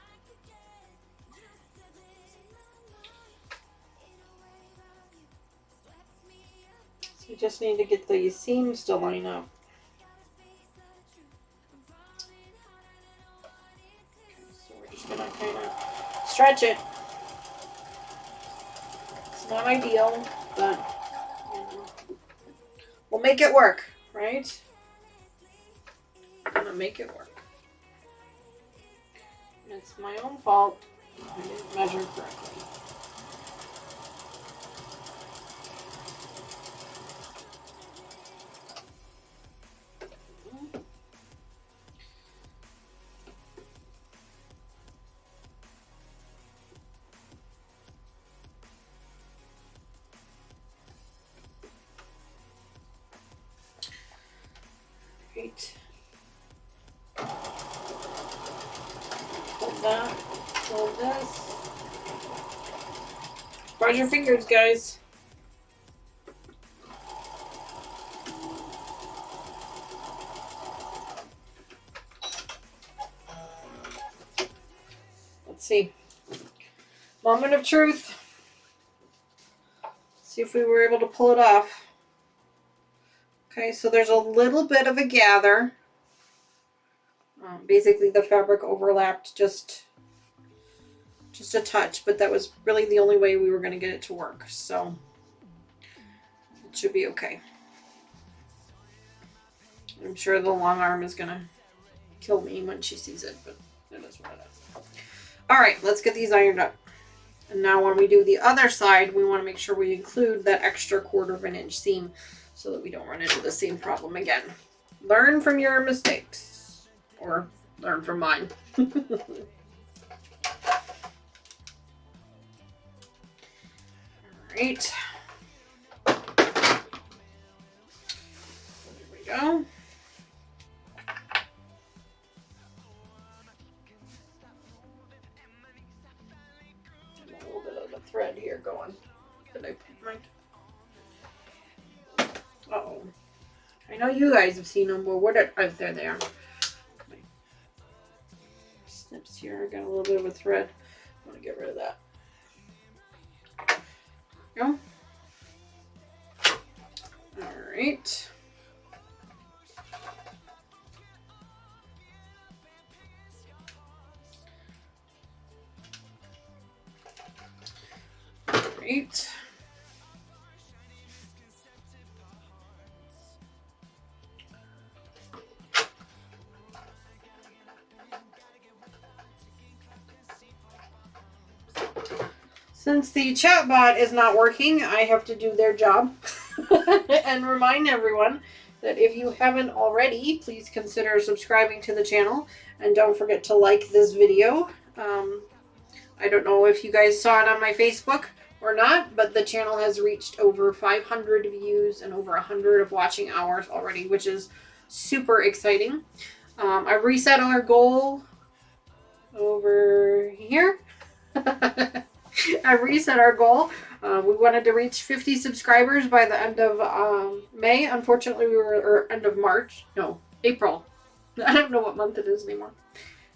So we just need to get the seams to line up. Gonna kind of stretch it. It's not ideal, but you know, we'll make it work, right? I'm gonna make it work. And it's my own fault. I didn't measure correctly. Hold that. Hold this. Cross your fingers, guys. Let's see. Moment of truth. See if we were able to pull it off. Okay, so there's a little bit of a gather. Basically, the fabric overlapped just a touch, but that was really the only way we were going to get it to work. So it should be okay. I'm sure the long arm is going to kill me when she sees it, but it is what it is. All right, let's get these ironed up. And now when we do the other side, we want to make sure we include that extra 1/4 inch seam so that we don't run into the same problem again. Learn from your mistakes, or learn from mine. All right. There we go. A little bit of the thread here going. Did I put mine? Uh-oh. I know you guys have seen them, but what are, oh, there they are. My snips here, I got a little bit of a thread. I want to get rid of that. There we go. Alright. Alright. Since the chatbot is not working, I have to do their job and remind everyone that if you haven't already, please consider subscribing to the channel and don't forget to like this video. I don't know if you guys saw it on my Facebook or not, but the channel has reached over 500 views and over 100 of watching hours already, which is super exciting. I reset our goal over here. I reset our goal. We wanted to reach 50 subscribers by the end of May. Unfortunately, we were, or end of March. No, April. I don't know what month it is anymore.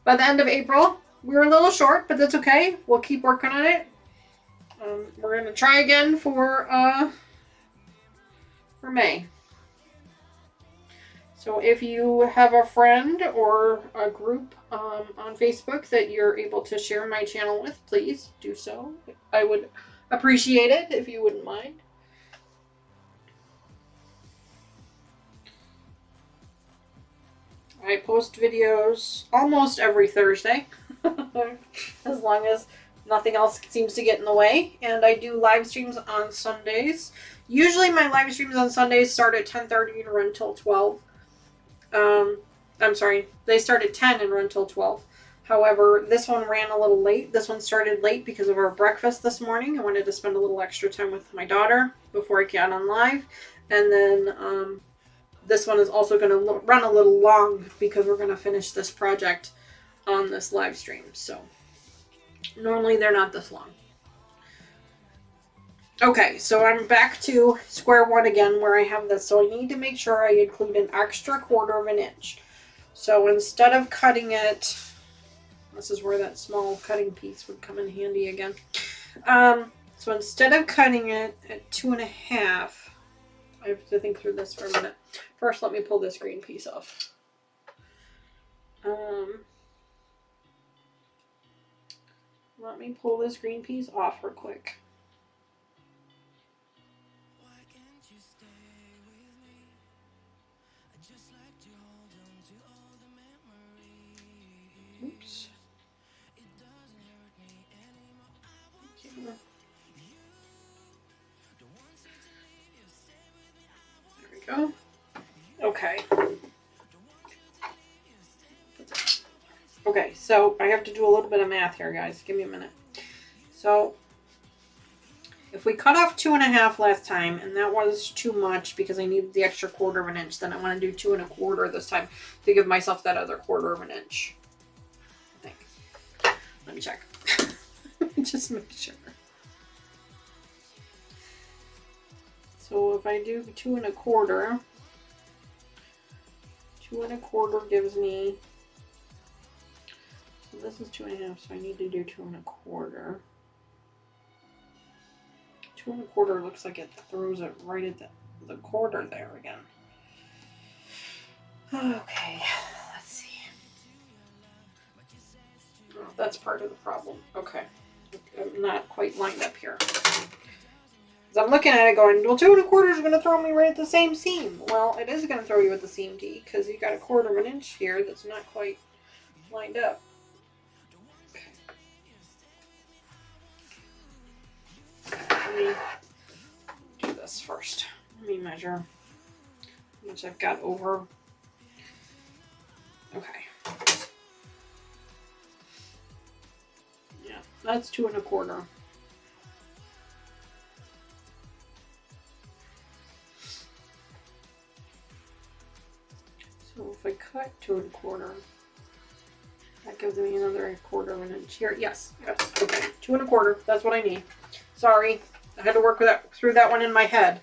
By the end of April, we're a little short, but that's okay. We'll keep working on it. We're gonna try again for May. So if you have a friend or a group on Facebook that you're able to share my channel with, please do so. I would appreciate it if you wouldn't mind. I post videos almost every Thursday, as long as nothing else seems to get in the way. And I do live streams on Sundays. Usually my live streams on Sundays start at 10:30 and run till 12. I'm sorry, they start at 10 and run till 12. However, this one ran a little late. This one started late because of our breakfast this morning. I wanted to spend a little extra time with my daughter before I got on live. And then this one is also going to run a little long because we're going to finish this project on this live stream. So normally they're not this long. Okay, so I'm back to square one again where I have this. So I need to make sure I include an extra 1/4 inch. So instead of cutting it, this is where that small cutting piece would come in handy again. So instead of cutting it at 2.5, I have to think through this for a minute. First, let me pull this green piece off. Let me pull this green piece off real quick. Oops. There we go. Okay. Okay, so I have to do a little bit of math here, guys. Give me a minute. So, if we cut off 2.5 last time, and that was too much because I needed the extra 1/4 inch, then I want to do 2.25 this time to give myself that other 1/4 inch. I think. Let me check. Let me just make sure. So if I do 2.25, 2.25 gives me, so this is 2.5, so I need to do 2.25. 2.25 looks like it throws it right at the 1/4 there again. Okay, let's see. Oh, that's part of the problem. Okay, I'm not quite lined up here. I'm looking at it going, well, 2.25 is going to throw me right at the same seam. Well, it is going to throw you at the seam, D, because you got a 1/4 inch here that's not quite lined up. Okay. Let me do this first. Let me measure how much I've got over. Okay. Yeah, that's 2.25. So if I cut 2.25, that gives me another 1/4 inch here. Yes, okay, 2.25. That's what I need. Sorry, I had to work through that one in my head.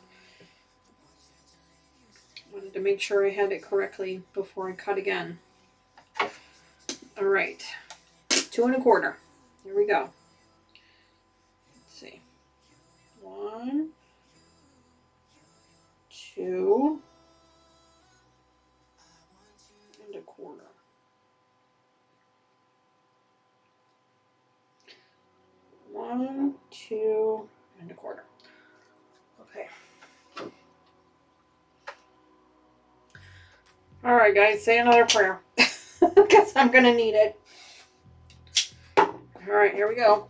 Wanted to make sure I had it correctly before I cut again. All right, 2.25. Here we go. Let's see. 1, 2. 1.25. One, 2, 1.25. Okay. All right, guys, say another prayer because I'm gonna need it. All right, here we go.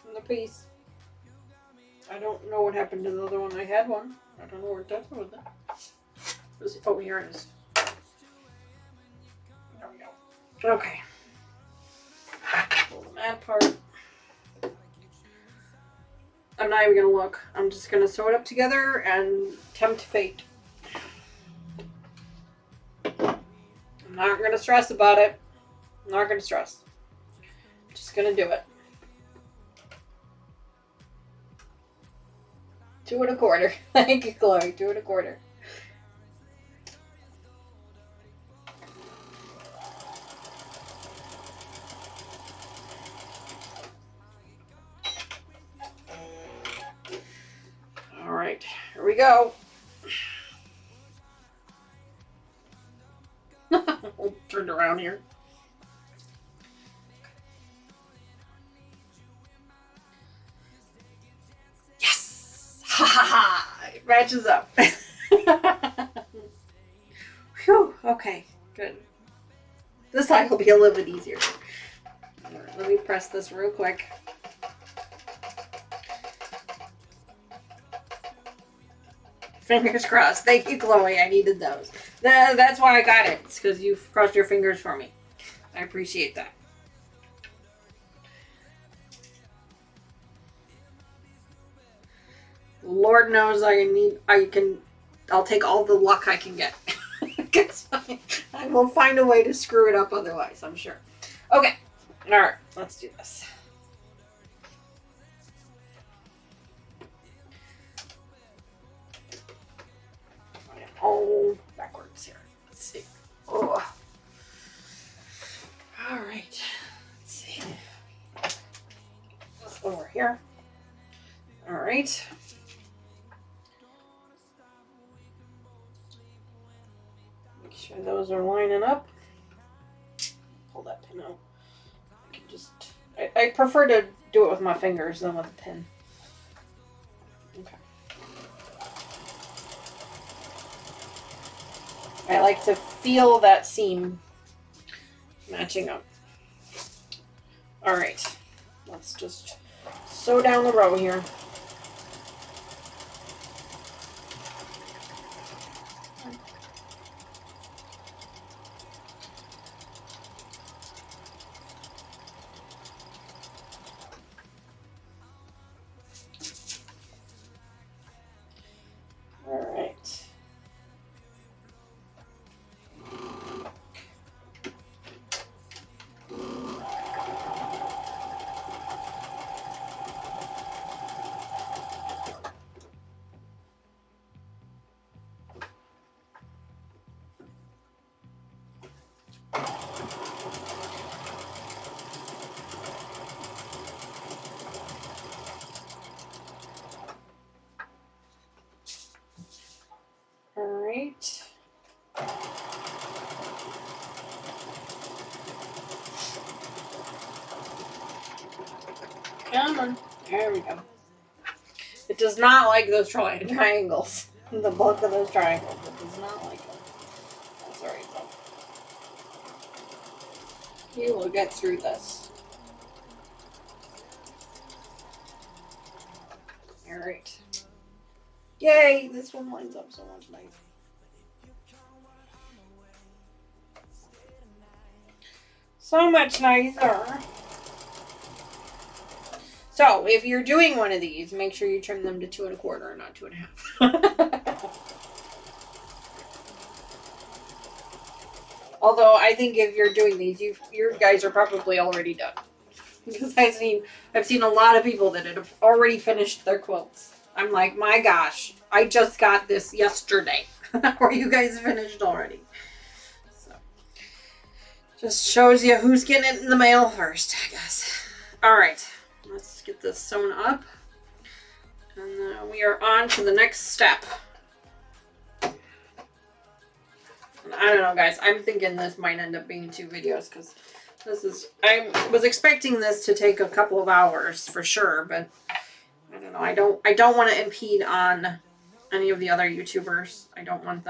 Another piece. I don't know what happened to the other one. I had one. I don't know where that was. Oh, here it is. There we go. Okay. Pull the mat apart. I'm not even gonna look. I'm just gonna sew it up together and tempt fate. I'm not gonna stress about it. I'm not gonna stress. I'm just gonna do it. 2.25. Thank you, Chloe. 2.25. right, here we go. We'll turn it around here. Yes! Ha ha ha! It matches up. Whew, okay, good. This side will be a little bit easier. All right, let me press this real quick. Fingers crossed. Thank you, Chloe. I needed those. That's why I got it. It's because you've crossed your fingers for me. I appreciate that. Lord knows I'll take all the luck I can get. I will find a way to screw it up otherwise, I'm sure. Okay. Alright, let's do this. Oh, backwards here. Let's see. Oh. Alright. Let's see. Let's go over here. Alright. Make sure those are lining up. Pull that pin out. I can just... I prefer to do it with my fingers than with a pin. Okay. I like to feel that seam matching up. Alright. Let's just sew down the row here. Alright. Come on. There we go. It does not like those triangles. The bulk of those triangles. It does not like them. That's alright though. You will get through this. Alright. Yay! This one lines up so much nicer. So much nicer. So, if you're doing one of these, make sure you trim them to 2 1/4 and not 2 1/2. Although, I think if you're doing these, you guys are probably already done. Because I've seen a lot of people that have already finished their quilts. I'm like, my gosh, I just got this yesterday. Or you guys finished already. So, just shows you who's getting it in the mail first, I guess. Alright, let's get this sewn up. And then we are on to the next step. And I don't know, guys. I'm thinking this might end up being 2 videos because I was expecting this to take a couple of hours for sure, but I don't know. I don't want to impede on any of the other YouTubers. I don't want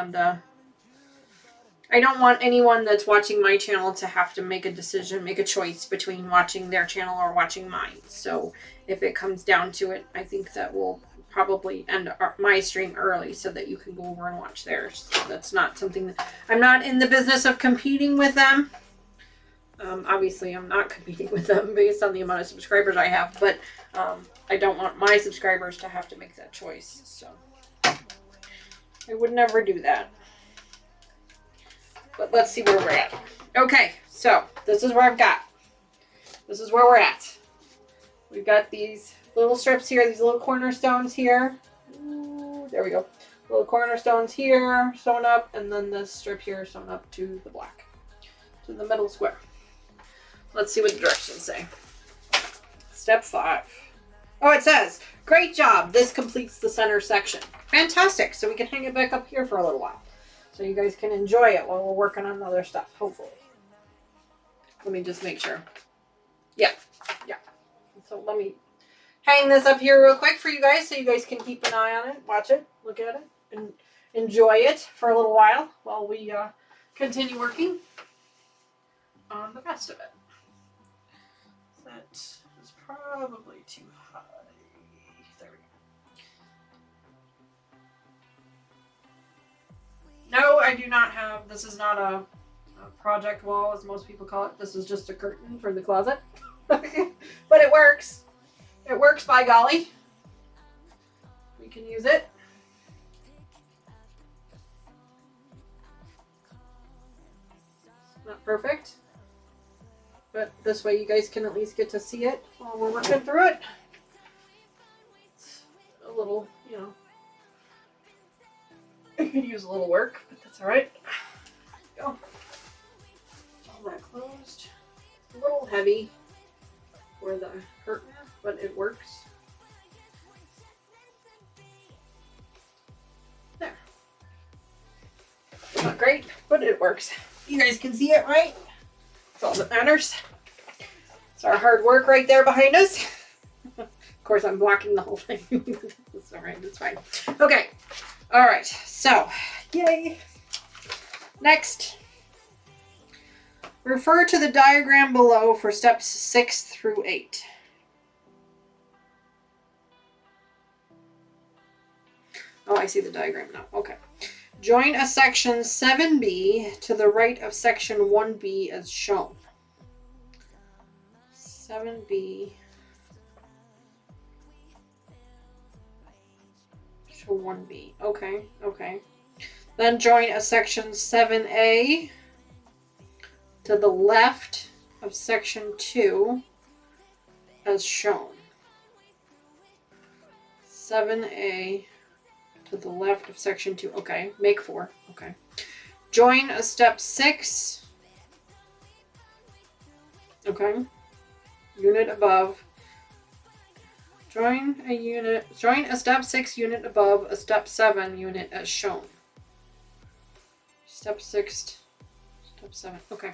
anyone that's watching my channel to have to make a decision, make a choice between watching their channel or watching mine. So if it comes down to it, I think that we'll probably end my stream early so that you can go over and watch theirs. That's not something that... I'm not in the business of competing with them. Obviously, I'm not competing with them based on the amount of subscribers I have, but I don't want my subscribers to have to make that choice. So I would never do that. But let's see where we're at. Okay, so this is where I've got. This is where we're at. We've got these little strips here, these little cornerstones here. Ooh, there we go. Little cornerstones here, sewn up, and then this strip here sewn up to the black, to the middle square. Let's see what the directions say. Step 5. Oh, it says, great job. This completes the center section. Fantastic. So we can hang it back up here for a little while. So you guys can enjoy it while we're working on other stuff, hopefully. Let me just make sure. Yeah. Yeah. So let me hang this up here real quick for you guys so you guys can keep an eye on it, watch it, look at it, and enjoy it for a little while we continue working on the rest of it. That is probably too high. There we go. No, I do not have, this is not a project wall as most people call it. This is just a curtain for the closet. But it works. It works, by golly. We can use it. Not perfect. But this way you guys can at least get to see it while we're working through it. It's a little, you know, it could use a little work, but that's alright. Go. All that closed. It's a little heavy for the curtain, but it works. There. Not great, but it works. You guys can see it, right? That's all that matters. It's our hard work right there behind us. Of course, I'm blocking the whole thing. That's all right. That's fine. Okay. All right. So, yay. Next, refer to the diagram below for steps 6 through 8. Oh, I see the diagram now. Okay. Join a section 7B to the right of section 1B as shown. 7B to 1B. Okay, okay. Then join a section 7A to the left of section 2 as shown. 7A to the left of section 2. Okay, make 4. Okay. Join a step 6. Okay. Unit above. Join a step 6 unit above a step 7 unit as shown. Step 6, step 7. Okay.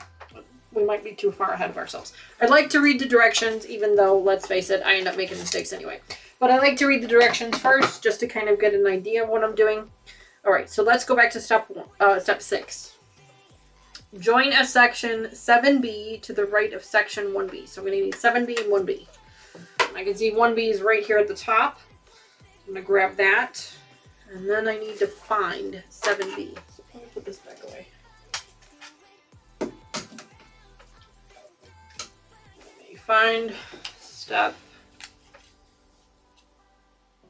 We might be too far ahead of ourselves. I'd like to read the directions, even though, let's face it, I end up making mistakes anyway. But I like to read the directions first, just to kind of get an idea of what I'm doing. All right, so let's go back to step 6. Join a section 7B to the right of section 1B. So I'm going to need 7B and 1B. I can see 1B is right here at the top. I'm going to grab that. And then I need to find 7B. So let me put this back away. Let me find step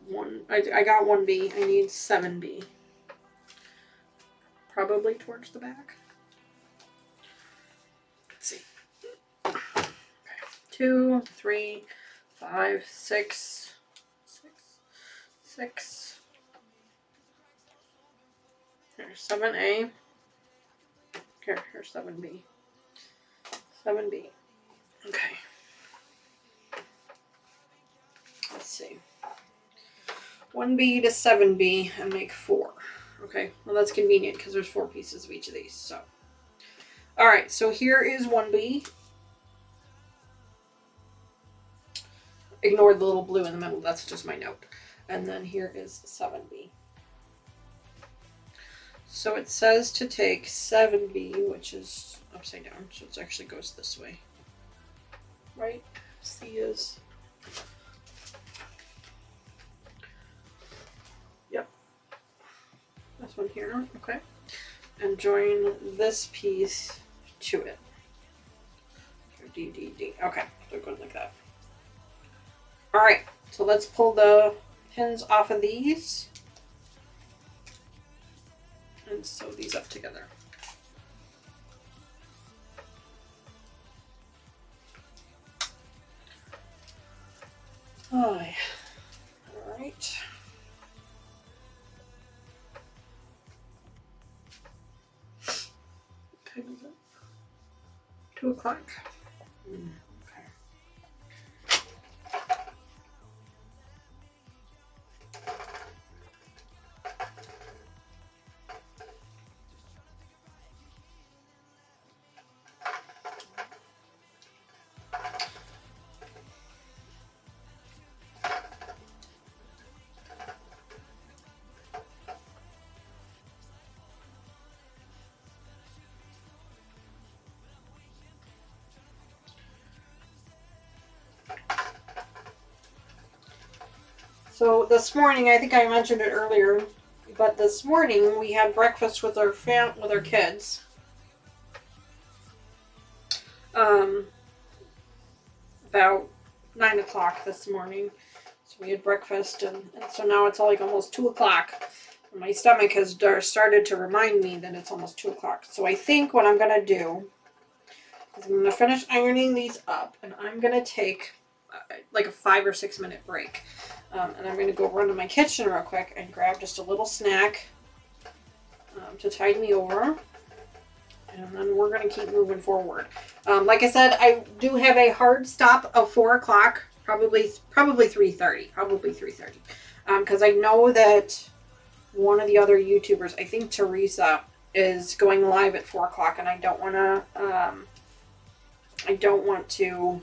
1. I got 1B. I need 7B. Probably towards the back. Let's see. Okay. 2, 3, 5, 6, 6. Here's 7A. Here's 7B. 7B. Okay. Let's see. 1B to 7B and make 4. Okay, well that's convenient because there's 4 pieces of each of these. So, all right, so here is 1B. Ignore the little blue in the middle. That's just my note. And then here is 7B. So it says to take 7B, which is upside down, so it actually goes this way. Right? C is... Yep. This one here, okay. And join this piece to it. D, D, D. Okay, they're going like that. Alright, so let's pull the pins off of these and sew these up together. Oh, yeah. Alright. Okay, is it 2 o'clock? Okay. So this morning, I think I mentioned it earlier, but this morning we had breakfast with our kids. About 9 o'clock this morning. So we had breakfast, and so now it's like almost 2 o'clock. And my stomach has started to remind me that it's almost 2 o'clock. So I think what I'm going to do is I'm going to finish ironing these up, and I'm going to take like a 5 or 6 minute break. And I'm going to go run to my kitchen real quick and grab just a little snack to tide me over. And then we're going to keep moving forward. Like I said, I do have a hard stop of 4 o'clock, probably 3:30. Probably 3:30. Because I know that one of the other YouTubers, I think Teresa, is going live at 4 o'clock, and I don't want to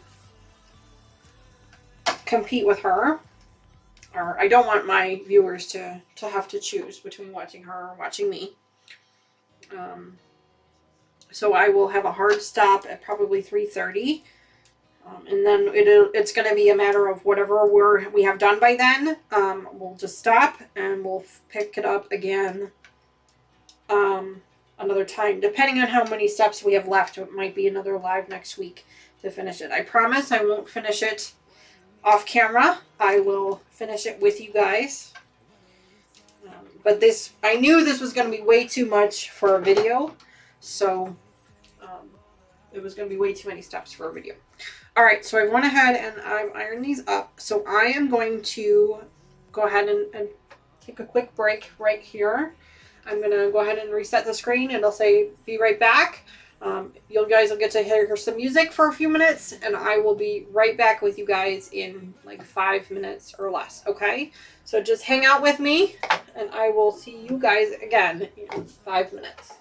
compete with her. Or I don't want my viewers to have to choose between watching her or watching me. So I will have a hard stop at probably 3:30. And then it's going to be a matter of whatever we have done by then. We'll just stop and we'll pick it up again another time. Depending on how many steps we have left, it might be another live next week to finish it. I promise I won't finish it off camera. I will finish it with you guys. But I knew this was going to be way too much for a video. So it was going to be way too many steps for a video. Alright, so I went ahead and I've ironed these up. So I am going to go ahead and take a quick break right here. I'm going to go ahead and reset the screen. It'll say be right back. You guys will get to hear some music for a few minutes, and I will be right back with you guys in like 5 minutes or less, okay? So just hang out with me, and I will see you guys again in 5 minutes.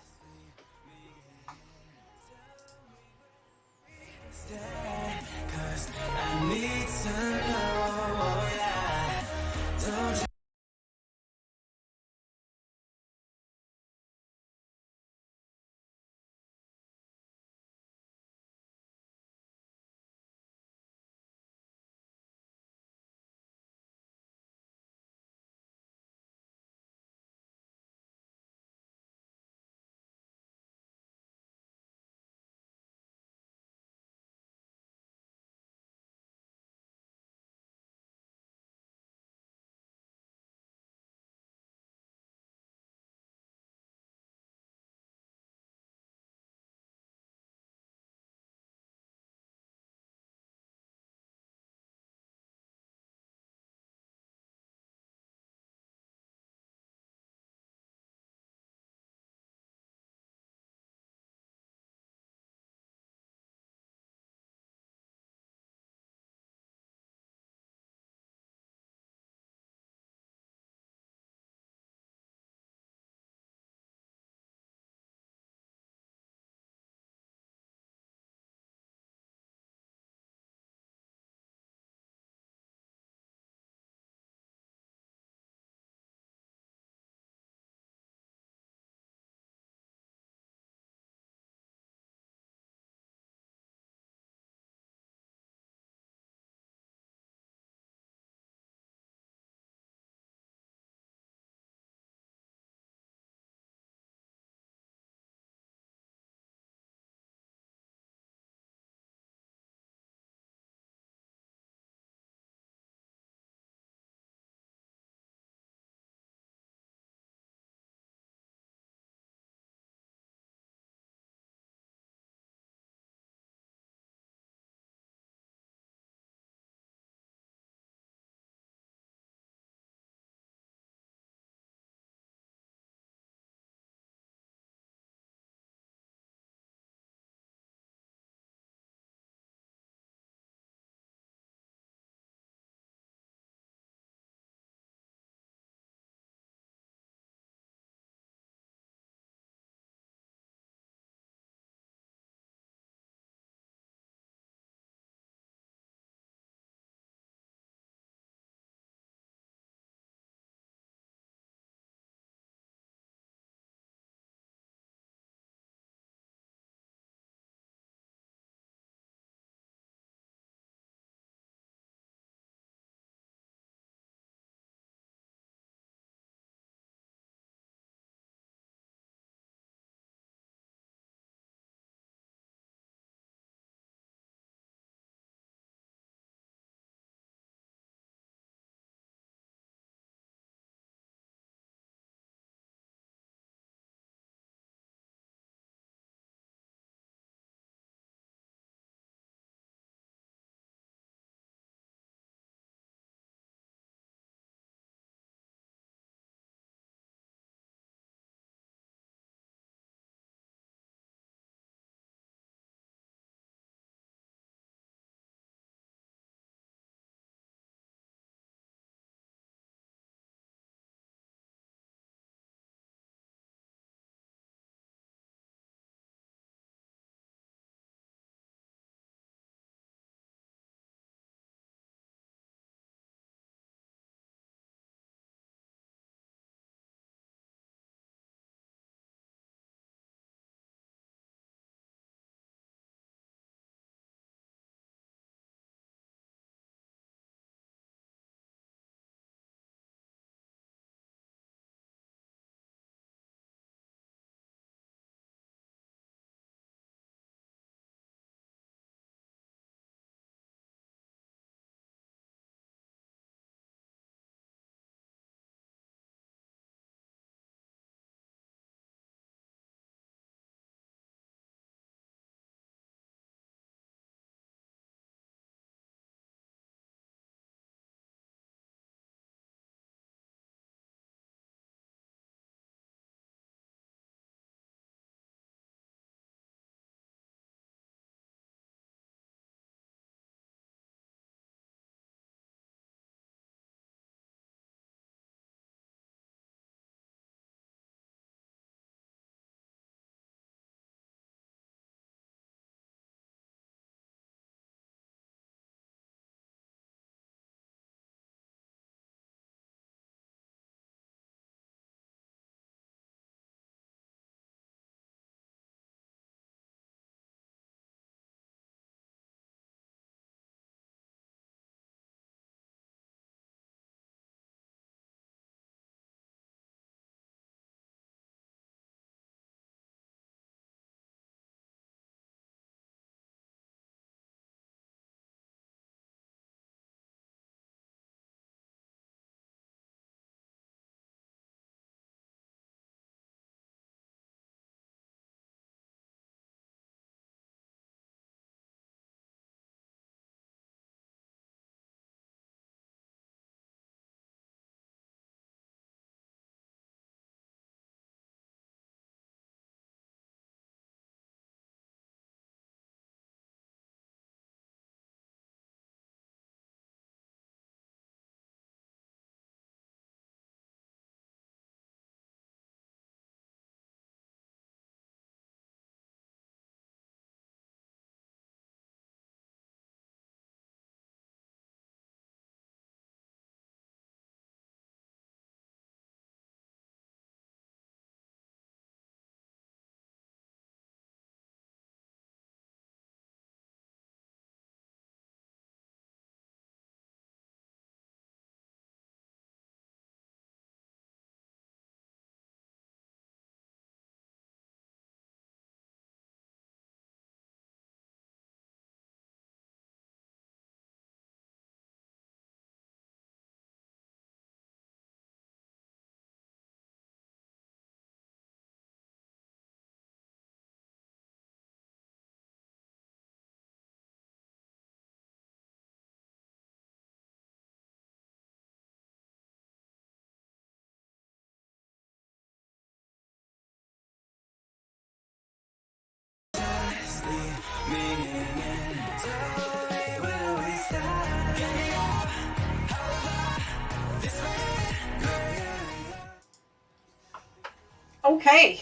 Okay,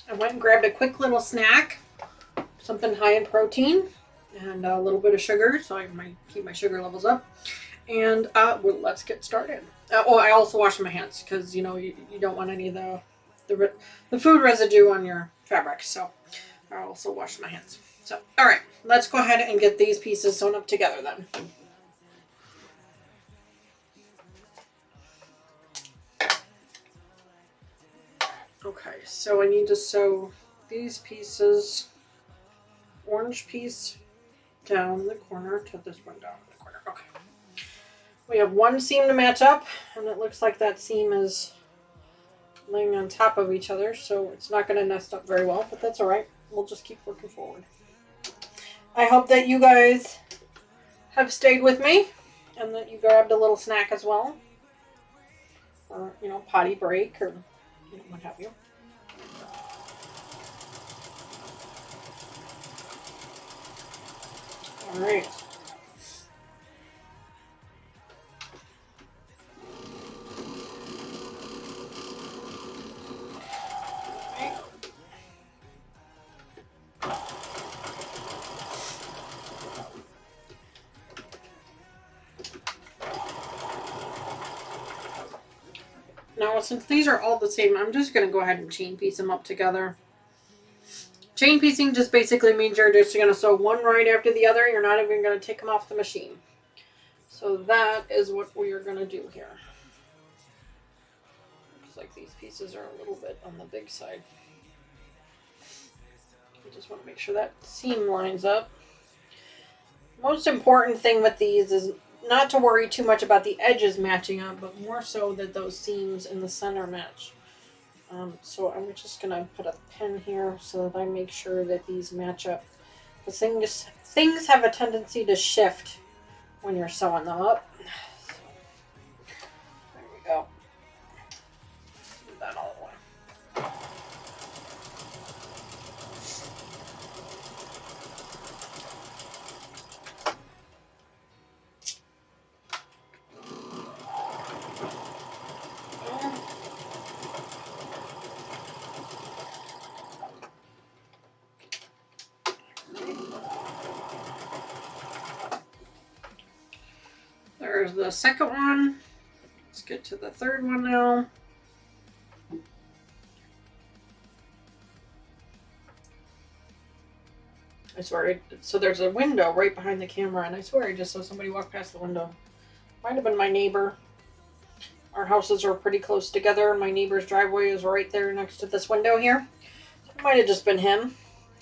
I went and grabbed a quick little snack, something high in protein and a little bit of sugar, so I might keep my sugar levels up. And well, let's get started. Oh, I also washed my hands because you know you don't want any of the food residue on your fabric, so I also washed my hands. So, all right, let's go ahead and get these pieces sewn up together then. Okay, so I need to sew these pieces, orange piece down the corner to this one down the corner. Okay. We have one seam to match up, and it looks like that seam is laying on top of each other, so it's not going to nest up very well, but that's all right. We'll just keep working forward. I hope that you guys have stayed with me and that you grabbed a little snack as well, or, you know, potty break or what have you. All right. Now, since these are all the same, I'm just going to go ahead and chain piece them up together. Chain piecing just basically means you're just going to sew one right after the other. You're not even going to take them off the machine. So that is what we are going to do here. Looks like these pieces are a little bit on the big side. I just want to make sure that seam lines up. Most important thing with these is not to worry too much about the edges matching up, but more so that those seams in the center match. So I'm just going to put a pin here so that I make sure that these match up. Because things have a tendency to shift when you're sewing them up. So, there we go. Do that all the way. There's the second one. Let's get to the third one now. I swear, so there's a window right behind the camera, and I swear I just saw somebody walk past the window. Might have been my neighbor. Our houses are pretty close together. My neighbor's driveway is right there next to this window here. So it might have just been him.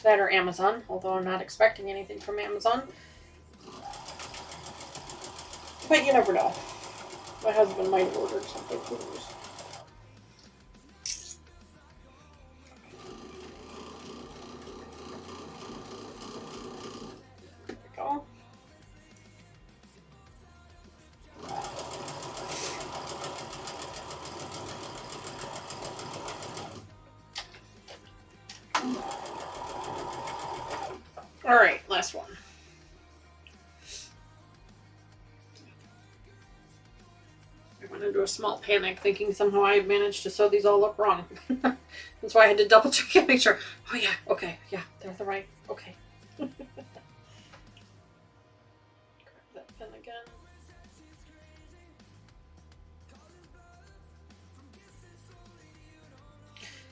That or Amazon, although I'm not expecting anything from Amazon. But you never know. My husband might have ordered something. Who knows? There we go. All right, last one. I went into a small panic thinking somehow I had managed to sew these all up wrong. That's why I had to double check and make sure. Oh yeah, okay, yeah, they're the right, okay. Grab that pin again.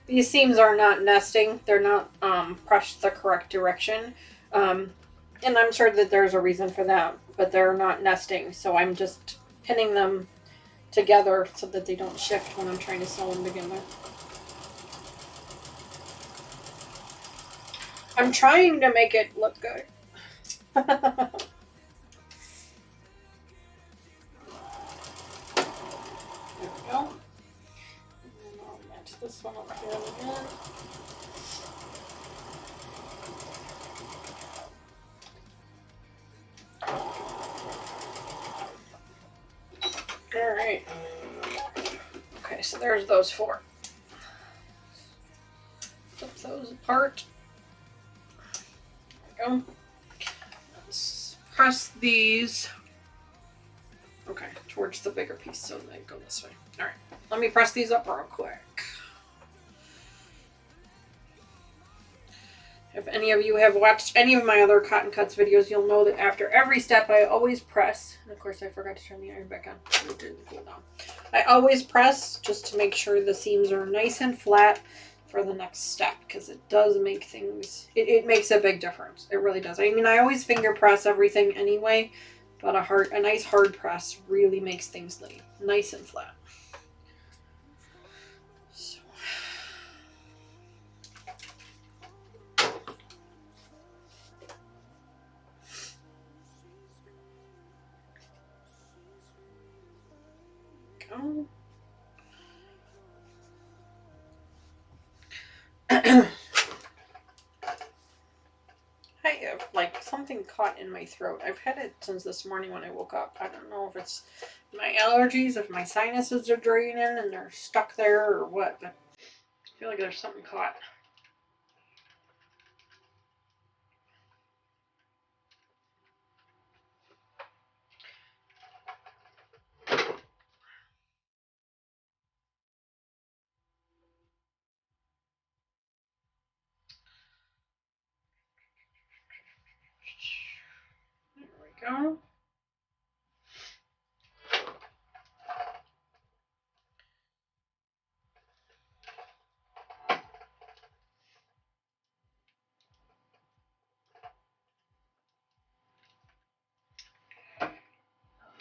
These seams are not nesting. They're not pressed the correct direction. And I'm sure that there's a reason for that, but they're not nesting. So I'm just pinning them together so that they don't shift when I'm trying to sew them together. I'm trying to make it look good. There we go. And I'll match this one up here again. All right. Okay, so there's those four. Flip those apart. There we go. Let's press these. Okay, towards the bigger piece so they go this way. All right, let me press these up real quick. If any of you have watched any of my other cotton cuts videos, you'll know that after every step I always press. And of course I forgot to turn the iron back on. It didn't cool down. I always press just to make sure the seams are nice and flat for the next step, because it does make things, it makes a big difference. It really does. I mean, I always finger press everything anyway, but a nice hard press really makes things nice and flat. So. Go. I have like something caught in my throat. I've had it since this morning when I woke up. I don't know if it's my allergies, if my sinuses are draining and they're stuck there or what, but I feel like there's something caught. There we go.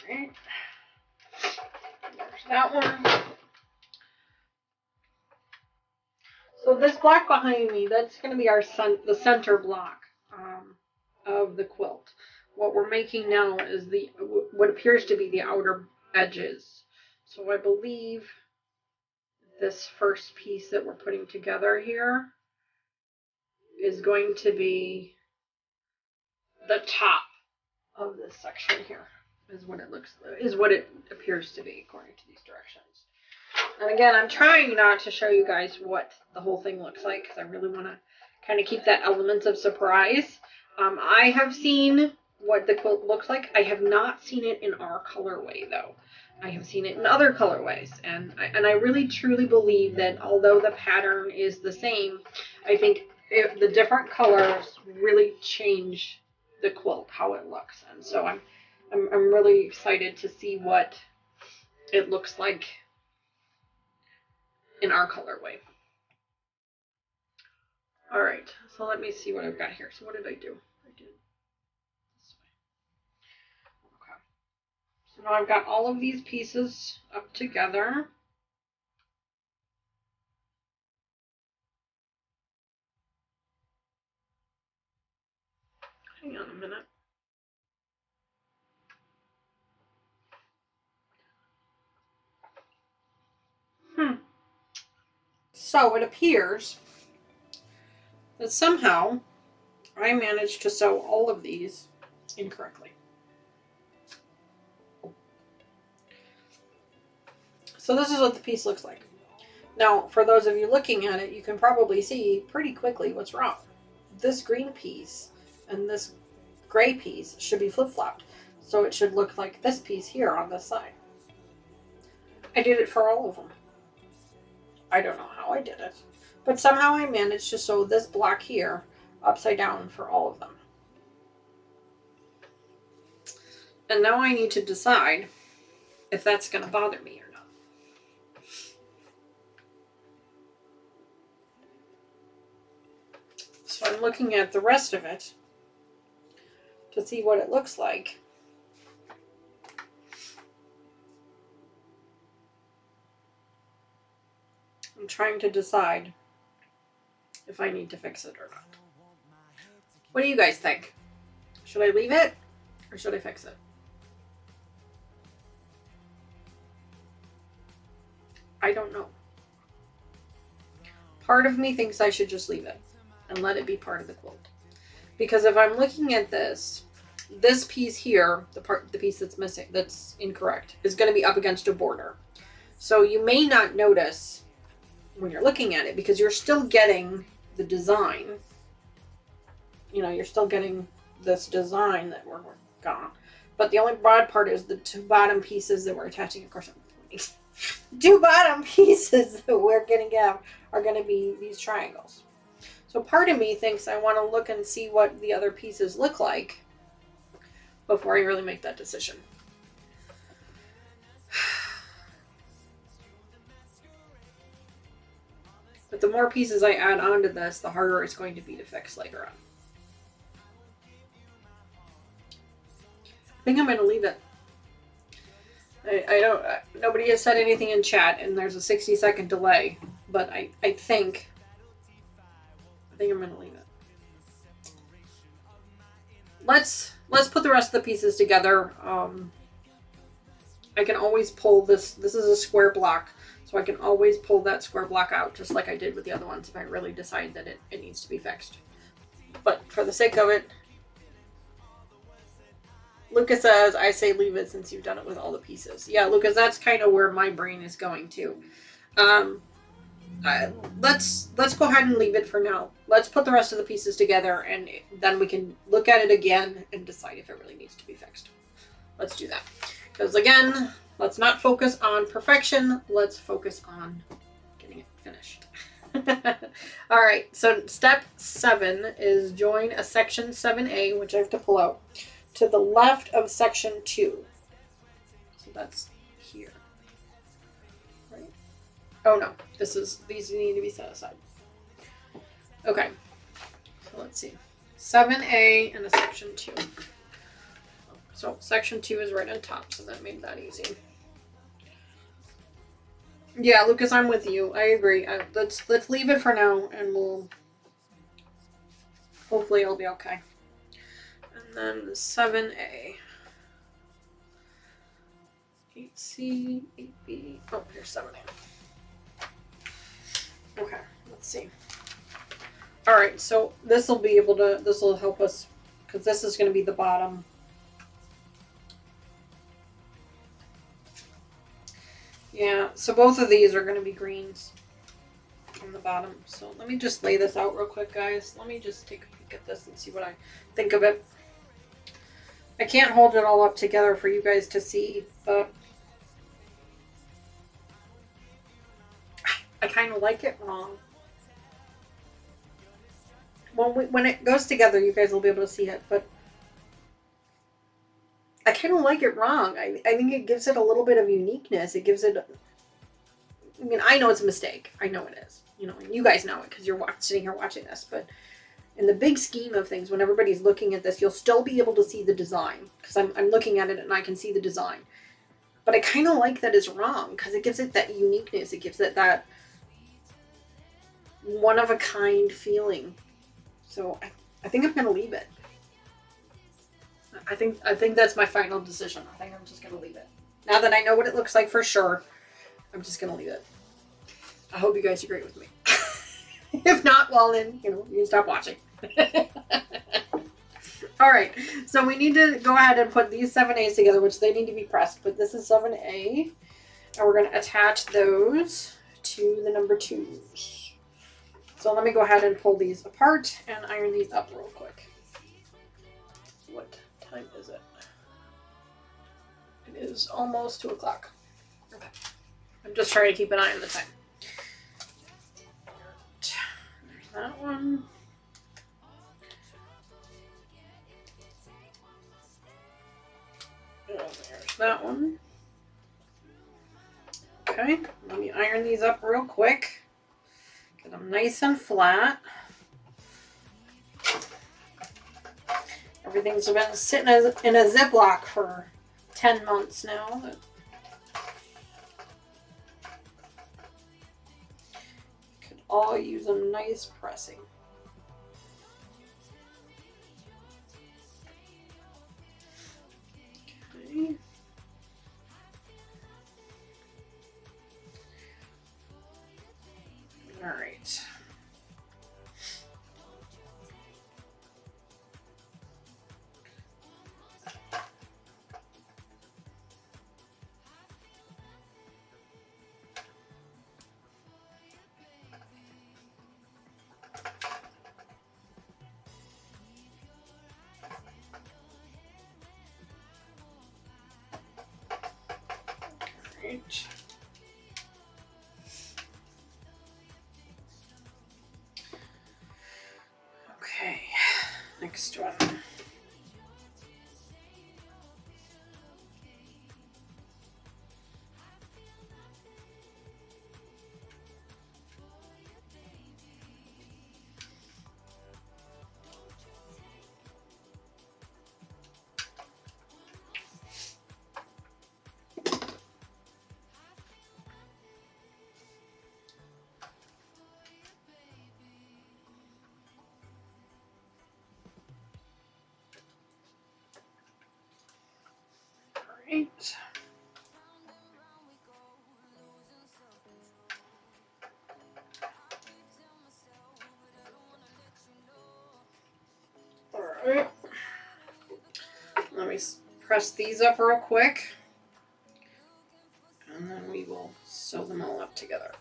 Alright. There's that one. So this block behind me, that's going to be the center block of the quilt. What we're making now is what appears to be the outer edges. So I believe this first piece that we're putting together here is going to be the top of this section here. Is what it appears to be according to these directions. And again, I'm trying not to show you guys what the whole thing looks like because I really want to kind of keep that element of surprise. I have seen what the quilt looks like. I have not seen it in our colorway though. I have seen it in other colorways, and I really truly believe that although the pattern is the same, I think the different colors really change the quilt, how it looks. And so I'm really excited to see what it looks like in our colorway. All right, so let me see what I've got here. So what did I do? I did this way. Okay. So now I've got all of these pieces up together. Hang on a minute. So it appears that somehow I managed to sew all of these incorrectly. So this is what the piece looks like. Now, for those of you looking at it, you can probably see pretty quickly what's wrong. This green piece and this gray piece should be flip-flopped. So it should look like this piece here on this side. I did it for all of them. I don't know how I did it, but somehow I managed to sew this block here upside down for all of them. And now I need to decide if that's going to bother me or not. So I'm looking at the rest of it to see what it looks like. I'm trying to decide if I need to fix it or not. What do you guys think? Should I leave it or should I fix it? I don't know. Part of me thinks I should just leave it and let it be part of the quilt. Because if I'm looking at this piece here, the piece that's missing, that's incorrect, is going to be up against a border. So you may not notice when you're looking at it because you're still getting the design. You know, you're still getting this design that we're gone. But the only broad part is the two bottom pieces that we're attaching. Of course, two bottom pieces that we're going to have are going to be these triangles. So part of me thinks I want to look and see what the other pieces look like before I really make that decision. But the more pieces I add onto this, the harder it's going to be to fix later on. I think I'm going to leave it. I don't, nobody has said anything in chat, and there's a 60-second delay, but I think I'm going to leave it. Let's put the rest of the pieces together. I can always pull this. This is a square block, so I can always pull that square block out, just like I did with the other ones if I really decide that it needs to be fixed. But for the sake of it, Lucas says, I say leave it since you've done it with all the pieces. Yeah, Lucas, that's kind of where my brain is going to. Let's go ahead and leave it for now. Let's put the rest of the pieces together, and then we can look at it again and decide if it really needs to be fixed. Let's do that. Because again, let's not focus on perfection. Let's focus on getting it finished. All right, so step 7 is join a section 7A, which I have to pull out, to the left of section 2. So that's here. Right? Oh no, these need to be set aside. Okay, so let's see. 7A and a section 2. So section 2 is right on top, so that made that easy. Yeah, Lucas, I'm with you. I agree. Let's leave it for now, and we'll hopefully it'll be okay. And then 7A. 8C, 8B. Oh, here's 7A. Okay, let's see. All right, so this will help us, because this is going to be the bottom. Yeah, so both of these are going to be greens on the bottom. So let me just lay this out real quick, guys. Let me just take a peek at this and see what I think of it. I can't hold it all up together for you guys to see, but I kind of like it wrong. When it goes together, you guys will be able to see it, but I kind of like it wrong. I think it gives it a little bit of uniqueness. It gives it, I mean, I know it's a mistake. I know it is. You know, and you guys know it because you're sitting here watching this. But in the big scheme of things, when everybody's looking at this, you'll still be able to see the design. Because I'm looking at it and I can see the design. But I kind of like that it's wrong because it gives it that uniqueness. It gives it that one-of-a-kind feeling. So I think I'm going to leave it. I think that's my final decision. I think I'm just going to leave it. Now that I know what it looks like for sure, I'm just going to leave it. I hope you guys agree with me. If not, well then, you can stop watching. All right, so we need to go ahead and put these 7As together, which they need to be pressed, but this is 7A, and we're going to attach those to the number 2s. So let me go ahead and pull these apart and iron these up real quick. What time is it? It is almost 2 o'clock. Okay. I'm just trying to keep an eye on the time. There's that one. And there's that one. Okay, let me iron these up real quick. Get them nice and flat. Everything's been sitting in a Ziploc for 10 months now. Could all use a nice pressing. Okay. All right. next one. Right. All right. Let me press these up real quick, and then we will sew them all up together.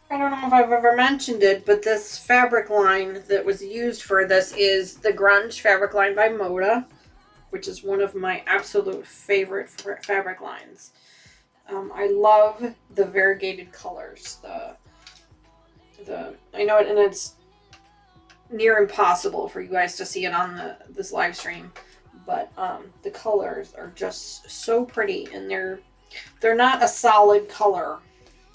I don't know if I've ever mentioned it, but this fabric line that was used for this is the Grunge fabric line by Moda, which is one of my absolute favorite fabric lines. I love the variegated colors. I know it, and it's near impossible for you guys to see it on this live stream, but the colors are just so pretty, and they're not a solid color.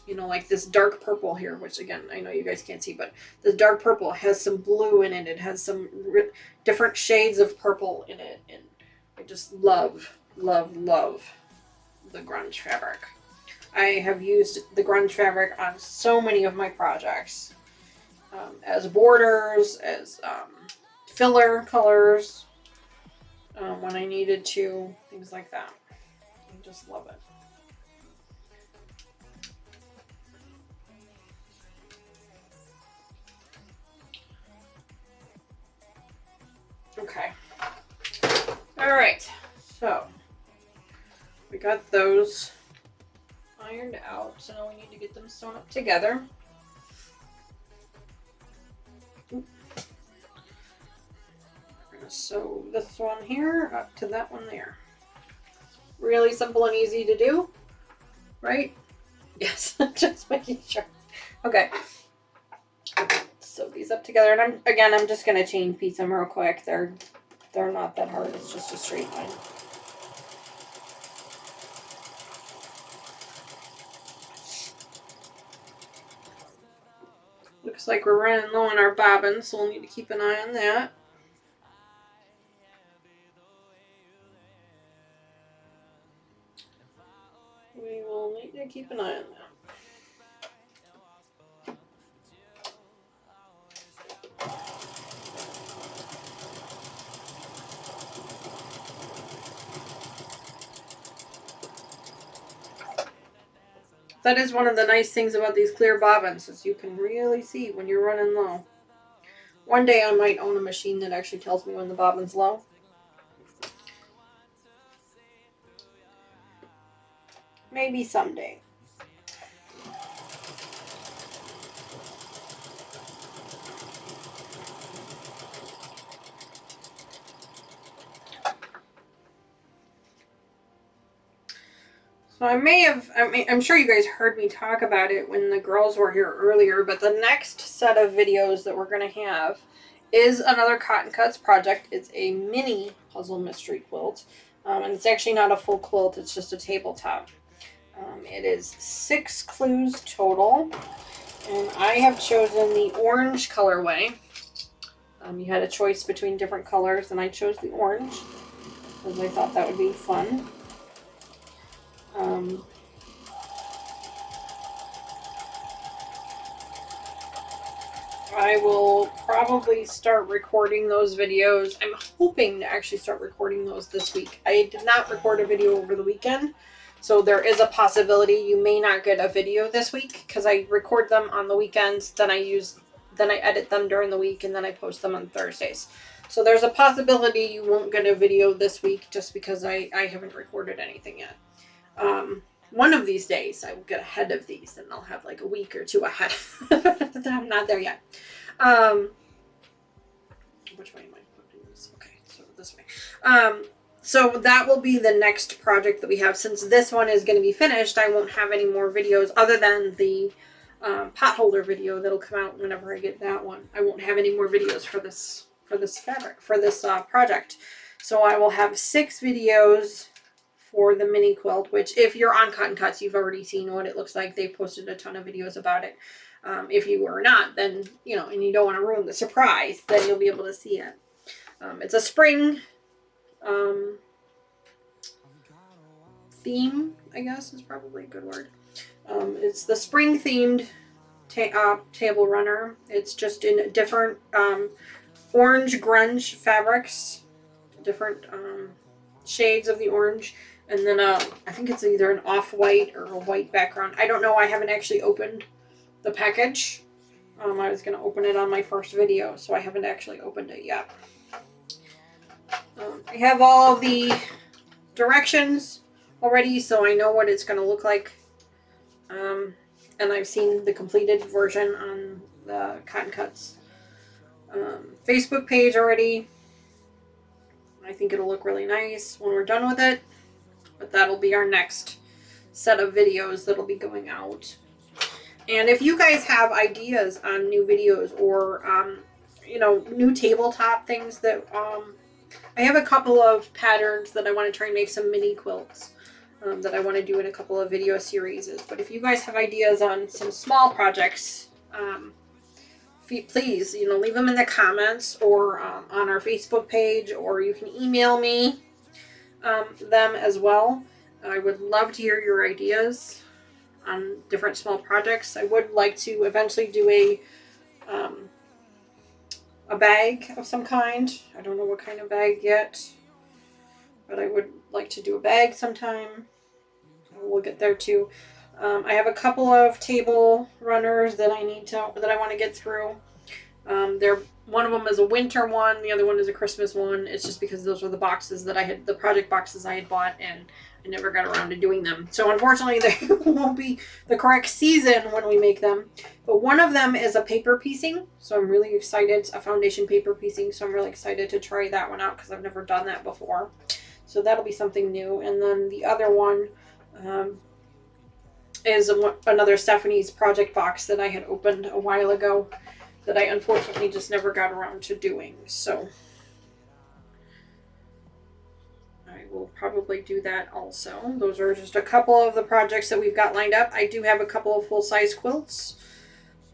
You know, like this dark purple here, which again, I know you guys can't see, but the dark purple has some blue in it. It has some different shades of purple in it. And I just love, love, love the Grunge fabric. I have used the Grunge fabric on so many of my projects. As borders, as filler colors, when I needed to, things like that. I just love it. Okay. All right. So we got those ironed out. So now we need to get them sewn up together. We're going to sew this one here up to that one there. Really simple and easy to do, right? Yes, just making sure. Okay. Sew these up together, and I'm just gonna chain piece them real quick. They're not that hard. It's just a straight line. Looks like we're running low on our bobbins, so we'll need to keep an eye on that. We will need to keep an eye on that. That is one of the nice things about these clear bobbins, is you can really see when you're running low. One day I might own a machine that actually tells me when the bobbin's low. Maybe someday. So I'm sure you guys heard me talk about it when the girls were here earlier, but the next set of videos that we're going to have is another Cotton Cuts project. It's a mini puzzle mystery quilt, and it's actually not a full quilt, it's just a tabletop. It is 6 clues total, and I have chosen the orange colorway. You had a choice between different colors, and I chose the orange because I thought that would be fun. I will probably start recording those videos. I'm hoping to actually start recording those this week. I did not record a video over the weekend, so there is a possibility you may not get a video this week because I record them on the weekends, then I use then I edit them during the week, and then I post them on Thursdays. So there's a possibility you won't get a video this week just because I haven't recorded anything yet. One of these days I will get ahead of these, and I'll have like a week or two ahead. I'm not there yet. Which way am I putting this? Okay, so this way. So that will be the next project that we have. Since this one is going to be finished, I won't have any more videos other than the pot holder video that'll come out whenever I get that one. I won't have any more videos for this fabric, for this project. So I will have 6 videos for the mini quilt, which if you're on Cotton Cuts, you've already seen what it looks like. They posted a ton of videos about it. If you were not, then, you know, and you don't want to ruin the surprise, then you'll be able to see it. It's a spring theme, I guess is probably a good word. It's the spring themed table runner. It's just in different orange grunge fabrics, different shades of the orange, and then I think it's either an off-white or a white background. I don't know. I haven't actually opened the package. I was going to open it on my first video, so I haven't actually opened it yet. I have all of the directions already, so I know what it's going to look like. And I've seen the completed version on the Cotton Cuts Facebook page already. I think it'll look really nice when we're done with it. But that'll be our next set of videos that'll be going out. And if you guys have ideas on new videos or, you know, new tabletop things that, I have a couple of patterns that I want to try and make some mini quilts that I want to do in a couple of video series. But if you guys have ideas on some small projects, please, you know, leave them in the comments or on our Facebook page, or you can email me them as well. I would love to hear your ideas on different small projects. I would like to eventually do a bag of some kind. I don't know what kind of bag yet, but I would like to do a bag sometime. We'll get there too. I have a couple of table runners that I want to get through. One of them is a winter one, the other one is a Christmas one. It's just because those were the boxes that I had, the project boxes I had bought, and I never got around to doing them. So unfortunately, they won't be the correct season when we make them. But one of them is a paper piecing, so I'm really excited. It's a foundation paper piecing, so I'm really excited to try that one out because I've never done that before. So that'll be something new. And then the other one is another Stephanie's project box that I had opened a while ago that I unfortunately just never got around to doing. So I will probably do that also. Those are just a couple of the projects that we've got lined up. I do have a couple of full-size quilts.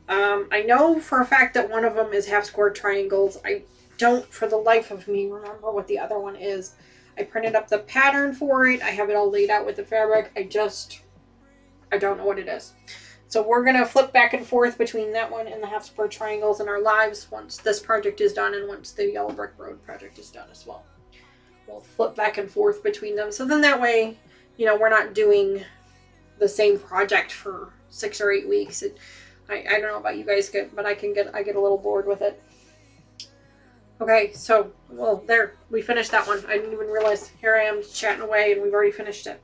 I know for a fact that one of them is half-square triangles. I don't, for the life of me, remember what the other one is. I printed up the pattern for it. I have it all laid out with the fabric. I don't know what it is. So we're going to flip back and forth between that one and the half-square triangles in our lives once this project is done and once the Yellow Brick Road project is done as well. We'll flip back and forth between them. So then that way, you know, we're not doing the same project for 6 or 8 weeks. I don't know about you guys, but I get a little bored with it. Okay, so, well, there, we finished that one. I didn't even realize, here I am chatting away and we've already finished it.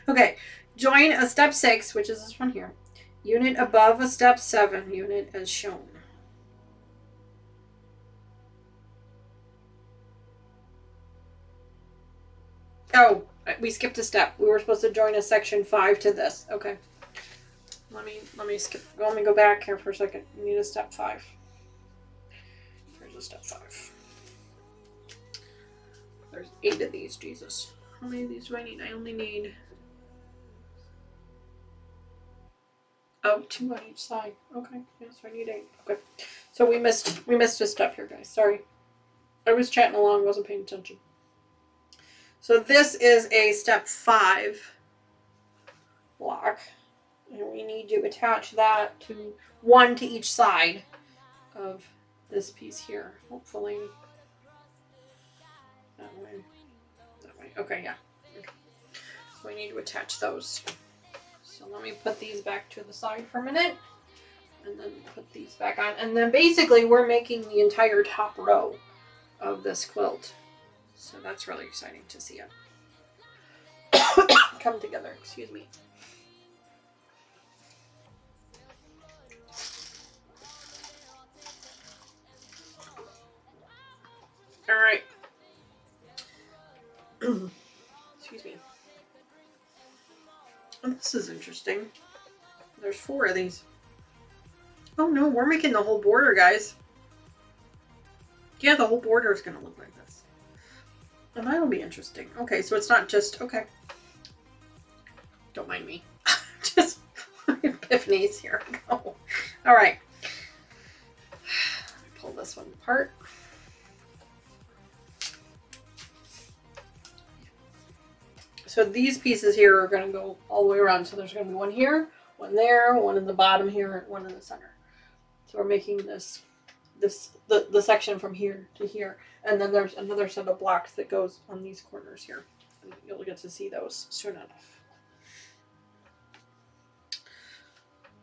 Okay. Join a step 6, which is this one here. Unit above a step 7 unit as shown. Oh, we skipped a step. We were supposed to join a section 5 to this. Okay. Let me go back here for a second. We need a step 5. Here's a step 5. There's 8 of these, Jesus. How many of these do I need? I only need... Oh, 2 on each side. Okay, yes, I need 8. Okay, so we missed a step here, guys. Sorry, I was chatting along, wasn't paying attention. So this is a step 5 block, and we need to attach that to 1 to each side of this piece here. Hopefully, that way. Okay, yeah. Okay. So we need to attach those. So let me put these back to the side for a minute. and then put these back on. And then basically we're making the entire top row of this quilt. So that's really exciting to see it come together, excuse me. All right. Excuse me. Oh, this is interesting. There's 4 of these. Oh no, we're making the whole border, guys. Yeah, the whole border is going to look like this. And that'll be interesting. Okay, so it's not just... Okay. Don't mind me. Just epiphanies. Here we go. All right. Let me pull this one apart. So these pieces here are going to go all the way around. So there's going to be one here, one there, one in the bottom here, and one in the center. So we're making the section from here to here. And then there's another set of blocks that goes on these corners here. And you'll get to see those soon enough.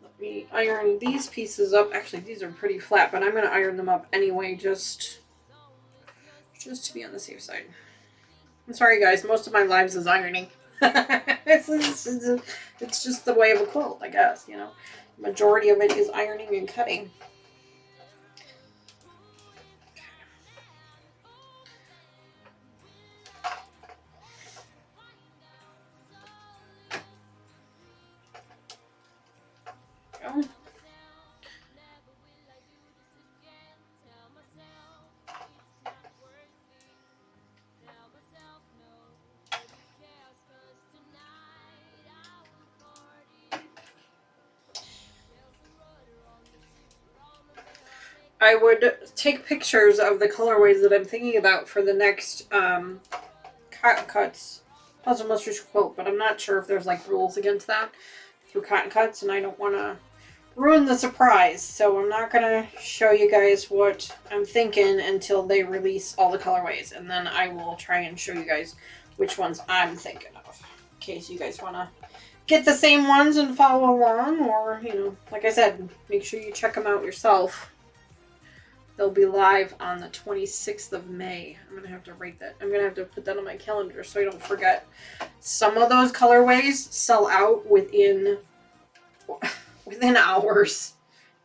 Let me iron these pieces up. Actually, these are pretty flat, but I'm going to iron them up anyway, just to be on the safe side. I'm sorry, guys. Most of my lives is ironing. It's just the way of a quilt, I guess, you know. The majority of it is ironing and cutting. Go. I would take pictures of the colorways that I'm thinking about for the next cotton cuts puzzle mistress quilt, but I'm not sure if there's like rules against that through cotton cuts, and I don't want to ruin the surprise, so I'm not going to show you guys what I'm thinking until they release all the colorways, and then I will try and show you guys which ones I'm thinking of, in case you guys want to get the same ones and follow along, or, you know, like I said, make sure you check them out yourself. They'll be live on the 26th of May. I'm going to have to write that. I'm going to have to put that on my calendar so I don't forget. Some of those colorways sell out within hours.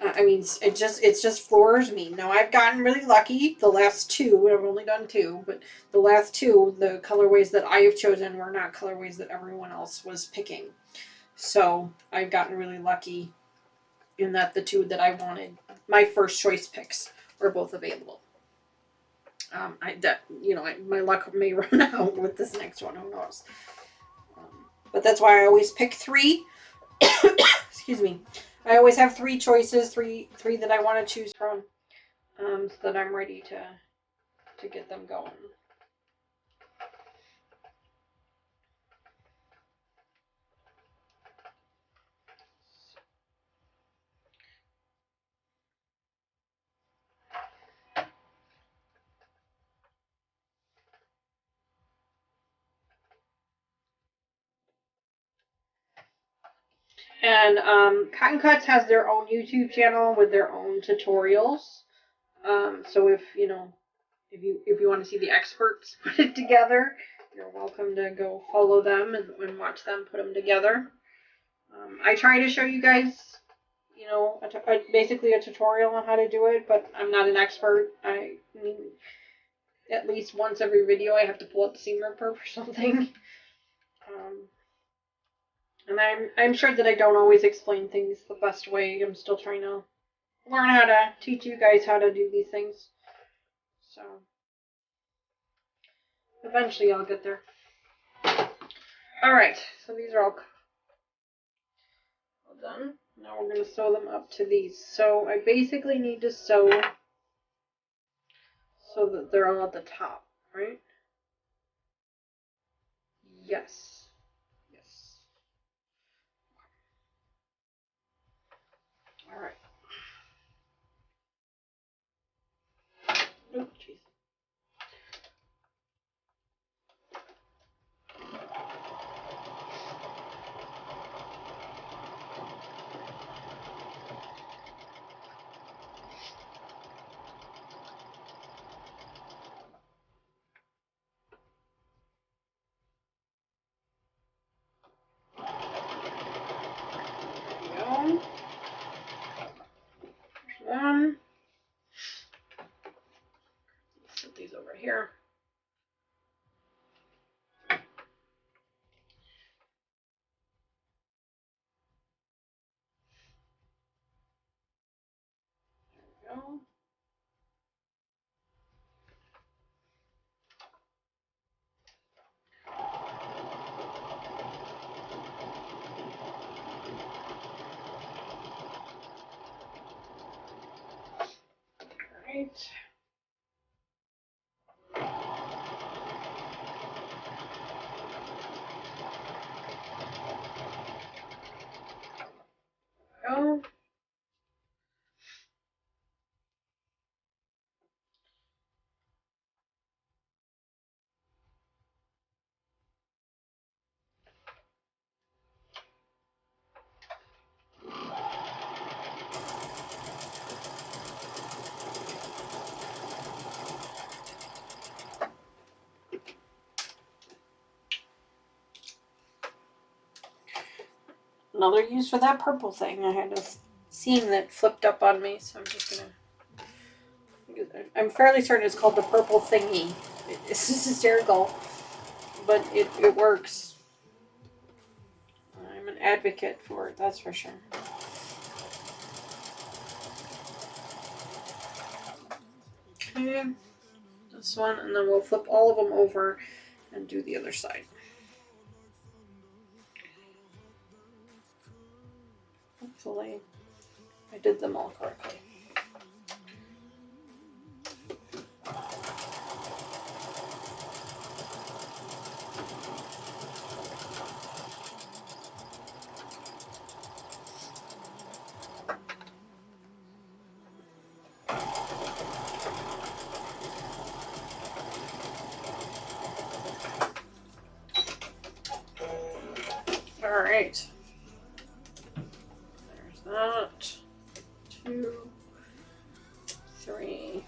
I mean, it just floors me. Now, I've gotten really lucky. The last 2, I've only done 2, but the last 2, the colorways that I have chosen were not colorways that everyone else was picking. So, I've gotten really lucky in that the 2 that I wanted, my first choice picks, were both available. My luck may run out with this next one. Who knows? But that's why I always pick 3. Excuse me. I always have 3 choices, three that I want to choose from, so that I'm ready to get them going. And Cotton Cuts has their own YouTube channel with their own tutorials. So if you want to see the experts put it together, you're welcome to go follow them and watch them put them together. I try to show you guys, basically a tutorial on how to do it, but I'm not an expert. I mean, at least once every video I have to pull out the seam ripper for something. And I'm sure that I don't always explain things the best way. I'm still trying to learn how to teach you guys how to do these things. So, eventually I'll get there. Alright, so these are all done. Now we're going to sew them up to these. So I basically need to sew so that they're all at the top, right? Yes. Alright. Oh, jeez. go. Right. Go. Another use for that purple thing. I had a seam that flipped up on me, so I'm just gonna. I'm fairly certain it's called the purple thingy. It's just hysterical, but it works. I'm an advocate for it, that's for sure. Okay, this one, and then we'll flip all of them over and do the other side. Hopefully, I did them all correctly. Alright. There's that. 2, 3.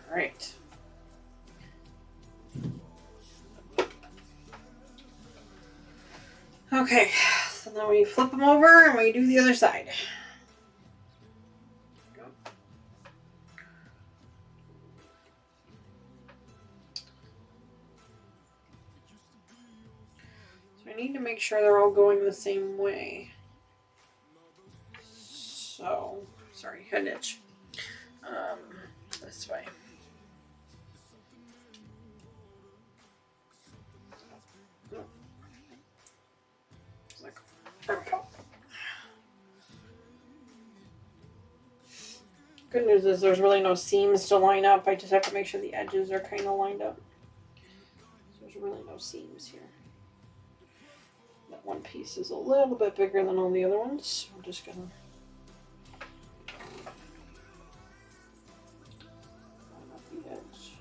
Alright. Okay, so then we flip them over and we do the other side. Go. So I need to make sure they're all going the same way. So, sorry, head itch. This way. There we go. Good news is there's really no seams to line up. I just have to make sure the edges are kind of lined up. So there's really no seams here. That one piece is a little bit bigger than all the other ones. I'm just gonna line up the edge.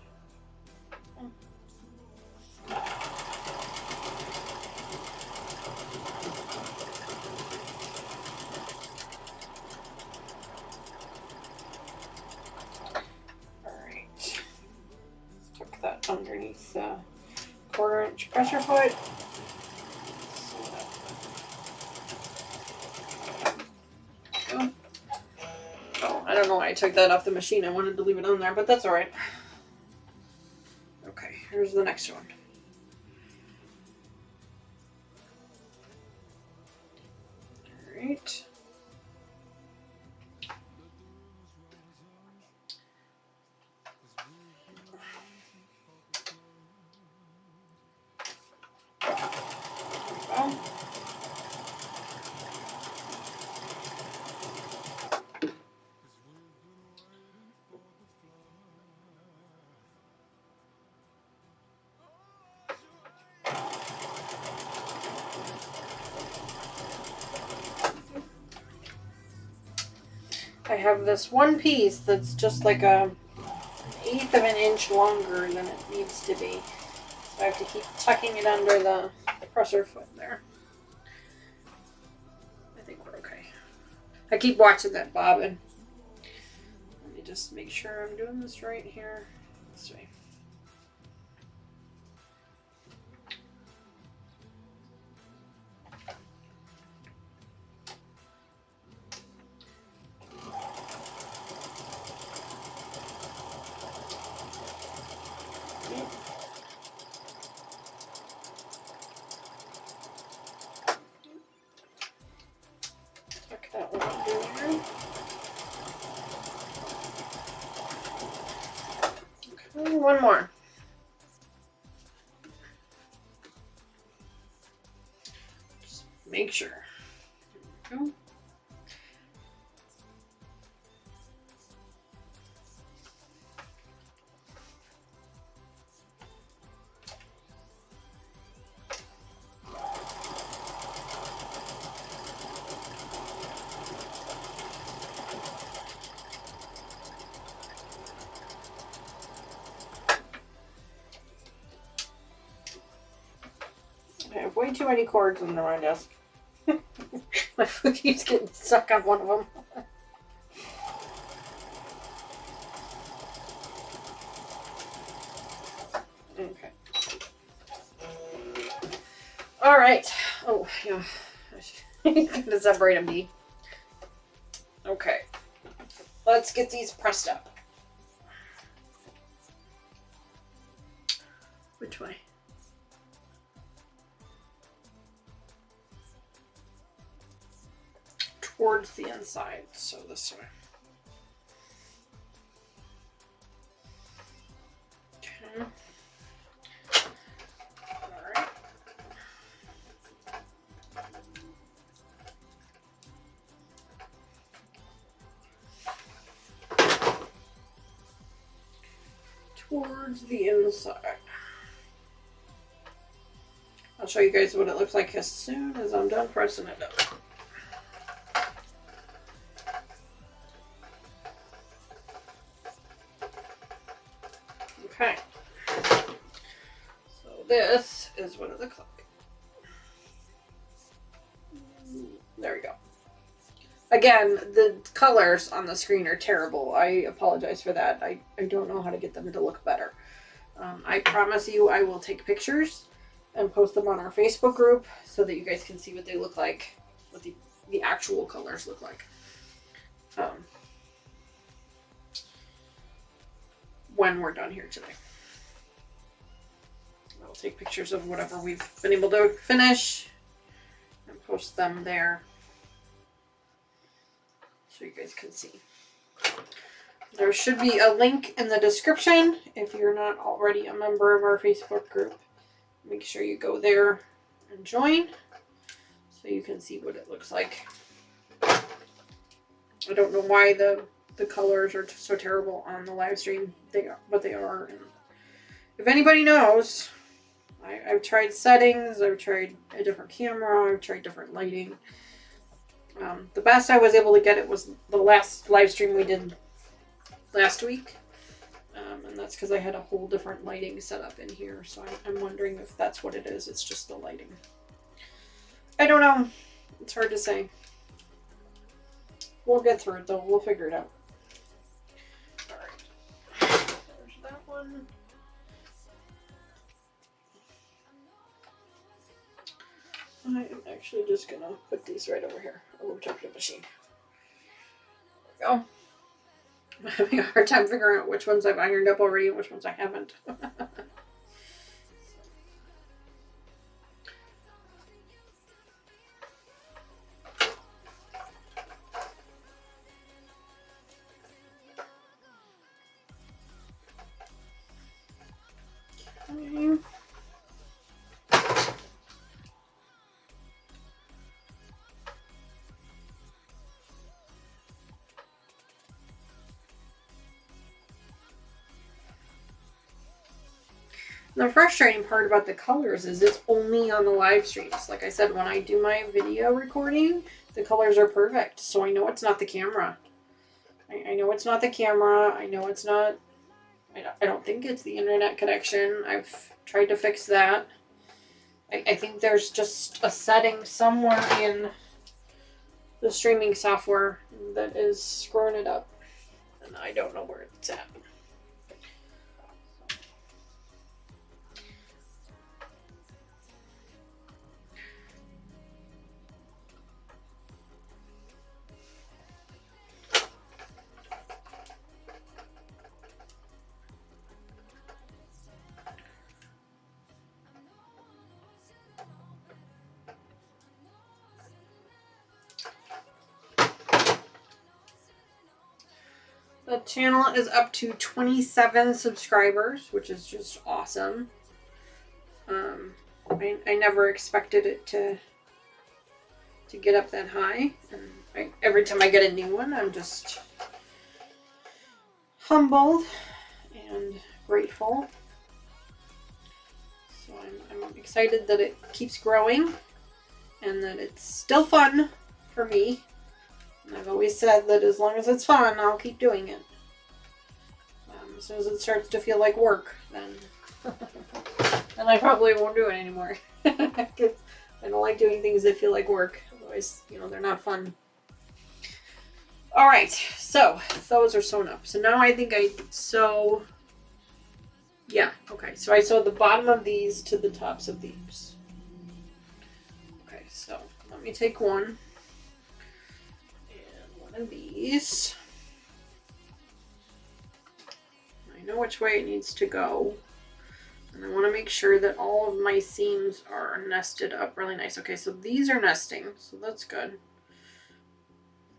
That underneath the 1/4 inch pressure foot. Oh, I don't know why I took that off the machine. I wanted to leave it on there, but that's alright. Okay, here's the next one. Alright. I have this one piece that's just like a 1/8 of an inch longer than it needs to be. So I have to keep tucking it under the presser foot there. I think we're okay. I keep watching that bobbin. Let me just make sure I'm doing this right here. This way. Tuck that one under there. one more. Just make sure. There we go. I have way too many cords under my desk. My foot keeps getting stuck on one of them. Okay. All right. Oh, yeah. I'm gonna separate them, B. Okay. Let's get these pressed up. Which way? Towards the inside, so this way. Okay. Alright. Towards the inside. I'll show you guys what it looks like as soon as I'm done pressing it up. Okay, so this is what it looks like. There we go. Again, the colors on the screen are terrible. I apologize for that. I don't know how to get them to look better. I promise you I will take pictures and post them on our Facebook group so that you guys can see what they look like, what the actual colors look like. When we're done here today. I'll take pictures of whatever we've been able to finish and post them there so you guys can see. There should be a link in the description if you're not already a member of our Facebook group. Make sure you go there and join so you can see what it looks like. I don't know why the colors are so terrible on the live stream, but they are. And if anybody knows, I've tried settings, I've tried a different camera, I've tried different lighting. The best I was able to get it was the last live stream we did last week. And that's because I had a whole different lighting set up in here, so I'm wondering if that's what it is. It's just the lighting. I don't know. It's hard to say. We'll get through it though. We'll figure it out. Alright. There's that one. I am actually just gonna put these right over here. I will check the machine. There we go. I'm having a hard time figuring out which ones I've ironed up already and which ones I haven't. Okay. The frustrating part about the colors is it's only on the live streams. Like I said, when I do my video recording, the colors are perfect. So I know it's not the camera. I know it's not the camera. I know it's not... I don't think it's the internet connection. I've tried to fix that. I think there's just a setting somewhere in the streaming software that is screwing it up. And I don't know where it's at. The channel is up to 27 subscribers, which is just awesome. I never expected it to get up that high. And every time I get a new one, I'm just humbled and grateful. So I'm excited that it keeps growing and that it's still fun for me. And I've always said that as long as it's fun, I'll keep doing it. As soon as it starts to feel like work, then I probably won't do it anymore. Because I don't like doing things that feel like work. Otherwise, they're not fun. Alright, so those are sewn up. So now I think I sew... Yeah, okay. So I sewed the bottom of these to the tops of these. Okay, so let me take one. And one of these. I know which way it needs to go. And I want to make sure that all of my seams are nested up really nice. Okay, so these are nesting, so that's good.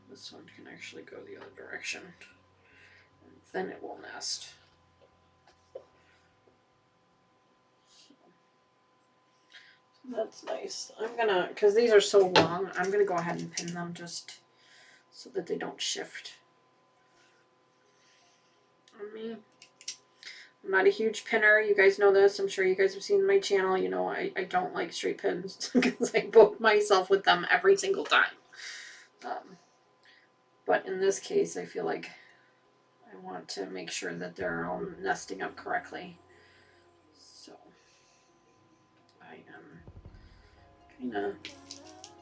This one can actually go the other direction. And then it will nest. So that's nice. I'm gonna, because these are so long, I'm gonna go ahead and pin them just so that they don't shift on me. I'm not a huge pinner. You guys know this. I'm sure you guys have seen my channel. I don't like straight pins because I poke myself with them every single time. But in this case, I feel like I want to make sure that they're all nesting up correctly. So I am kind of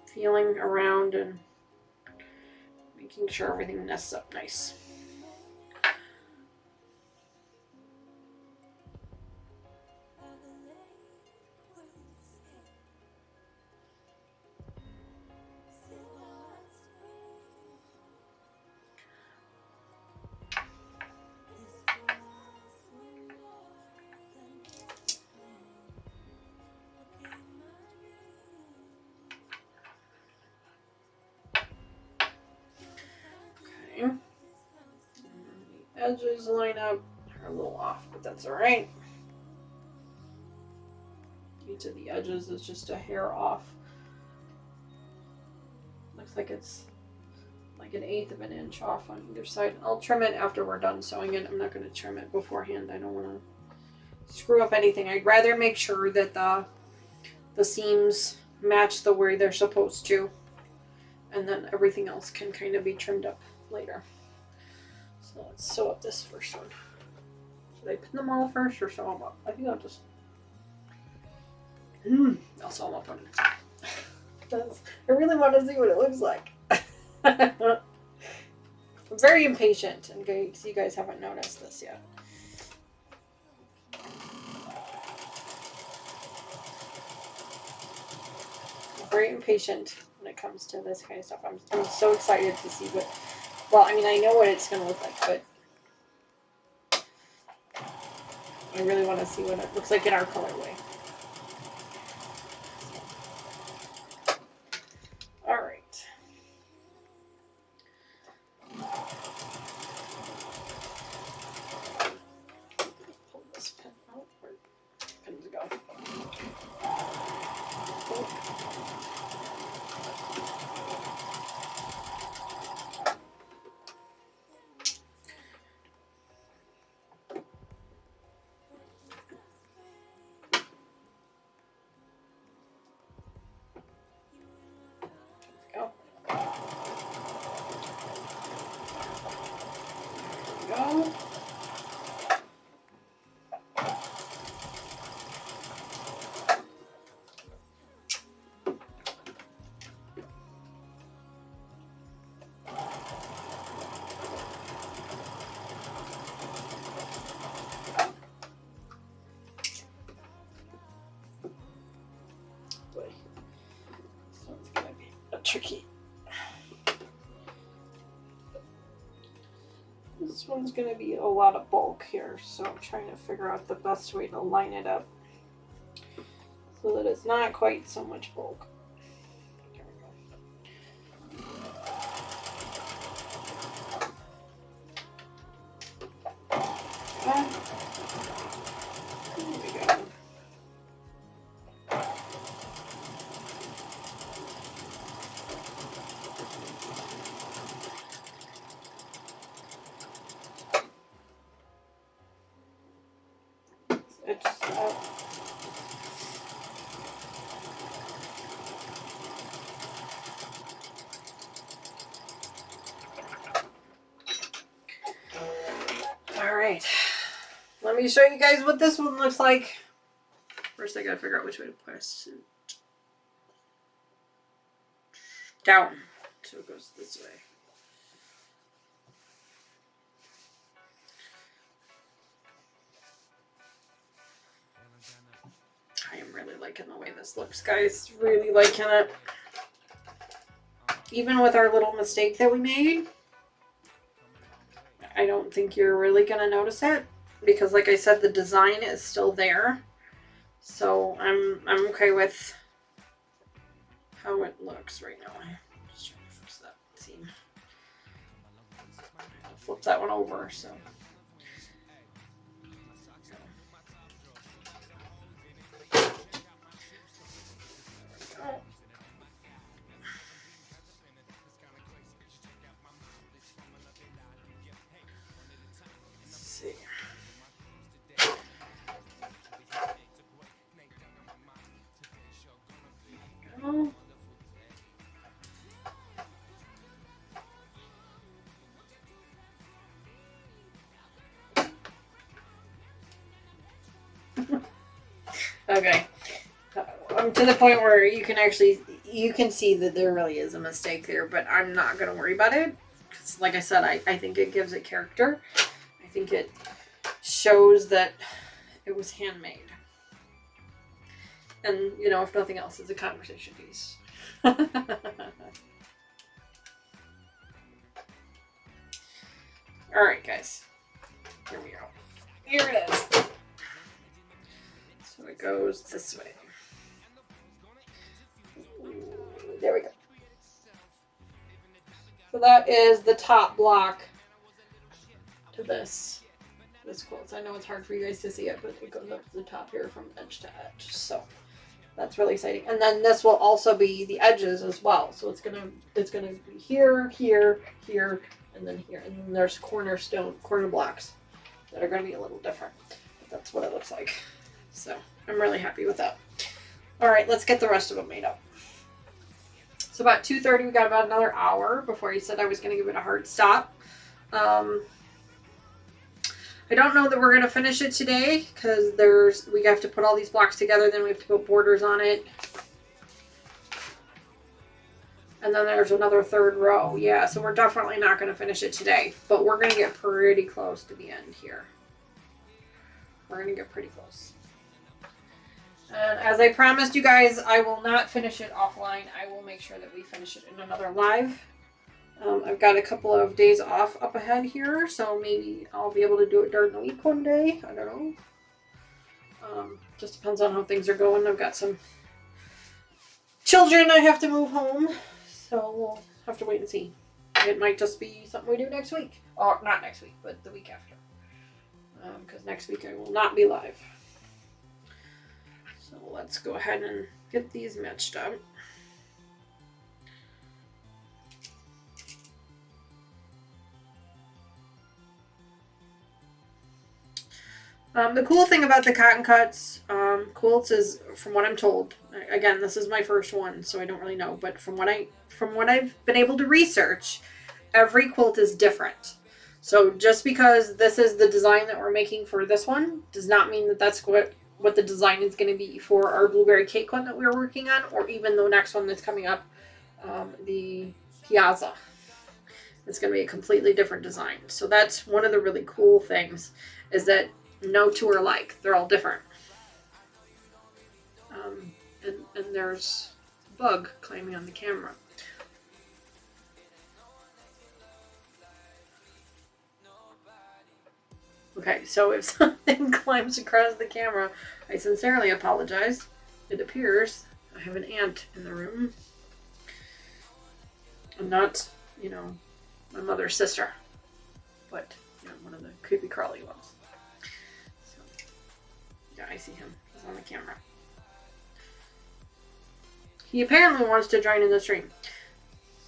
feeling around and making sure everything nests up nice. The edges line up are a little off, but that's all right. Each of the edges is just a hair off. Looks like it's like 1/8 of an inch off on either side. I'll trim it after we're done sewing it. I'm not going to trim it beforehand. I don't want to screw up anything. I'd rather make sure that the seams match the way they're supposed to, and then everything else can kind of be trimmed up later. So let's sew up this first one. Should I pin them all first or sew them up? I think I'll just... I'll sew them up on it. I really want to see what it looks like. I'm very impatient, in case you guys haven't noticed this yet. I'm very impatient when it comes to this kind of stuff. I'm so excited to see what... Well, I mean, I know what it's going to look like, but I really want to see what it looks like in our colorway. All right. Pull this pin out. Where pins go? Go. Boy, this one's gonna be tricky. This one's going to be a lot of bulk here, so I'm trying to figure out the best way to line it up so that it's not quite so much bulk. There we go. right. Let me show you guys what this one looks like. First, I gotta figure out which way to press it. Down. So it goes this way. I am really liking the way this looks, guys. Really liking it. Even with our little mistake that we made, I don't think you're really going to notice it. Because like I said, the design is still there. So I'm okay with how it looks right now. I'm just trying to fix that seam. I'll flip that one over, so. Okay. I'm to the point where you can see that there really is a mistake there, but I'm not going to worry about it. Because like I said, I think it gives it character. I think it shows that it was handmade. And, you know, if nothing else, it's a conversation piece. Alright, guys. Here we go. Here it is. So it goes this way. There we go. So that is the top block to this quilt. I know it's hard for you guys to see it, but it goes up to the top here from edge to edge. So that's really exciting. And then this will also be the edges as well. So it's gonna be here, here, here, and then here. And then there's corner blocks that are gonna be a little different. But that's what it looks like. So I'm really happy with that. All right, let's get the rest of them made up. So about 2:30, we got about another hour before he said I was going to give it a hard stop. I don't know that we're going to finish it today because we have to put all these blocks together, then we have to put borders on it. And then there's another third row. Yeah, so we're definitely not going to finish it today, but we're going to get pretty close to the end here. We're going to get pretty close. And as I promised you guys, I will not finish it offline. I will make sure that we finish it in another live. I've got a couple of days off up ahead here, so maybe I'll be able to do it during the week one day. I don't know. Just depends on how things are going. I've got some children I have to move home, so we'll have to wait and see. It might just be something we do next week. Or not next week, but the week after. Because next week I will not be live. So let's go ahead and get these matched up. The cool thing about the cotton cuts quilts is, from what I'm told, again, this is my first one, so I don't really know, but from what I've been able to research, every quilt is different. So just because this is the design that we're making for this one does not mean that that's what the design is going to be for our blueberry cake one that we're working on, or even the next one that's coming up, the Piazza. It's going to be a completely different design. So that's one of the really cool things, is that no two are alike. They're all different. And there's a bug climbing on the camera. Okay, so if something climbs across the camera, I sincerely apologize. It appears I have an ant in the room. I'm not, my mother's sister, but, one of the creepy crawly ones. So, yeah, I see him. He's on the camera. He apparently wants to join in the stream.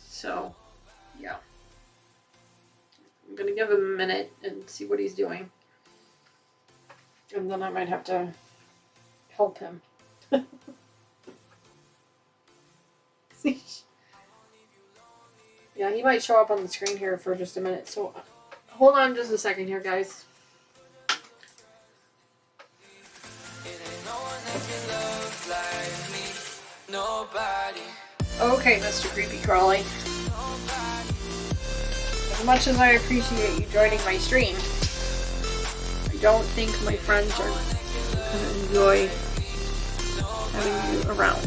So, yeah. I'm going to give him a minute and see what he's doing. And then I might have to help him. Yeah, he might show up on the screen here for just a minute. So hold on just a second here, guys. Okay, Mr. Creepy Crawly. As much as I appreciate you joining my stream, I don't think my friends are going to enjoy having you around.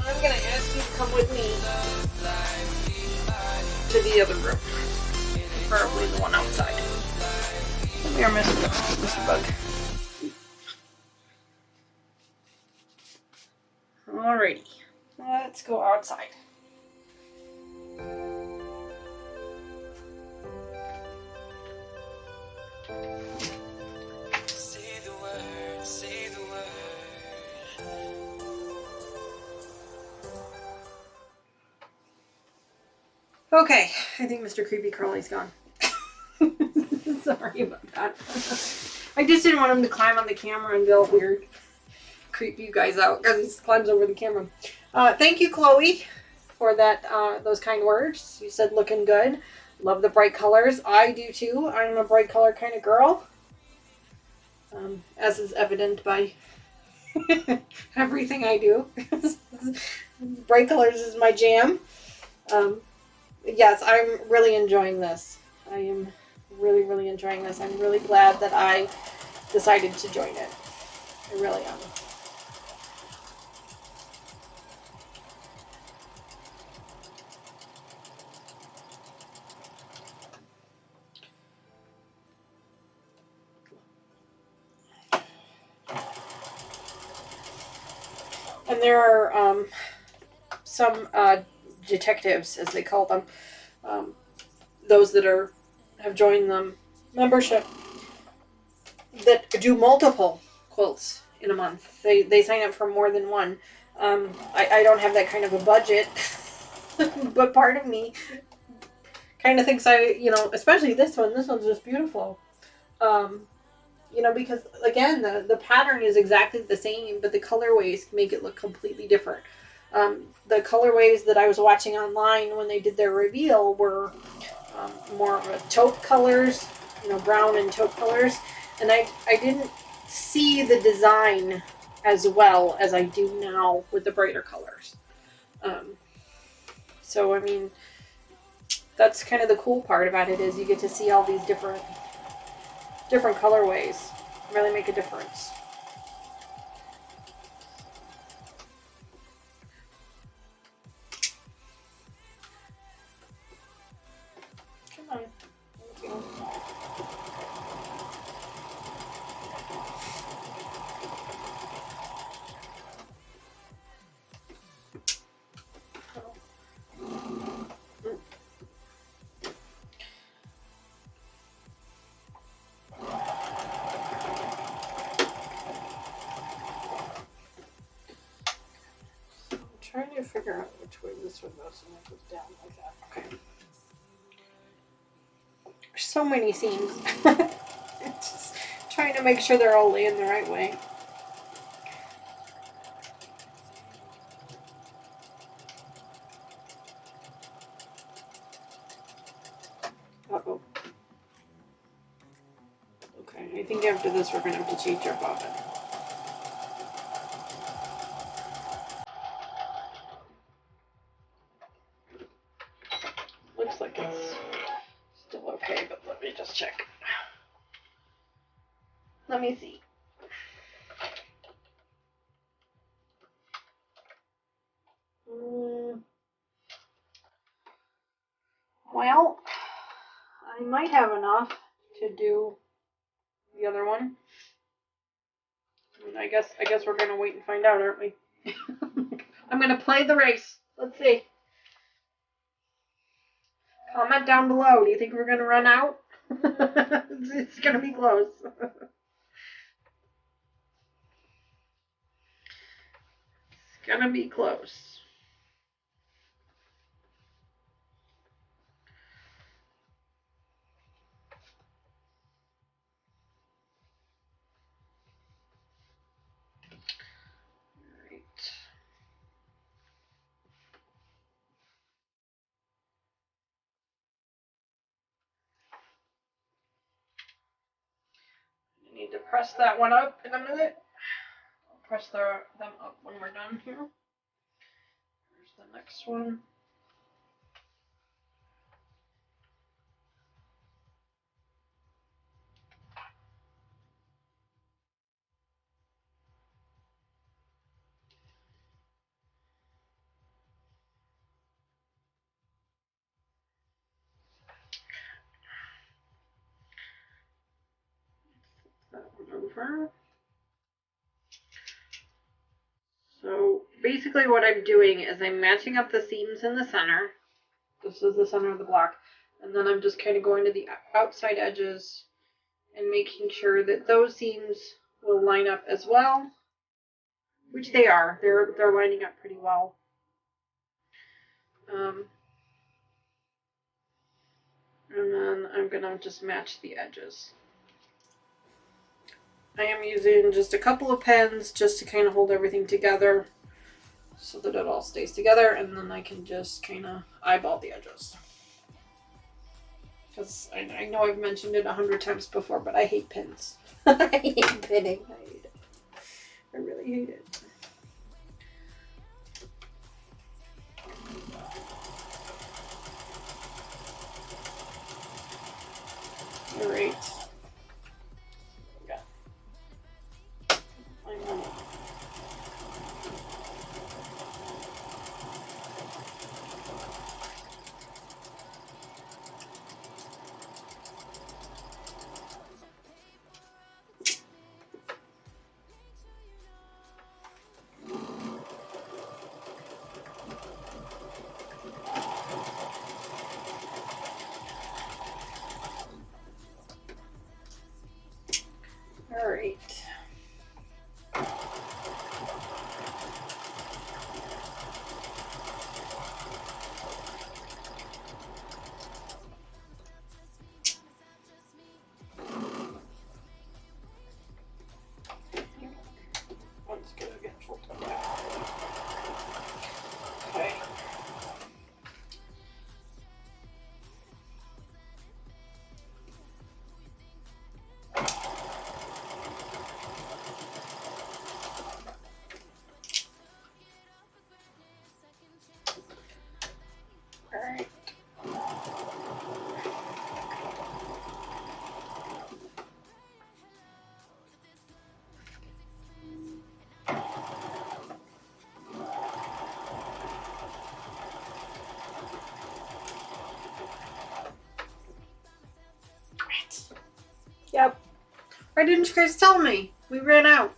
I'm going to ask you to come with me to the other room. Preferably the one outside. Come here, Mr. Bug. Alrighty. Let's go outside. Say the word, say the word. Okay, I think Mr. Creepy Crawly's gone. Sorry about that. I just didn't want him to climb on the camera and be all weird. Creep you guys out because he climbs over the camera. Thank you, Chloe, for that. Those kind words. You said looking good. Love the bright colors. I do too. I'm a bright color kind of girl. As is evident by everything I do. Bright colors is my jam. Yes, I'm really enjoying this. I am really, really enjoying this. I'm really glad that I decided to join it. I really am. And there are some detectives, as they call them, those that have joined the membership, that do multiple quilts in a month. They sign up for more than one. I don't have that kind of a budget, but part of me kind of thinks especially this one's just beautiful. Because again, the pattern is exactly the same, but the colorways make it look completely different. The colorways that I was watching online when they did their reveal were more of a taupe colors, brown and taupe colors, and I didn't see the design as well as I do now with the brighter colors. So I mean, that's kind of the cool part about it, is you get to see all these different colorways really make a difference. Come on. Thank you. Trying to figure out which way this one goes, and it goes down like that. Okay. There's so many seams. Just trying to make sure they're all laying the right way. Uh-oh. Okay, I think after this we're going to have to change our bobbin. Looks like it's still okay, but let me just check. Let me see. Well, I might have enough to do the other one. I guess we're gonna wait and find out, aren't we? I'm gonna play the race. Let's see. Comment down below. Do you think we're gonna run out? It's gonna be close. It's gonna be close. I need to press that one up in a minute. press them up when we're done here. Here's the next one. That one over. So basically what I'm doing is I'm matching up the seams in the center. This is the center of the block. And then I'm just kind of going to the outside edges and making sure that those seams will line up as well. Which they are. They're lining up pretty well. And then I'm going to just match the edges. I am using just a couple of pens just to kind of hold everything together so that it all stays together, and then I can just kind of eyeball the edges. Because I know I've mentioned it 100 times before, but I hate pins. I hate pinning. I hate it. I really hate it. All right. All right. One's gonna get folded down. Okay. All right. Yep. Why didn't you guys tell me? We ran out.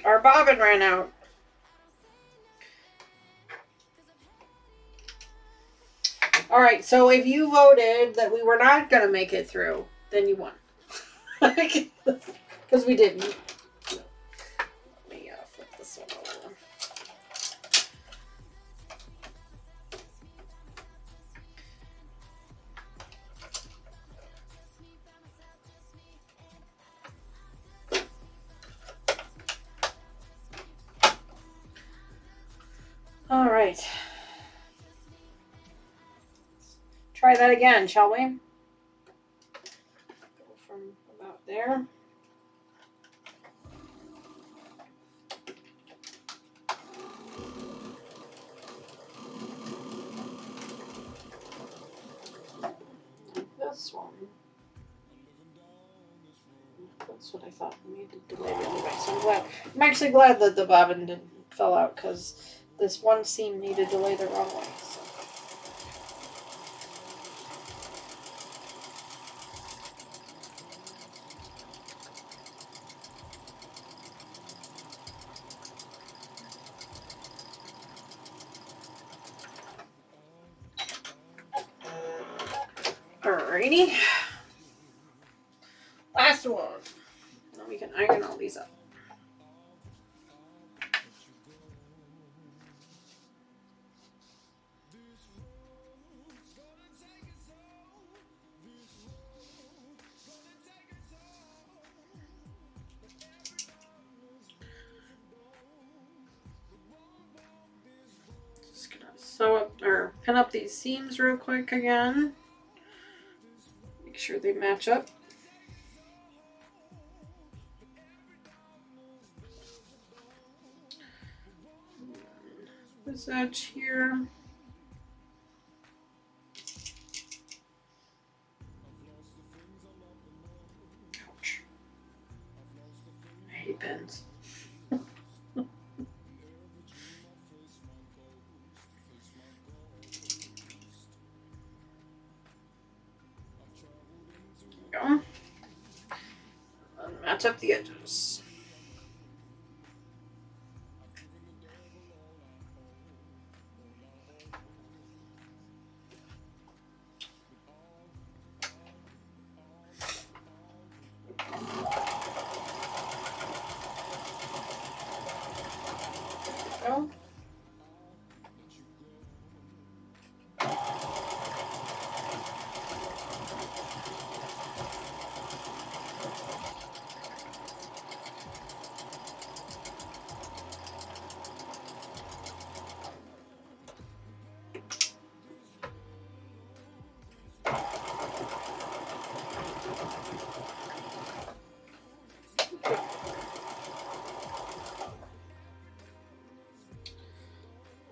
Our bobbin ran out. Alright, so if you voted that we were not going to make it through, then you won. Because we didn't. Let me flip this one over. All right. Try that again, shall we? Go from about there. This one. That's what I thought needed to delay anyway. So I'm actually glad that the bobbin fell out, because this one seam needed to lay the wrong way. So. Alrighty. Last one. Now we can iron all these up. Just gonna sew up or pin up these seams real quick again. sure they match up. This edge here. Ouch. I hate pens. Go. And match up the edges. Go.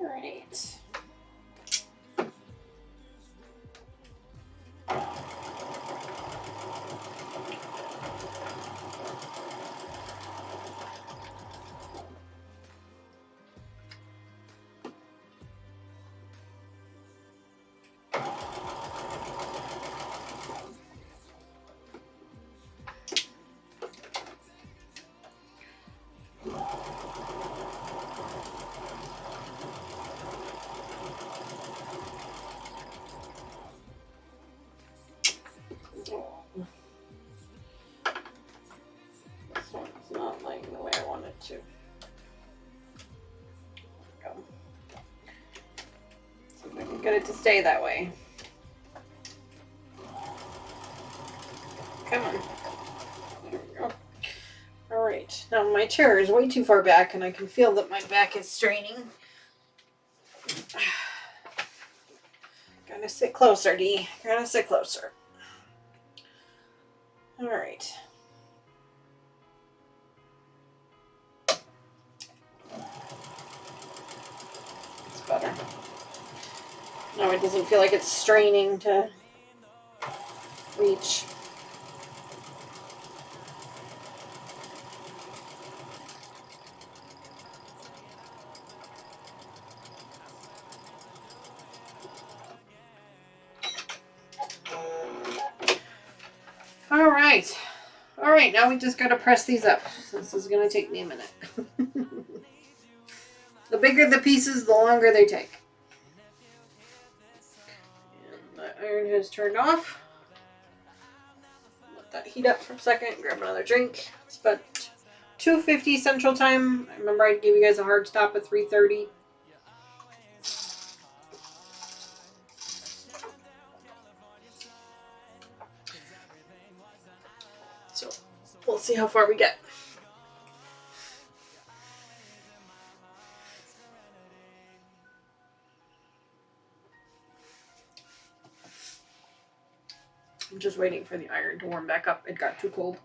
Alright. This one's not laying the way I want it to. There we go. See if I can get it to stay that way. Come on. There we go. Alright, now my chair is way too far back and I can feel that my back is straining. Gotta sit closer, Dee. Gotta sit closer. Alright. It's better. No, it doesn't feel like it's straining to reach. Alright, now we just gotta press these up. This is gonna take me a minute. The bigger the pieces, the longer they take. And the iron has turned off. Let that heat up for a second, grab another drink. It's about 2:50 Central Time. I remember I gave you guys a hard stop at 3:30. So we'll see how far we get. I'm just waiting for the iron to warm back up. It got too cold.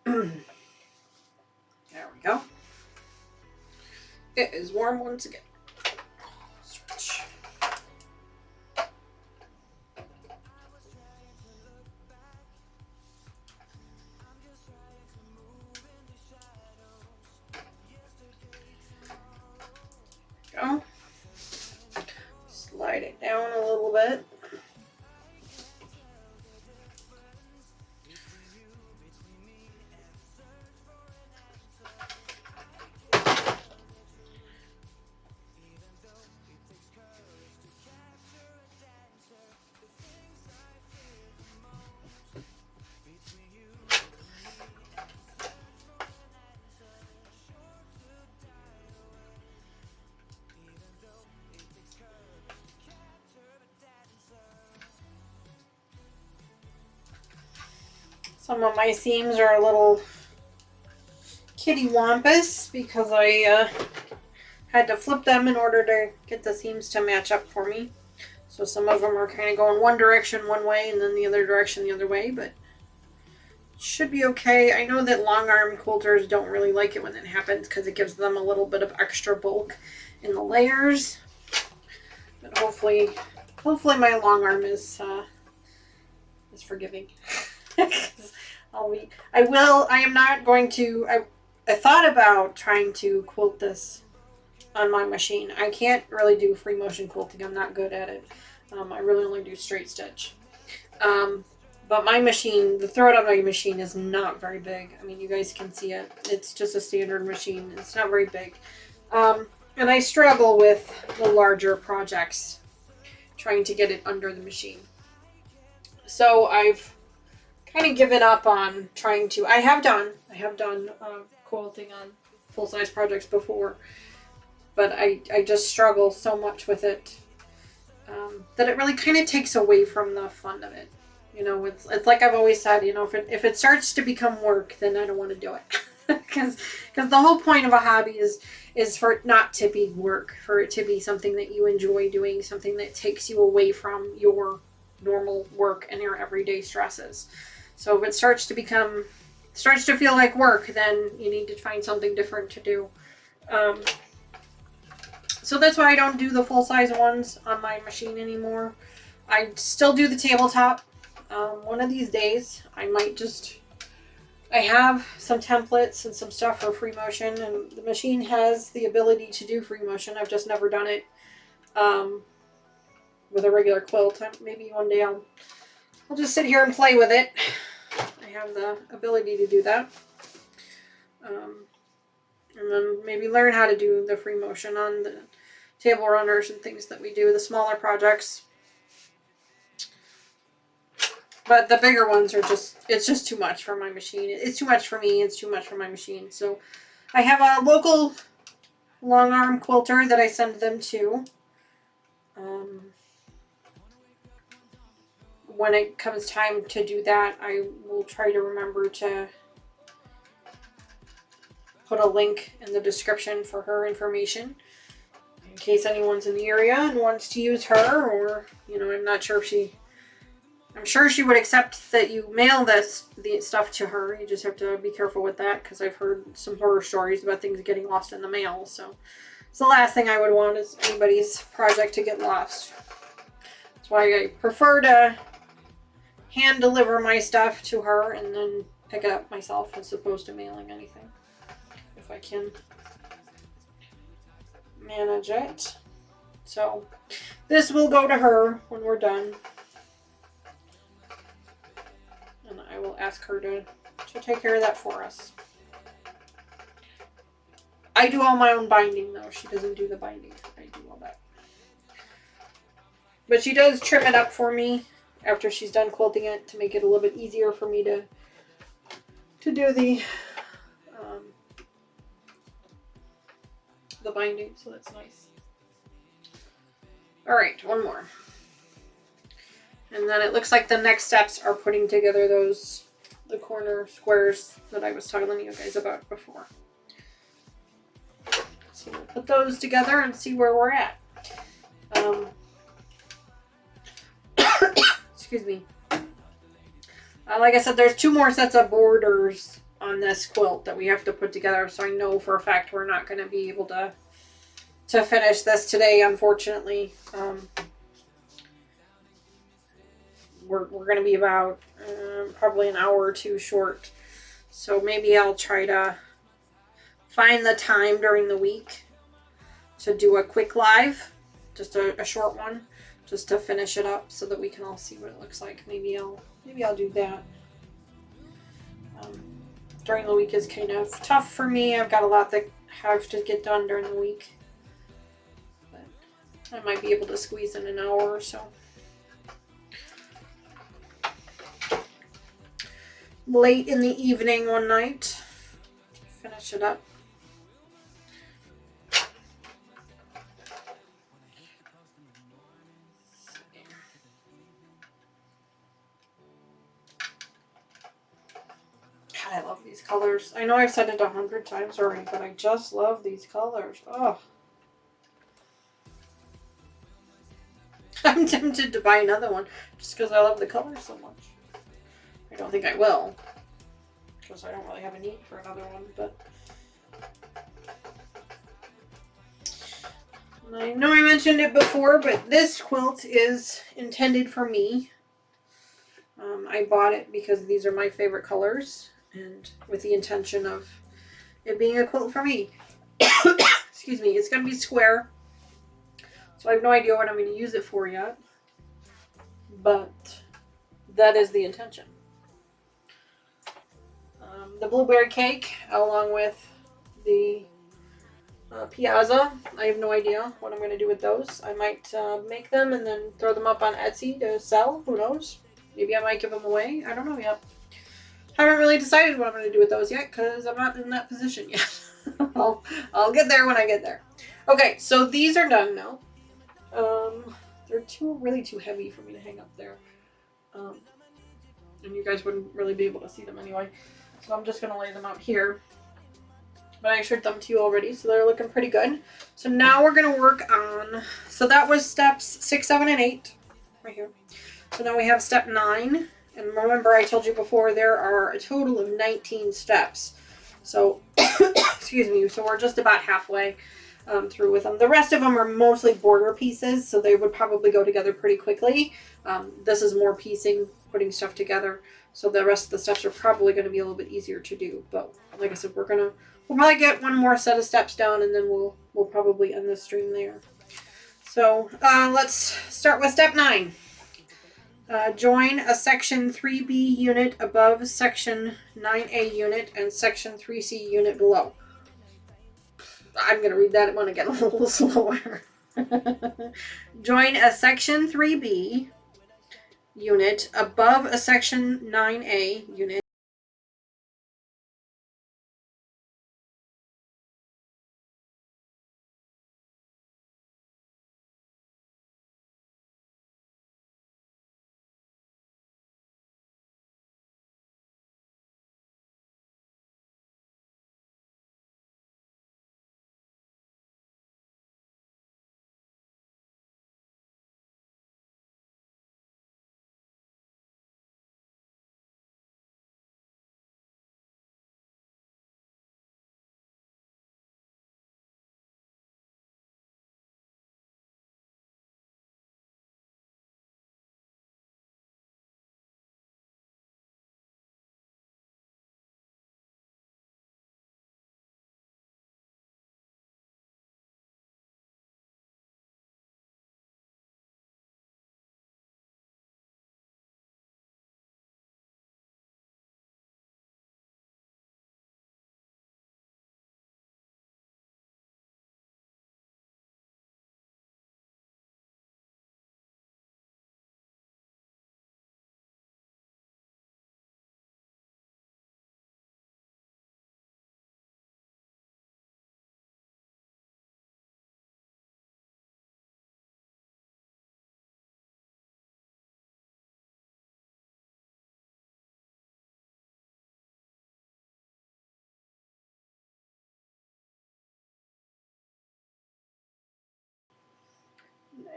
There we go. It is warm once again. Switch. Go. Slide it down a little bit. Some of my seams are a little kitty wampus because I had to flip them in order to get the seams to match up for me. So some of them are kind of going one direction one way and then the other direction the other way, but should be okay. I know that long arm quilters don't really like it when that happens because it gives them a little bit of extra bulk in the layers. But hopefully my long arm is forgiving. I thought about trying to quilt this on my machine. I can't really do free motion quilting. I'm not good at it. I really only do straight stitch. But my machine, the throat on my machine is not very big. I mean, you guys can see it. It's just a standard machine. It's not very big. And I struggle with the larger projects, trying to get it under the machine. So I've kind of given up on trying to. I have done quilting on full-size projects before, but I just struggle so much with it that it really kind of takes away from the fun of it. You know, it's like I've always said, you know, if it starts to become work, then I don't want to do it. Because the whole point of a hobby is for it not to be work, for it to be something that you enjoy doing, something that takes you away from your normal work and your everyday stresses. So if it starts to feel like work, then you need to find something different to do. So that's why I don't do the full-size ones on my machine anymore. I still do the tabletop. One of these days, I have some templates and some stuff for free motion, and the machine has the ability to do free motion. I've just never done it with a regular quilt. Maybe one day I'll just sit here and play with it. I have the ability to do that. And then maybe learn how to do the free motion on the table runners and things that we do, the smaller projects. But the bigger ones are it's just too much for my machine. It's too much for me, it's too much for my machine. So I have a local long arm quilter that I send them to. When it comes time to do that, I will try to remember to put a link in the description for her information in case anyone's in the area and wants to use her, or, you know, I'm not sure if I'm sure she would accept that you mail the stuff to her. You just have to be careful with that, because I've heard some horror stories about things getting lost in the mail. So it's the last thing I would want is anybody's project to get lost. That's why I prefer to hand deliver my stuff to her and then pick it up myself as opposed to mailing anything, if I can manage it. So this will go to her when we're done. And I will ask her to take care of that for us. I do all my own binding, though. She doesn't do the binding. I do all that. But she does trim it up for me after she's done quilting it to make it a little bit easier for me to do the binding. So that's nice. All right, one more. And then it looks like the next steps are putting together the corner squares that I was telling you guys about before. So we'll put those together and see where we're at. Excuse me. Like I said, there's 2 more sets of borders on this quilt that we have to put together, so I know for a fact we're not going to be able to finish this today, unfortunately. We're going to be about probably an hour or 2 short. So maybe I'll try to find the time during the week to do a quick live, just a short one, just to finish it up so that we can all see what it looks like. Maybe I'll do that. During the week is kind of tough for me. I've got a lot that have to get done during the week. But I might be able to squeeze in an hour or so. Late in the evening one night to finish it up. God, I love these colors. I know I've said it 100 times already, but I just love these colors. Oh, I'm I'm tempted to buy another one just because I love the color so much. I don't think I will because I don't really have a need for another one, but I know I mentioned it before, but this quilt is intended for me. I bought it because these are my favorite colors and with the intention of it being a quilt for me. Excuse me. It's going to be square, so I have no idea what I'm going to use it for yet, but that is the intention. The blueberry cake along with the Piazza. I have no idea what I'm going to do with those. I might make them and then throw them up on Etsy to sell. Who knows? Maybe I might give them away. I don't know yet. Haven't really decided what I'm going to do with those yet because I'm not in that position yet. I'll get there when I get there. Okay, so these are done now. They're really too heavy for me to hang up there. And you guys wouldn't really be able to see them anyway. So I'm just going to lay them out here. But I showed them to you already, so they're looking pretty good. So now we're going to work on, so that was steps 6, 7, and 8, right here. So now we have step 9, and remember I told you before there are a total of 19 steps. So, excuse me, so we're just about halfway through with them. The rest of them are mostly border pieces, so they would probably go together pretty quickly. This is more piecing, putting stuff together. So the rest of the steps are probably going to be a little bit easier to do. But like I said, we'll probably get one more set of steps down, and then we'll probably end the stream there. So let's start with step 9. Join a section 3B unit above section 9A unit and section 3C unit below. I'm going to read that one again a little slower. Join a section 3B unit above a section 9A unit.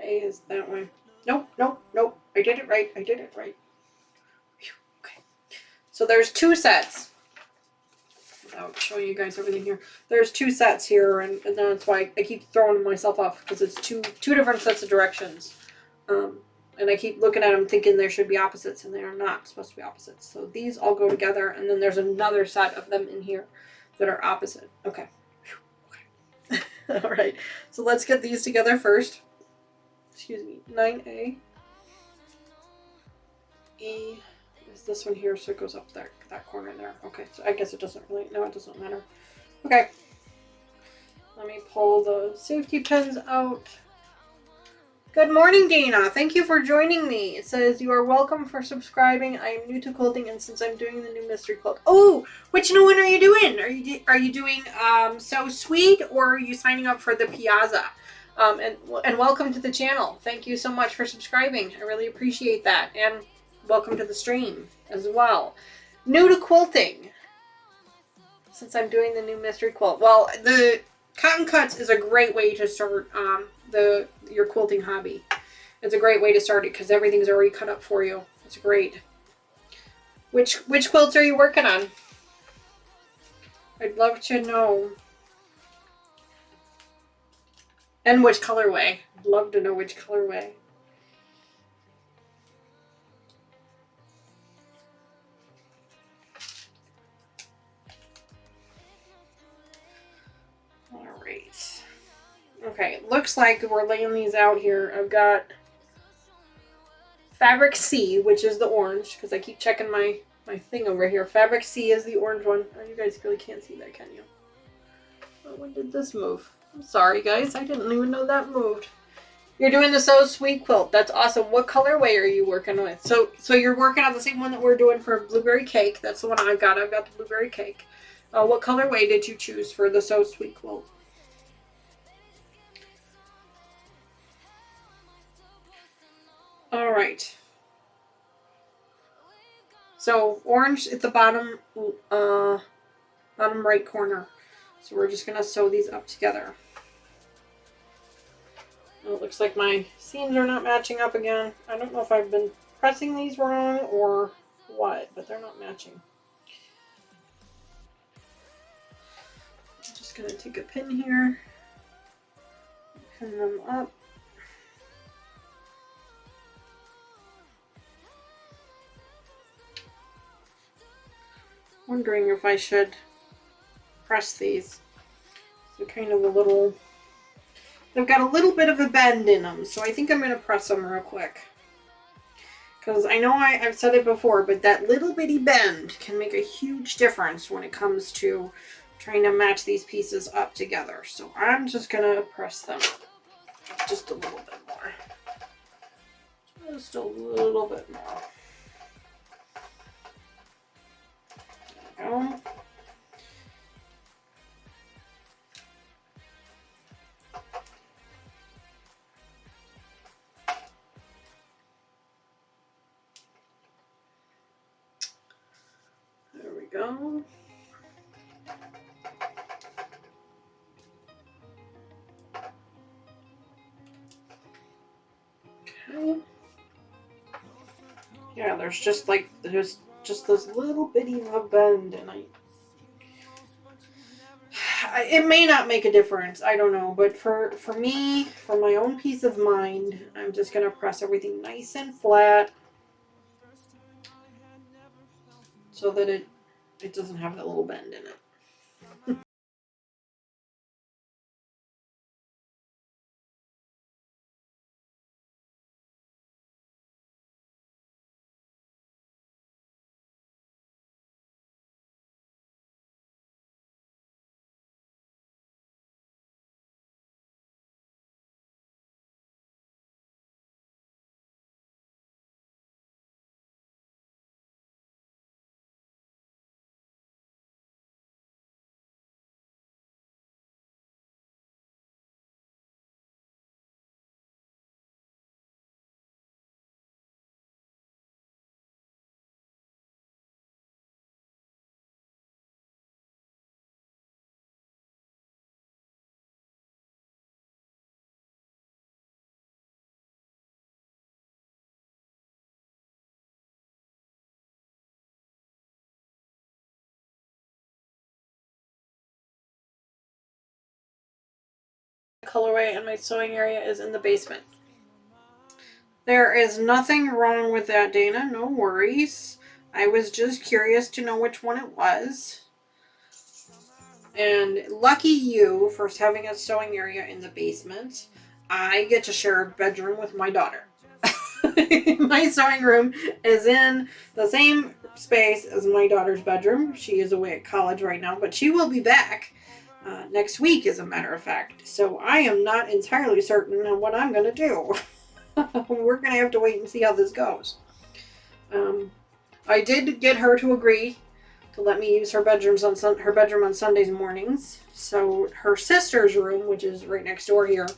A is that way. Nope, nope, nope. I did it right. I did it right. Okay. So there's 2 sets. Without showing you guys everything here. There's 2 sets here, and that's why I keep throwing myself off, because it's two different sets of directions. And I keep looking at them thinking there should be opposites, and they are not supposed to be opposites. So these all go together, and then there's another set of them in here that are opposite. Okay. Okay. All right. So let's get these together first. Excuse me. 9A. E is this one here, so it goes up there, that corner there. Okay, so I guess it doesn't really, no, it doesn't matter. Okay. Let me pull the safety pins out. Good morning, Dana. Thank you for joining me. It says, you are welcome for subscribing. I am new to quilting, and since I'm doing the new mystery quilt. Oh, which new one are you doing? Are you doing So Sweet, or are you signing up for the Piazza? And welcome to the channel. Thank you so much for subscribing. I really appreciate that. And welcome to the stream as well. New to quilting, since I'm doing the new mystery quilt. Well, the cotton cuts is a great way to start your quilting hobby. it's a great way to start it because everything's already cut up for you. It's great. Which quilts are you working on? I'd love to know. And which colorway. I'd love to know which colorway. Alright. Okay, looks like we're laying these out here. I've got Fabric C, which is the orange, because I keep checking my thing over here. Fabric C is the orange one. Oh, you guys really can't see that, can you? Oh, when did this move? I'm sorry, guys. I didn't even know that moved. You're doing the So Sweet quilt. That's awesome. What colorway are you working with? So you're working on the same one that we're doing for Blueberry Cake. That's the one I've got. I've got the Blueberry Cake. What colorway did you choose for the So Sweet quilt? All right. So orange at the bottom right corner. So we're just gonna sew these up together. Oh, it looks like my seams are not matching up again. I don't know if I've been pressing these wrong or what, but they're not matching. I'm just gonna take a pin here, pin them up. Wondering if I should press these. So kind of a little, they've got a little bit of a bend in them, so I think I'm going to press them real quick. Because I know I've said it before, but that little bitty bend can make a huge difference when it comes to trying to match these pieces up together. So I'm just going to press them just a little bit more. Just a little bit more. There we go. There we go. Okay. Yeah, there's just this little bitty of a bend, and it may not make a difference, I don't know, but for me, for my own peace of mind, I'm just gonna press everything nice and flat so that it doesn't have that little bend in it. Colorway and my sewing area is in the basement. There is nothing wrong with that, Dana. No worries. I was just curious to know which one it was. And lucky you for having a sewing area in the basement. I get to share a bedroom with my daughter. My sewing room is in the same space as my daughter's bedroom. She is away at college right now, but she will be back next week, as a matter of fact. So I am not entirely certain on what I'm going to do. We're going to have to wait and see how this goes. I did get her to agree to let me use her bedroom on Sundays mornings. So her sister's room, which is right next door here,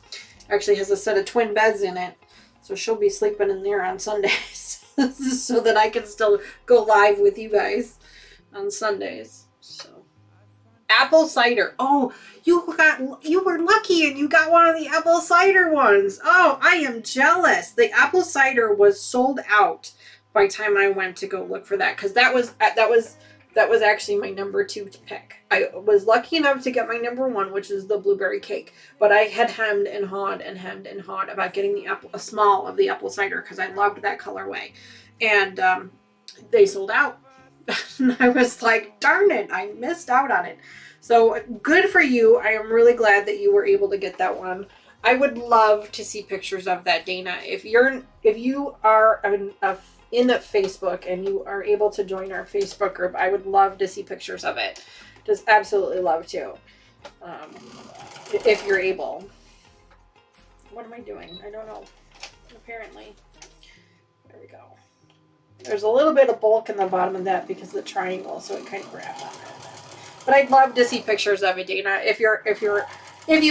actually has a set of twin beds in it. So she'll be sleeping in there on Sundays so that I can still go live with you guys on Sundays. So apple cider. Oh, you were lucky and you got one of the apple cider ones. Oh, I am jealous. The apple cider was sold out by the time I went to go look for that, because that was actually my number 2 to pick. I was lucky enough to get my number 1, which is the blueberry cake, but I had hemmed and hawed about getting a small of the apple cider because I loved that colorway, and they sold out. And I was like, darn it, I missed out on it. So good for you. I am really glad that you were able to get that one. I would love to see pictures of that, Dana. If you are in Facebook and you are able to join our Facebook group, I would love to see pictures of it. Just absolutely love to. If you're able. What am I doing? I don't know. Apparently. There we go. There's a little bit of bulk in the bottom of that because of the triangle, so it kind of grabbed on it. But I'd love to see pictures of it, Dana. If you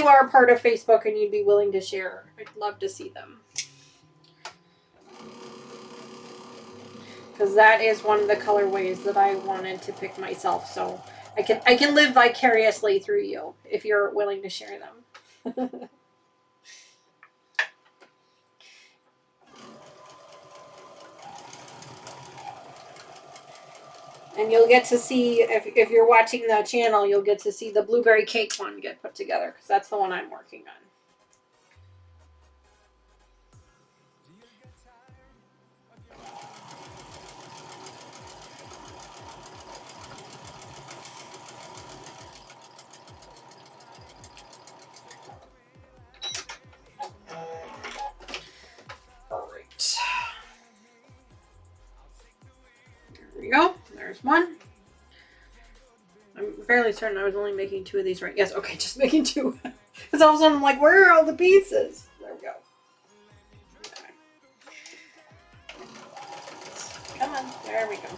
are part of Facebook and you'd be willing to share, I'd love to see them. Because that is one of the colorways that I wanted to pick myself, so I can live vicariously through you if you're willing to share them. And you'll get to see, if you're watching the channel, you'll get to see the blueberry cake one get put together, because that's the one I'm working on. All right. There we go. There's one. I'm fairly certain I was only making 2 of these, right? Yes, okay, just making 2. Because all of a sudden I'm like, where are all the pieces? There we go. Okay. Come on. There we go. There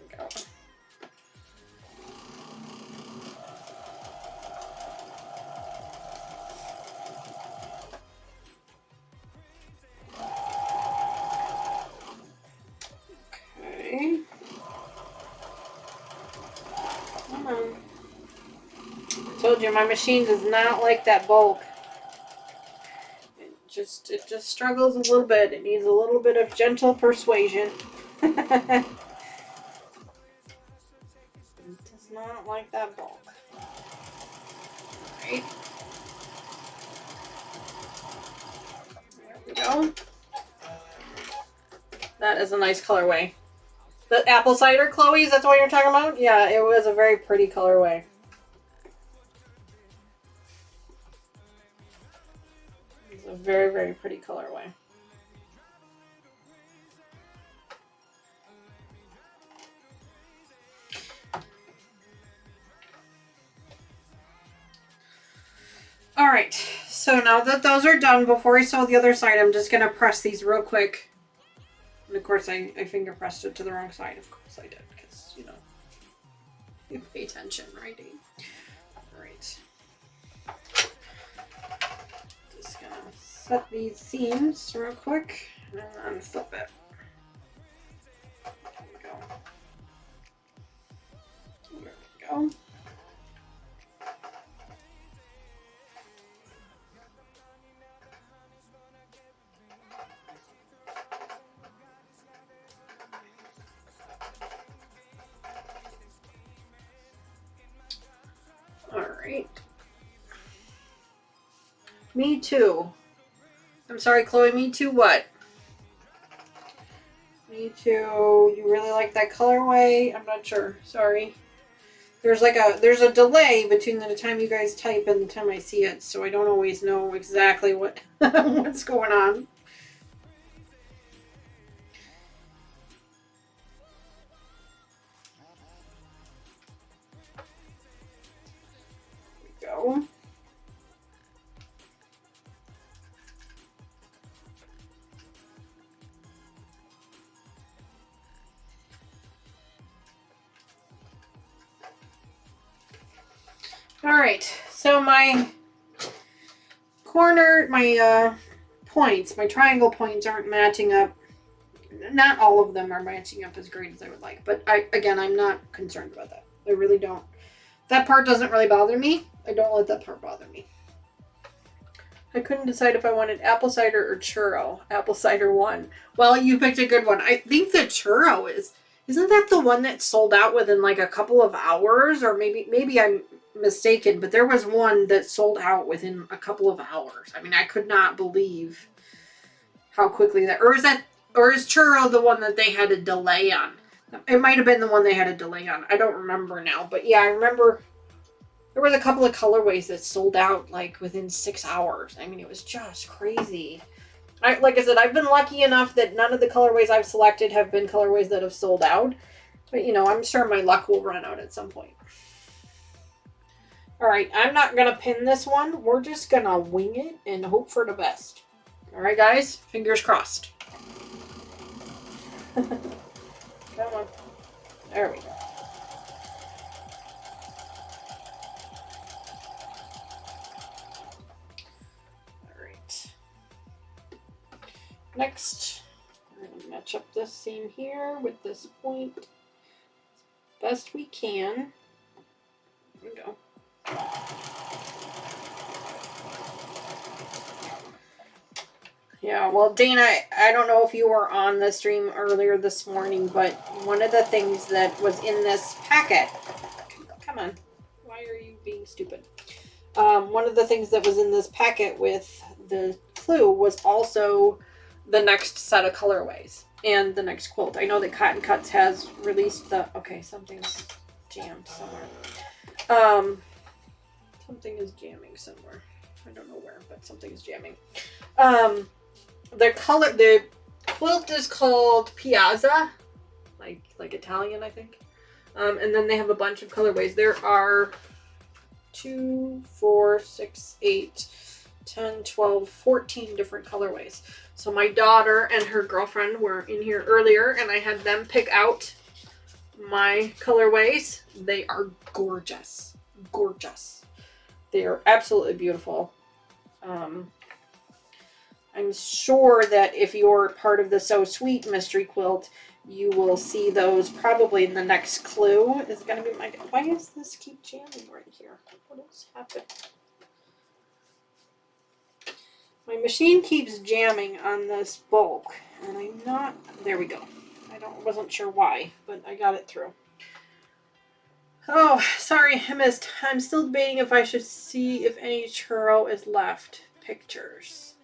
we go. Okay. Come on. I told you my machine does not like that bulk. It just struggles a little bit. It needs a little bit of gentle persuasion. It does not like that bulk. Right. There we go. That is a nice colorway. The apple cider, Chloe, is that what you're talking about? Yeah, it was a very pretty colorway. It's a very, very pretty colorway. All right, so now that those are done, before I sew the other side, I'm just going to press these real quick. And of course, I finger pressed it to the wrong side. Of course I did, because, you know, you pay attention, right? All right. Just going to set these seams real quick and then flip it. There we go. There we go. Me too. I'm sorry, Chloe, me too what? Me too. You really like that colorway? I'm not sure. Sorry. There's a delay between the time you guys type and the time I see it, so I don't always know exactly what what's going on. There we go. All right, so my points, my triangle points aren't matching up not all of them are matching up as great as I would like. But I'm not concerned about that. I really don't. That part doesn't really bother me. I don't let that part bother me. I couldn't decide if I wanted apple cider or churro. Apple cider won. Well, you picked a good one. I think the churro isn't that the one that sold out within like a couple of hours? Or maybe I'm mistaken, but there was one that sold out within a couple of hours. I mean, I could not believe how quickly that, or is churro the one that they had a delay on? It might have been the one they had a delay on. I don't remember now, but yeah, I remember there was a couple of colorways that sold out like within 6 hours. I mean, it was just crazy. Like I said, I've been lucky enough that none of the colorways I've selected have been colorways that have sold out. But, you know, I'm sure my luck will run out at some point. All right, I'm not going to pin this one. We're just going to wing it and hope for the best. All right, guys, fingers crossed. Come on. There we go. Next, we're going to match up this seam here with this point as best we can. There we go. Yeah, well, Dana, I don't know if you were on the stream earlier this morning, but one of the things that was in this packet, come on, why are you being stupid? One of the things that was in this packet with the clue was also the next set of colorways and the next quilt. I know that Cotton Cuts has released the, okay, something's jammed somewhere. Something is jamming somewhere. I don't know where, but something is jamming. The quilt is called Piazza, like Italian, I think. And then they have a bunch of colorways. There are 2, 4, 6, 8, 10, 12, 14 different colorways. So my daughter and her girlfriend were in here earlier, and I had them pick out my colorways. They are gorgeous. Gorgeous. They are absolutely beautiful. I'm sure that if you're part of the So Sweet mystery quilt, you will see those probably in the next clue. Is going to be my... Why does this keep jamming right here? What has happened? My machine keeps jamming on this bulk, and I'm not... There we go. Wasn't sure why, but I got it through. Oh, sorry, I missed. I'm still debating if I should see if any churro is left. Pictures.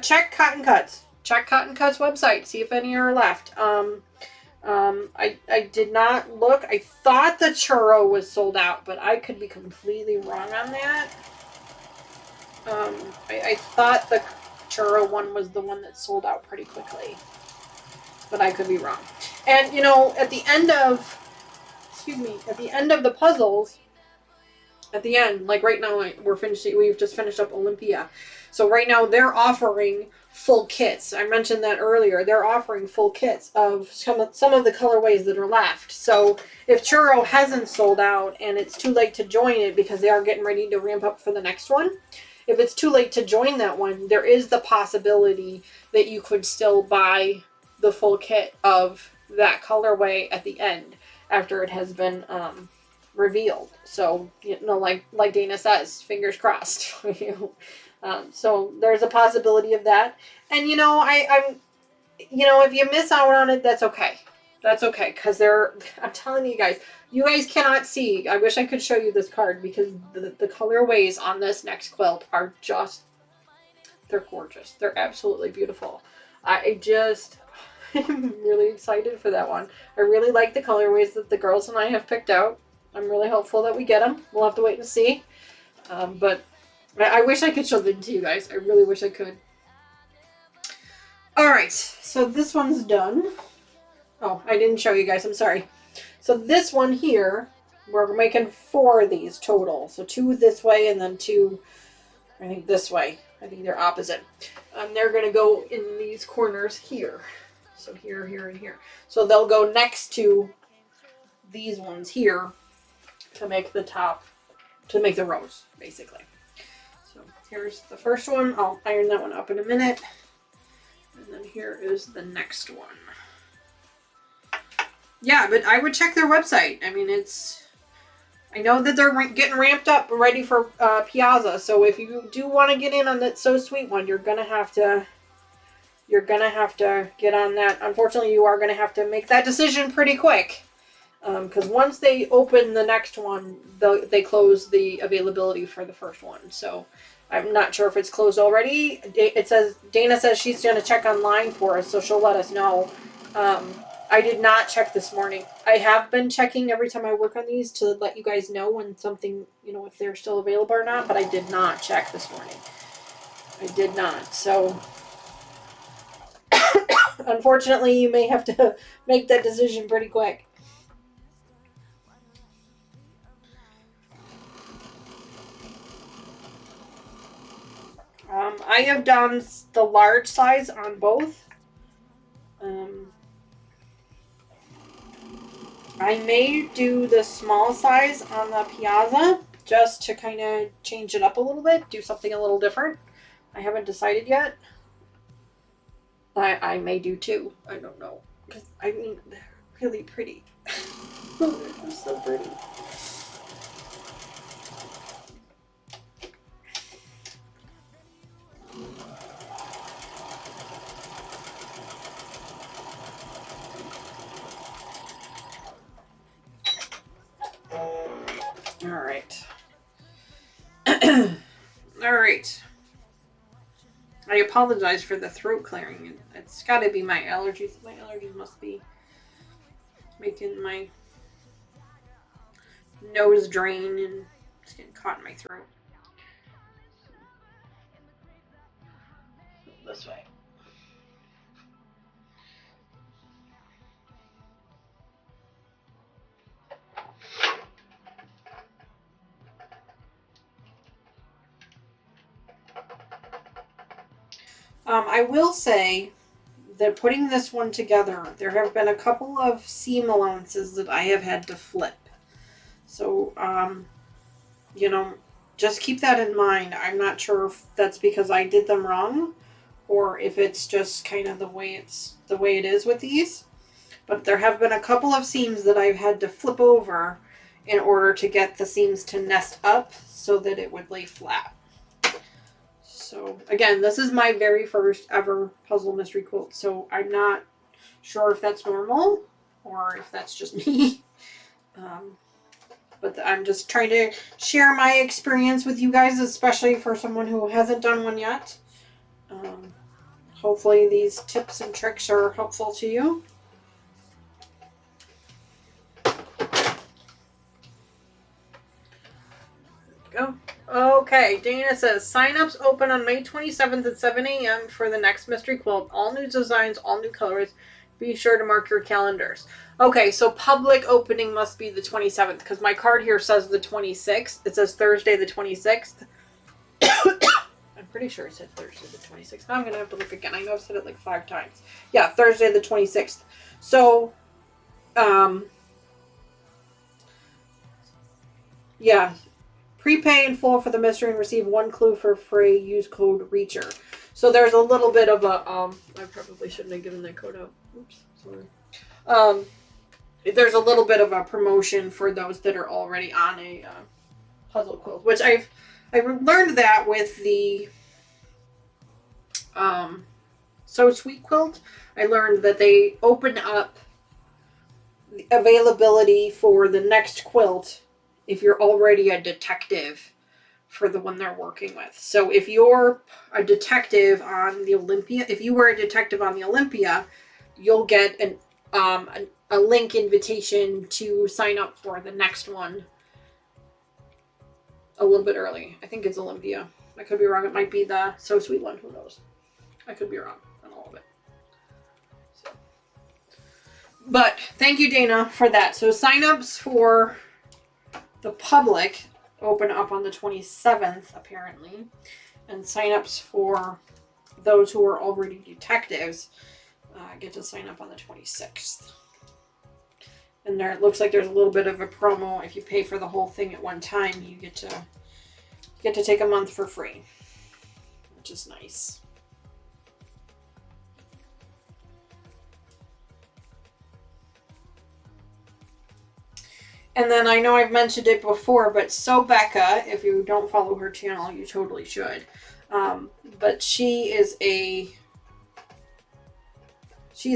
Check Cotton Cuts. Check Cotton Cuts website. See if any are left. I did not look. I thought the churro was sold out, but I could be completely wrong on that. I thought the churro one was the one that sold out pretty quickly, but I could be wrong. And you know, at the end of the puzzles, at the end, like right now, we've just finished up Olympia. So right now they're offering full kits. I mentioned that earlier. They're offering full kits of some of the colorways that are left. So if churro hasn't sold out and it's too late to join it because they are getting ready to ramp up for the next one, if it's too late to join that one, there is the possibility that you could still buy the full kit of that colorway at the end after it has been revealed. So, you know, like Dana says, fingers crossed. So there's a possibility of that. And, you know, if you miss out on it, that's okay. That's okay. Because I'm telling you guys cannot see. I wish I could show you this card because the colorways on this next quilt are just, they're gorgeous. They're absolutely beautiful. I'm really excited for that one. I really like the colorways that the girls and I have picked out. I'm really hopeful that we get them. We'll have to wait and see. But I wish I could show them to you guys. I really wish I could. Alright, so this one's done. Oh, I didn't show you guys. I'm sorry. So this one here, we're making 4 of these total. So 2 this way and then 2, I think, this way. I think they're opposite. They're going to go in these corners here. So here, here, and here. So they'll go next to these ones here to make the top, to make the rows, basically. So Here's the first one. I'll iron that one up in a minute. And then here is the next one. Yeah, but I would check their website. I mean, I know that they're getting ramped up and ready for Piazza. So if you do want to get in on that So Sweet one, you're gonna have to get on that. Unfortunately, you are gonna have to make that decision pretty quick. Because once they open the next one, they close the availability for the first one. So I'm not sure if it's closed already. Dana says she's going to check online for us, so she'll let us know. I did not check this morning. I have been checking every time I work on these to let you guys know when something, if they're still available or not, but I did not check this morning. I did not. So unfortunately, you may have to make that decision pretty quick. I have done the large size on both. I may do the small size on the Piazza just to kind of change it up a little bit, do something a little different. I haven't decided yet. I may do two. I don't know. Because, I mean, they're really pretty. They're just so pretty. Alright. Alright. I apologize for the throat clearing. It's gotta be my allergies. My allergies must be making my nose drain and it's getting caught in my throat. This way. I will say that putting this one together, there have been a couple of seam allowances that I have had to flip. So, just keep that in mind. I'm not sure if that's because I did them wrong or if it's just kind of the way it is with these. But there have been a couple of seams that I've had to flip over in order to get the seams to nest up so that it would lay flat. So again, this is my very first ever puzzle mystery quilt, so I'm not sure if that's normal or if that's just me. But I'm just trying to share my experience with you guys, especially for someone who hasn't done one yet. Hopefully these tips and tricks are helpful to you. Go. Okay, Dana says, sign-ups open on May 27th at 7 a.m. for the next mystery quilt. All new designs, all new colors. Be sure to mark your calendars. Okay, so public opening must be the 27th, because my card here says the 26th. It says Thursday the 26th. I'm pretty sure it said Thursday the 26th. Now I'm going to have to look again. I know I've said it like 5 times. Yeah, Thursday the 26th. So, yeah. Prepay in full for the mystery and receive 1 clue for free. Use code REACHER. So there's a little bit of a, I probably shouldn't have given that code out. Oops, sorry. There's a little bit of a promotion for those that are already on a puzzle quilt, which I learned that with the So Sweet quilt. I learned that they open up the availability for the next quilt if you're already a detective for the one they're working with. So if you're a detective on the Olympia, if you were a detective on the Olympia, you'll get a link invitation to sign up for the next one a little bit early. I think it's Olympia. I could be wrong. It might be the So Sweet one. Who knows? I could be wrong on all of it. So. But thank you, Dana, for that. So sign-ups for the public open up on the 27th, apparently. And sign-ups for those who are already detectives get to sign up on the 26th. And there, it looks like there's a little bit of a promo. If you pay for the whole thing at one time, you get to take a month for free. which is nice. And then I know I've mentioned it before, but So Becca, if you don't follow her channel, you totally should. But she's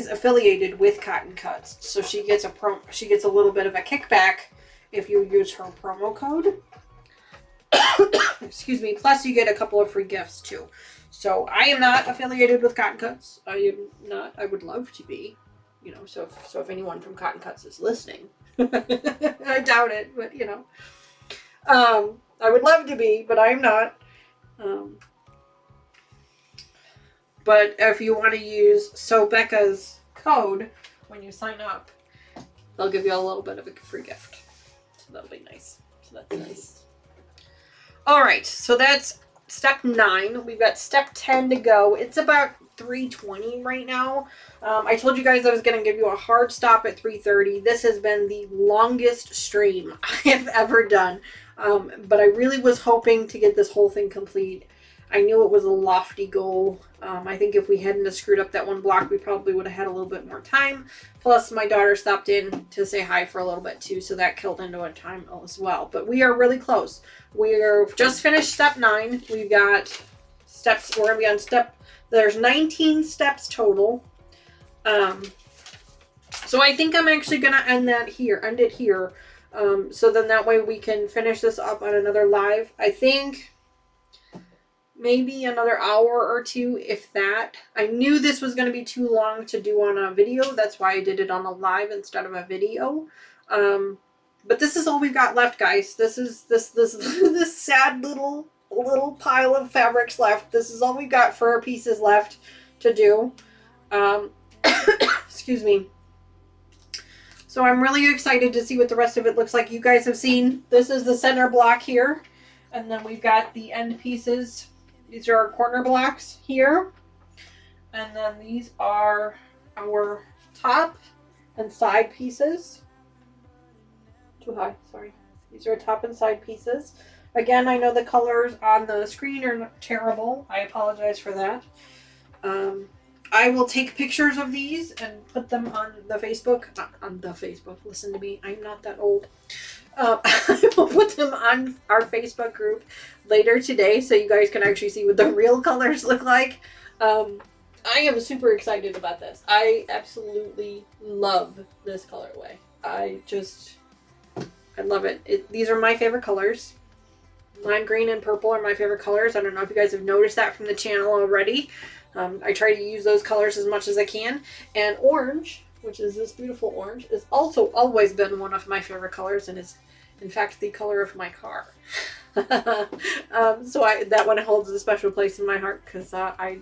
affiliated with Cotton Cuts, so she gets a little bit of a kickback if you use her promo code. Excuse me. Plus, you get a couple of free gifts too. So I am not affiliated with Cotton Cuts. I am not. I would love to be. You know. So if anyone from Cotton Cuts is listening. I doubt it, but you know, I would love to be, but I'm not. But if you want to use So Becca's code when you sign up, they'll give you a little bit of a free gift. So that'll be nice. So that's nice. All right, so that's step 9. We've got step 10 to go. It's about 3:20 right now. I told you guys I was going to give you a hard stop at 3:30. This has been the longest stream I have ever done. But I really was hoping to get this whole thing complete. I knew it was a lofty goal. I think if we hadn't have screwed up that one block, we probably would have had a little bit more time. Plus, my daughter stopped in to say hi for a little bit too, so that killed into a time as well. But we are really close. We're just finished step 9. We've got steps. We're going to be on step. There's 19 steps total. So I think I'm actually going to end it here. So then that way we can finish this up on another live. I think maybe another hour or 2, if that. I knew this was going to be too long to do on a video. That's why I did it on a live instead of a video. But this is all we've got left, guys. This is this sad little pile of fabrics left. This is all we've got for our pieces left to do. Excuse me. So I'm really excited to see what the rest of it looks like. You guys have seen, this is the center block here. And then we've got the end pieces. These are our corner blocks here. And then these are our top and side pieces. Too high, sorry. These are top and side pieces. Again, I know the colors on the screen are terrible. I apologize for that. I will take pictures of these and put them on the Facebook. Not on the Facebook. Listen to me. I'm not that old. I will put them on our Facebook group later today so you guys can actually see what the real colors look like. I am super excited about this. I absolutely love this colorway. I love it. These are my favorite colors. Lime green and purple are my favorite colors. I don't know if you guys have noticed that from the channel already. I try to use those colors as much as I can. And orange, which is this beautiful orange, has also always been one of my favorite colors and is, in fact, the color of my car. So that one holds a special place in my heart because I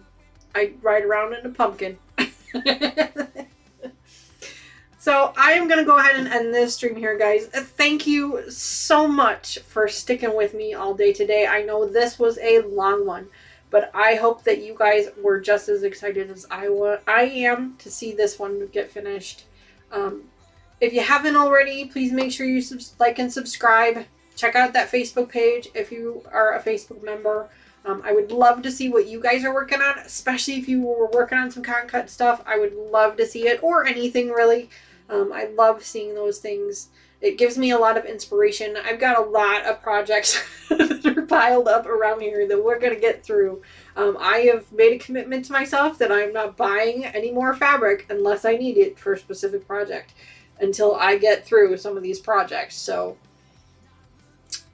ride around in a pumpkin. So I am going to go ahead and end this stream here, guys. Thank you so much for sticking with me all day today. I know this was a long one, but I hope that you guys were just as excited as I am to see this one get finished. If you haven't already, please make sure you like and subscribe. Check out that Facebook page if you are a Facebook member. I would love to see what you guys are working on, especially if you were working on some cotton cut stuff. I would love to see it, or anything really. I love seeing those things. It gives me a lot of inspiration. I've got a lot of projects that are piled up around here that we're going to get through. I have made a commitment to myself that I'm not buying any more fabric unless I need it for a specific project until I get through some of these projects. So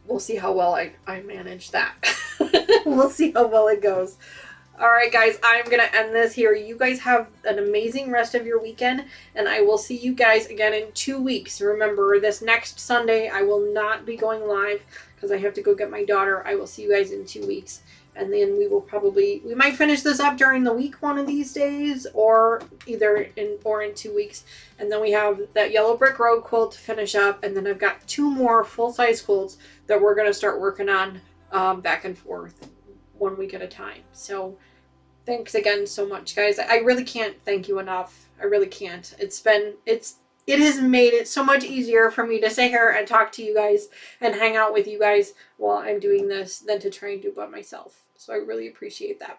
we'll see how well I manage that. We'll see how well it goes. Alright guys, I'm going to end this here. You guys have an amazing rest of your weekend, and I will see you guys again in 2 weeks. Remember, this next Sunday I will not be going live because I have to go get my daughter. I will see you guys in 2 weeks. And then we might finish this up during the week one of these days, or in 2 weeks. And then we have that Yellow Brick Road quilt to finish up, and then I've got 2 more full-size quilts that we're going to start working on back and forth 1 week at a time. So thanks again so much, guys. I really can't thank you enough. I really can't. It has made it so much easier for me to sit here and talk to you guys and hang out with you guys while I'm doing this than to try and do it by myself. So I really appreciate that.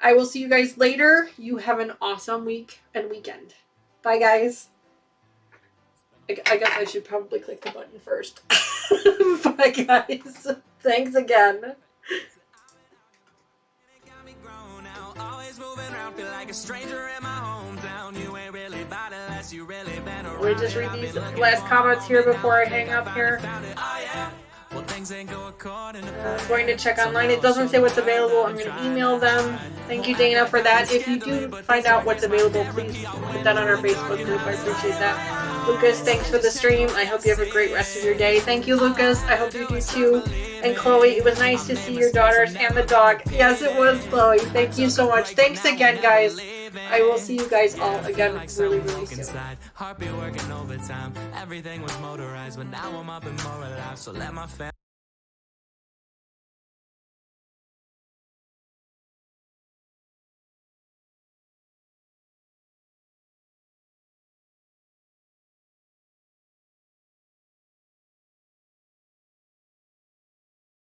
I will see you guys later. You have an awesome week and weekend. Bye, guys. I guess I should probably click the button first. Bye, guys. Thanks again. We'll just read these last comments here before I hang up here. I'm going to check online. It doesn't say what's available. I'm going to email them. Thank you, Dana, for that. If you do find out what's available, please put that on our Facebook group. I appreciate that. Lucas, thanks for the stream. I hope you have a great rest of your day. Thank you, Lucas. I hope you do too. And Chloe, it was nice to see your daughters and the dog. Yes, it was, Chloe. Thank you so much. Thanks again, guys. I will see you guys all again really, really soon. Heartbeat working overtime. Everything was motorized, but now I'm up and more alive. So let my family